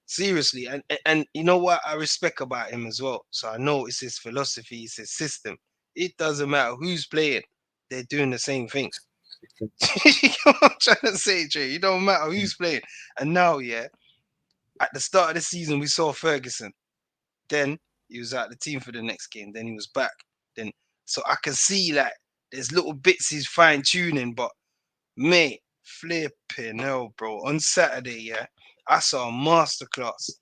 Seriously. And you know what I respect about him as well? So I know it's his philosophy, it's his system. It doesn't matter who's playing, they're doing the same thing. You know what I'm trying to say, Jay? It don't matter who's playing. And now, yeah, at the start of the season, we saw Ferguson. Then he was out the team for the next game. Then he was back. Then so I can see like there's little bits he's fine tuning, but mate, flipping hell, bro. On Saturday, yeah, I saw a masterclass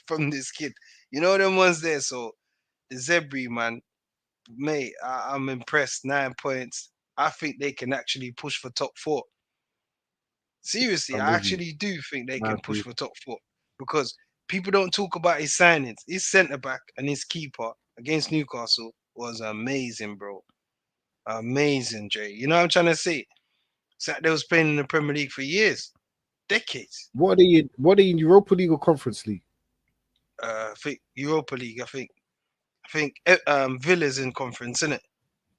from this kid. You know them ones there. So the Zebri man, mate, I'm impressed. 9 points. I think they can actually push for top 4. Seriously, I'm I with you. actually do think they I can push agree. for top 4 because people don't talk about his signings. His centre back and his keeper against Newcastle was amazing, bro. Amazing, Jay. You know what I'm trying to say? They was playing in the Premier League for years, decades. What are you? What are you in Europa League or Conference League? I think Europa League. I think Villa's in conference, isn't it?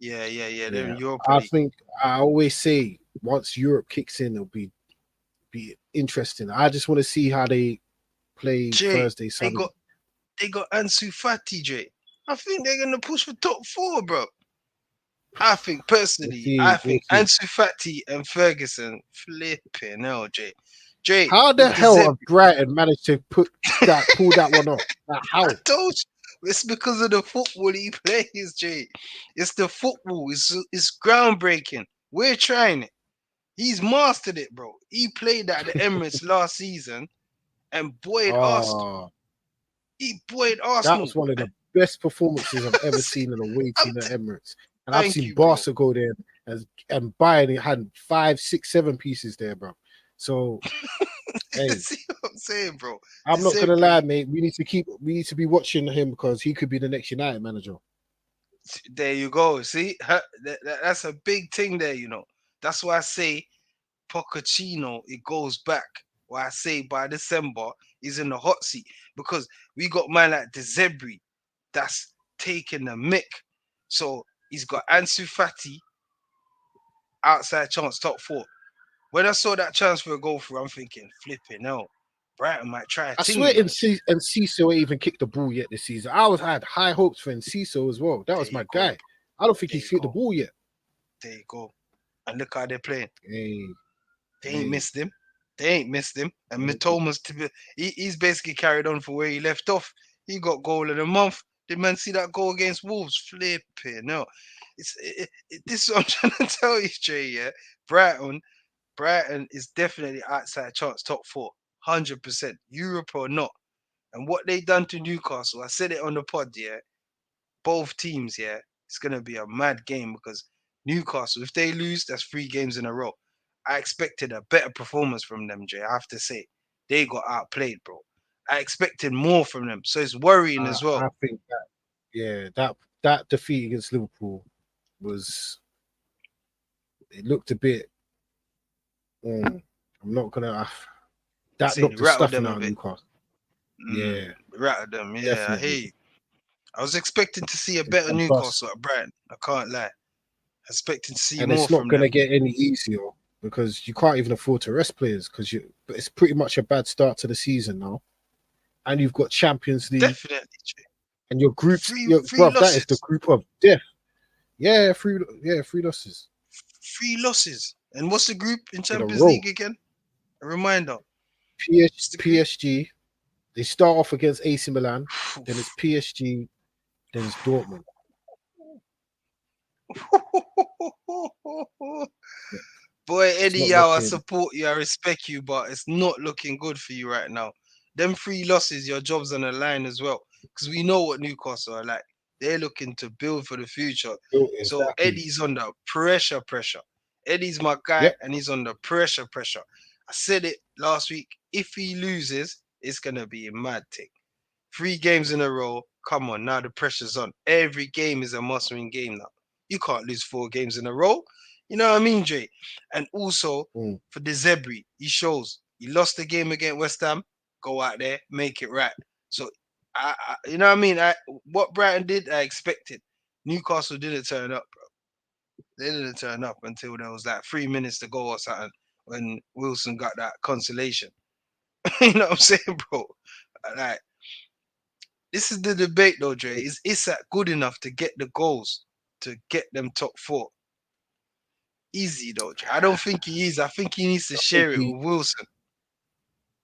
Yeah. They're in Yeah, Europa I League. think I always say once Europe kicks in, it'll be interesting. I just want to see how they play Jay, Thursday, they Sunday. got they got Ansu Fati, Jay. I think they're gonna push for top 4, bro. I think We'll personally, I see. We'll think see. Ansu Fati and Ferguson flipping hell, Jay. Jay, How the with the hell Zeb, have Brighton managed to pull that one off? Like, I how? told you, it's because of the football he plays, Jay. It's the football. It's groundbreaking. We're trying it. He's mastered it, bro. He played at the Emirates last season and buoyed Arsenal. Oh, He buoyed that Arsenal. was one of the best performances I've ever seen in a away I'm team at Emirates. And I've Thank seen you, bro. Barca go there and Bayern had 5, 6, 7 pieces there, bro. So hey, See what I'm saying, bro? The I'm not gonna lie, Zebri, mate. We need to be watching him because he could be the next United manager. there you go. See, that's a big thing there, you know. That's why I say Pochettino, it goes back. Why I say by December, he's in the hot seat because we got man like the Zebri that's taking the mick. So he's got Ansu Fati, outside chance, top 4. When I saw that chance for a goal through, I'm thinking, flipping hell, Brighton might try a I thing, swear, you know. Enciso ain't even kicked the ball yet this season. Had high hopes for Enciso as well. That There was you my go. guy. I don't think There he's you kicked the go. ball yet. There you go. And look how they're playing. Hey, They ain't hey, missed him. They ain't missed him. And hey. Matoma's he's basically carried on for where he left off. He got goal of the month. Did man see that goal against Wolves? Flipping no. This is what I'm trying to tell you, Jay. Yeah, Brighton, Brighton is definitely outside chance top 4, 100%, Europe or not. And what they done to Newcastle, I said it on the pod. Yeah, both teams. Yeah, it's gonna be a mad game because Newcastle, if they lose, that's 3 games in a row. I expected a better performance from them, Jay. I have to say, they got outplayed, bro. I expected more from them, so it's worrying as well. I think that that defeat against Liverpool was it looked a bit. I'm not gonna. That Say knocked they the rattled stuffing them a out of bit. Newcastle. Yeah, Rattled them. Yeah, I hear definitely. you. I was expecting to see a It's better a bust. Newcastle at Brighton. I can't lie. Expecting to see And more it's not from going to them. get any easier because you can't even afford to rest players because it's pretty much a bad start to the season now. And you've got Champions League Definitely. Jay. and your groups, Three bruv, that is the losses. group of death. Yeah, three losses 3 losses. And what's the group in in a Champions row. League again? A reminder. What's the group? PSG, they start off against AC Milan, then it's PSG, then it's Dortmund. Boy, It's Eddie not Yao, I looking. support you, I respect you, but it's not looking good for you right now. Them 3 losses, your job's on the line as well. Because we know what Newcastle are like. They're looking to build for the future. So Exactly. Eddie's under pressure. Eddie's my guy, Yep. and he's under pressure. I said it last week. If he loses, it's gonna be a mad thing. 3 games in a row. Come on, now the pressure's on. Every game is a must-win game now. You can't lose 4 games in a row. You know what I mean, Jay? And also Mm. for the Zebri, he shows he lost the game against West Ham. Go out there, make it right. So, you know what I mean? What Brighton did, I expected. Newcastle didn't turn up, bro. They didn't turn up until there was like 3 minutes to go or something when Wilson got that consolation. You know what I'm saying, bro? Like, this is the debate though, Dre. Is Isak good enough to get the goals to get them top 4? Easy though, Dre. I don't think he is. I think he needs to I think share it with Wilson.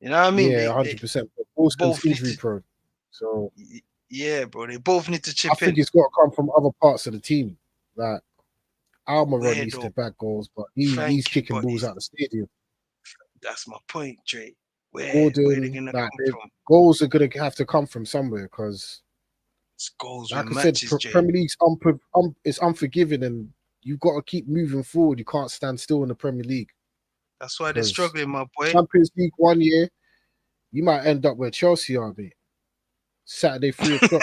You know what I mean? yeah, They 100%. But Wilson's both need injury to, prone. So yeah, bro. They both need to I chip in. think it's got to come from other parts of the team. Like Almiron Where needs to though? bag goals, but he's Thank you, kicking but balls out the stadium. that's my point, Dre. Where they Gordon, gonna like come from? goals are gonna have to come from somewhere because, It's goals like with I said, matches, Jay. Premier League's it's unforgiving, and you've got to keep moving forward. You can't stand still in the Premier League That's why they're because struggling, my boy. Champions League 1 year, you might end up where Chelsea are, mate. Saturday 3 o'clock.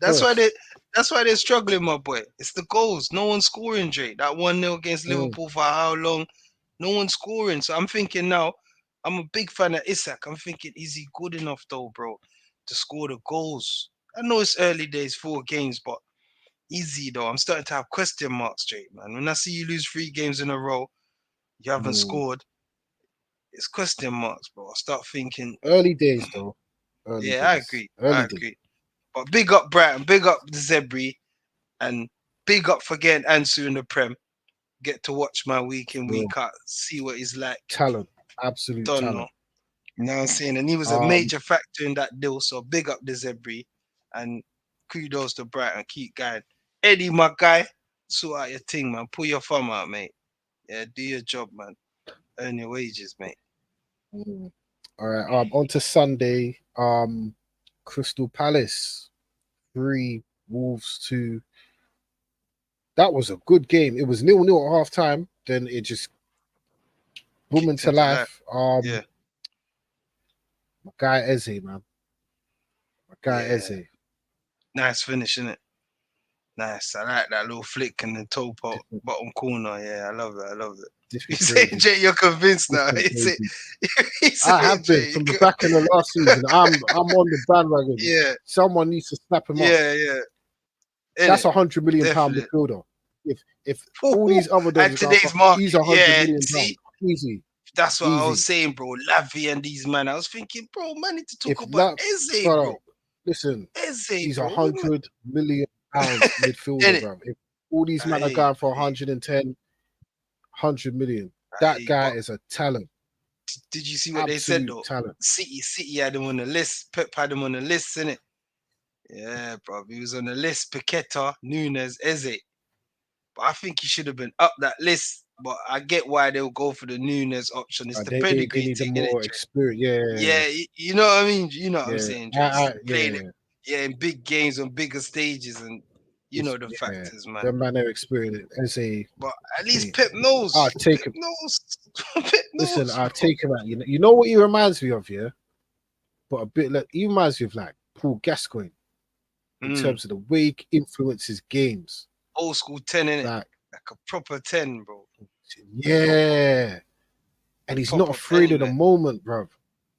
That's why they. That's why they're struggling, my boy. It's the goals. No one's scoring, Jay. That 1-0 against Liverpool for how long? No one's scoring. So I'm thinking now, I'm a big fan of Isak. I'm thinking, is he good enough though, bro, to score the goals? I know it's early days, 4 games, but easy though. I'm starting to have question marks, Jay, man. When I see you lose 3 games in a row, you haven't scored. It's question marks, bro. I start thinking, Early days, though. Early yeah, I days. agree. I Early days. agree. But big up Brighton, big up the Zebri, and big up for getting Ansu in the Prem. Get to watch my week in, Real week out, see what he's like. talent. Absolute Don't know. talent. You know what I'm saying? And he was a major factor in that deal. So big up the Zebri and kudos to Brighton. Keep going. Eddie, my guy, sort out your thing, man. Pull your thumb out, mate. Yeah, do your job, man. Earn your wages, mate. Mm. All right. On to Sunday. Crystal Palace 3, Wolves 2. That was a good game. It was 0-0 at half time. Then it just boom Kicked into into life. life. Yeah. My guy Eze, man. My guy Yeah. Eze. Nice finish, innit? Nice. I like that little flick and the toe bottom corner. Yeah, I love it. I love it. You say, Different Jay, you're convinced now. grading. You I say, have been Jay, from the back end of last season. I'm on the bandwagon. yeah, Someone needs to snap him up. yeah. That's Innit? £100 million Definitely. midfielder. If all these other And dogs are going today's for, market, he's £100 yeah. million. See, Easy, that's what I was easy. saying, bro. Lavi and these man. I was thinking, bro, man, need to talk If about that, Eze, bro, bro. listen, Eze, he's bro. £100 million midfielder, Innit? bro. If all these men are Hey, going for 110, 100 million, that guy but is a talent. did you see what they said Absolute though? talent. City had him on the list. Pep had him on the list, innit? Yeah, bro. He was on the list. Paqueta, Nunes, Eze. But I think he should have been up that list. But I get why they'll go for the Nunes option. It's the They pedigree need a thing, innit? more experience. Yeah, Yeah, you know what I mean? You know what I'm yeah, saying, Dre? He's playing yeah. it, yeah, in big games on bigger stages, and you know the Yeah, factors, man. the man are experienced as a. But at least Pep knows. I'll take Pep him. knows. Pep Listen, knows, I'll bro. take him out. You know what he reminds me of, yeah? But a bit like he reminds me of like Paul Gascoigne in terms of the way he influences games. Old school 10, innit? Like Like a proper 10, bro. yeah. and he's not Pop up afraid of the anywhere. moment, bruv.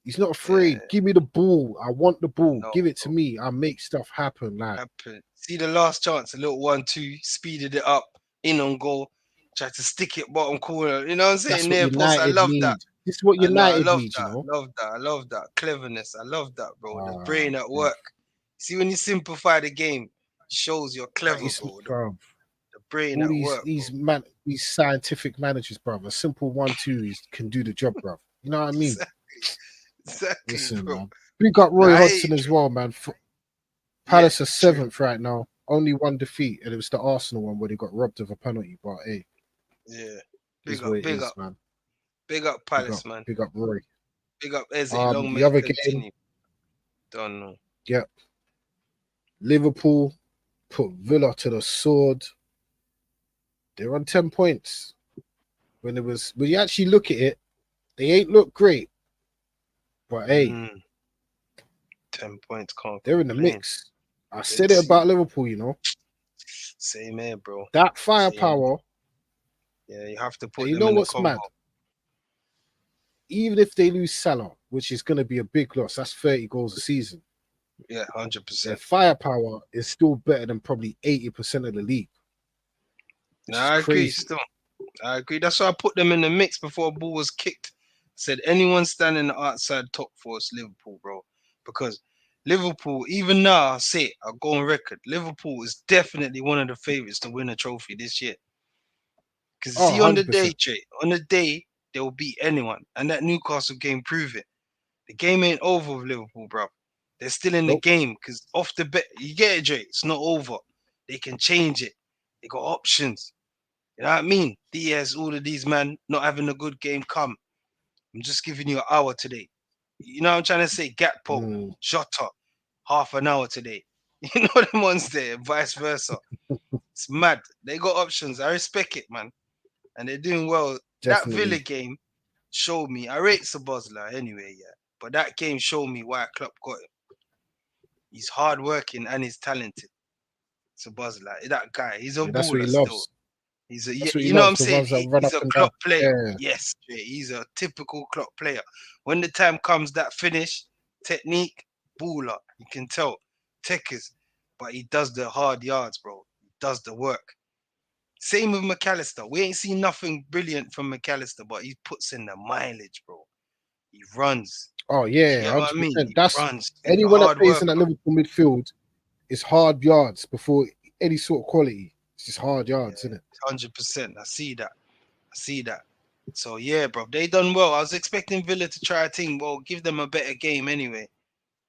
He's not afraid. Yeah, Give me the ball. I want the ball. no, Give it to bro. me. I'll make stuff happen. Like, Happen. See the last chance, a little 1-2, speeded it up, in on goal, tried to stick it bottom corner. You know what I'm that's saying? what Near post. I United love that. need. This is what I know. I United love needs, you that. know. I love that. I love that. Cleverness. I love that, bro. The Ah, brain at bruv. work. See, when you simplify the game, shows you're clever, It's, bro. bruv. The brain All at work, bro. these scientific managers, bruv. A simple 1-2 can do the job, bruv. You know what I mean? Exactly, Listen, bro. man. We got Nah, Roy I hate Hodgson it, as well, man. yeah, Palace are true. 7th right now. Only one defeat, and it was the Arsenal one where they got robbed of a penalty. But hey, Yeah. is Big what up, it big is, up, man. big up Palace, man. Big up Roy. Big up Eze. Long The may it other game, continue. Don't know. yep. Liverpool put Villa to the sword. They're on 10 points. When you actually look at it, they ain't look great. But hey, 10 points, can't they're in the complain. mix. I Let's said it see. about Liverpool, you know. Same here, bro. That Same. firepower, Yeah, you have to and put you them know in the what's combo. mad? Even if they lose Salah, which is going to be a big loss, that's 30 goals a season. Yeah, Their 100%. firepower is still better than probably 80% of the league. Which No, is I agree crazy. still. I agree. That's why I put them in the mix before a ball was kicked. Said anyone standing outside top four is Liverpool, bro. Because Liverpool, even now, I say it, I'll go on record. Liverpool is definitely one of the favourites to win a trophy this year. Because Oh, see, on the 100%. day, Jay, on the day, they will beat anyone. And that Newcastle game prove it. The game ain't over with Liverpool, bro. They're still in the Nope. game because off the bet, you get it, Jay. It's not over. They can change it. They got options. You know what I mean? Diaz, all of these man not having a good game. Come, I'm just giving you an hour today. You know what I'm trying to say? Gatpo, Mm, Jota, half an hour today. You know them ones there, vice versa. It's mad. They got options. I respect it, man. And they're doing well. That Villa definitely. game showed me. I rate Sabozla anyway, yeah. But that game showed me why Klopp got him. He's hardworking and he's talented. Sabozla, that guy, he's a Yeah, that's what baller he still. loves. He's a, That's what he you know what I'm loves. The saying? ones that run He's up a and down. Klopp player. Yeah, Yes, Jay, he's a typical Klopp player. When the time comes, that finish, technique, baller, you can tell. Techers, but he does the hard yards, bro. He does the work. Same with McAllister. We ain't seen nothing brilliant from McAllister, but he puts in the mileage, bro. He runs. oh You yeah, get what I mean? 100%. He That's runs. He's a anyone that hard plays in worker. that Liverpool midfield is hard yards before any sort of quality. It's just hard yards, isn't it? 100%. I see that. I see that. So yeah, bro, they done well. I was expecting Villa to try a thing. Well, give them a better game anyway.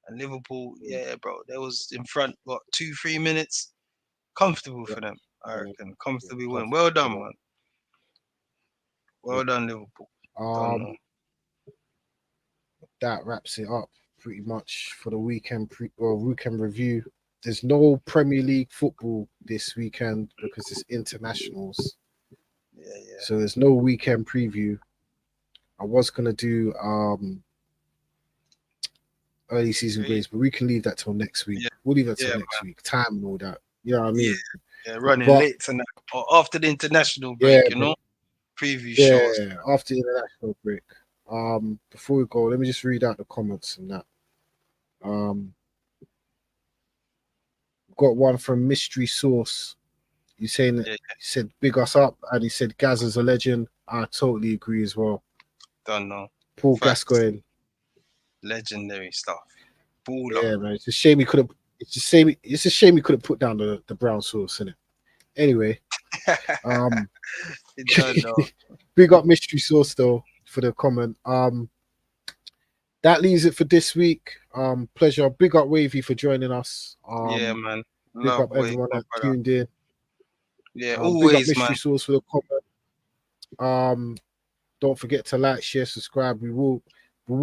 And Liverpool, yeah, bro, they was in front. What 2-3 minutes? Comfortable Yeah, for them, I yeah, reckon. yeah, Comfortably win. comfortable Well for done, them. man. Yeah. Well done, Liverpool. Don't know. That wraps it up pretty much for the weekend review. There's no Premier League football this weekend because it's internationals, Yeah. so there's no weekend preview. I was gonna do early season Yeah. grades, but we can leave that till next week. Yeah. We'll leave that till Yeah, next week. Time and all that. You know what I yeah, mean? yeah. Running But late tonight or after the international yeah, break, you bro. know, preview shows. Yeah, after the international break. Before we go, let me just read out the comments and that. Um, got one from Mystery Source. He's saying that Yeah, he said big us up, and he said Gaz is a legend. I totally agree as well. don't know. Paul Facts. Gascoigne, Legendary stuff. Baller. yeah, man. It's a shame he could have. It's a shame he couldn't put down the brown sauce in it. Anyway, um, Don't know. big up Mystery Sauce though for the comment. That leaves it for this week. Pleasure. Big up Wavy for joining us. Yeah, man. Big Love up way, everyone my that brother. tuned in. Yeah, Big up always, man. Mystery Sauce for the comment. Don't forget to like, share, subscribe. We will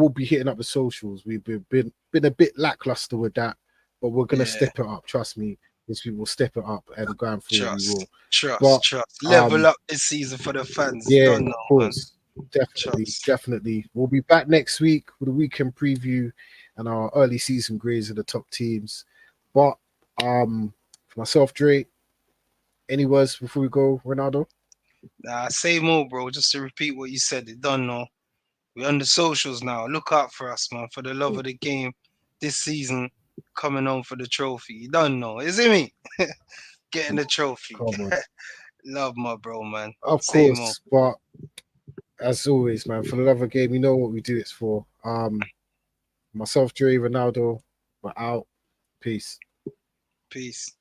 be hitting up the socials. We've been a bit lackluster with that, but we're gonna Yeah, step it up. Trust me, we will step it up, and going forward we will. But trust. Level up this season for the fans. yeah, Don't know, of man. course, definitely, Trust. definitely. We'll be back next week with a weekend preview and our early season grades of the top teams. But for myself, Drake, any words before we go, Ronaldo? Nah, same old, bro. Just to repeat what you said. Don't know. We're on the socials now. Look out for us, man. For the love of the game this season, coming on for the trophy. You don't know, is it me? Getting the trophy. Come on. Love my bro, man. Of Same old. course, but as always, man, for the love of the game, you know what we do it for. Myself, Dre, Ronaldo, we're out. Peace. Peace.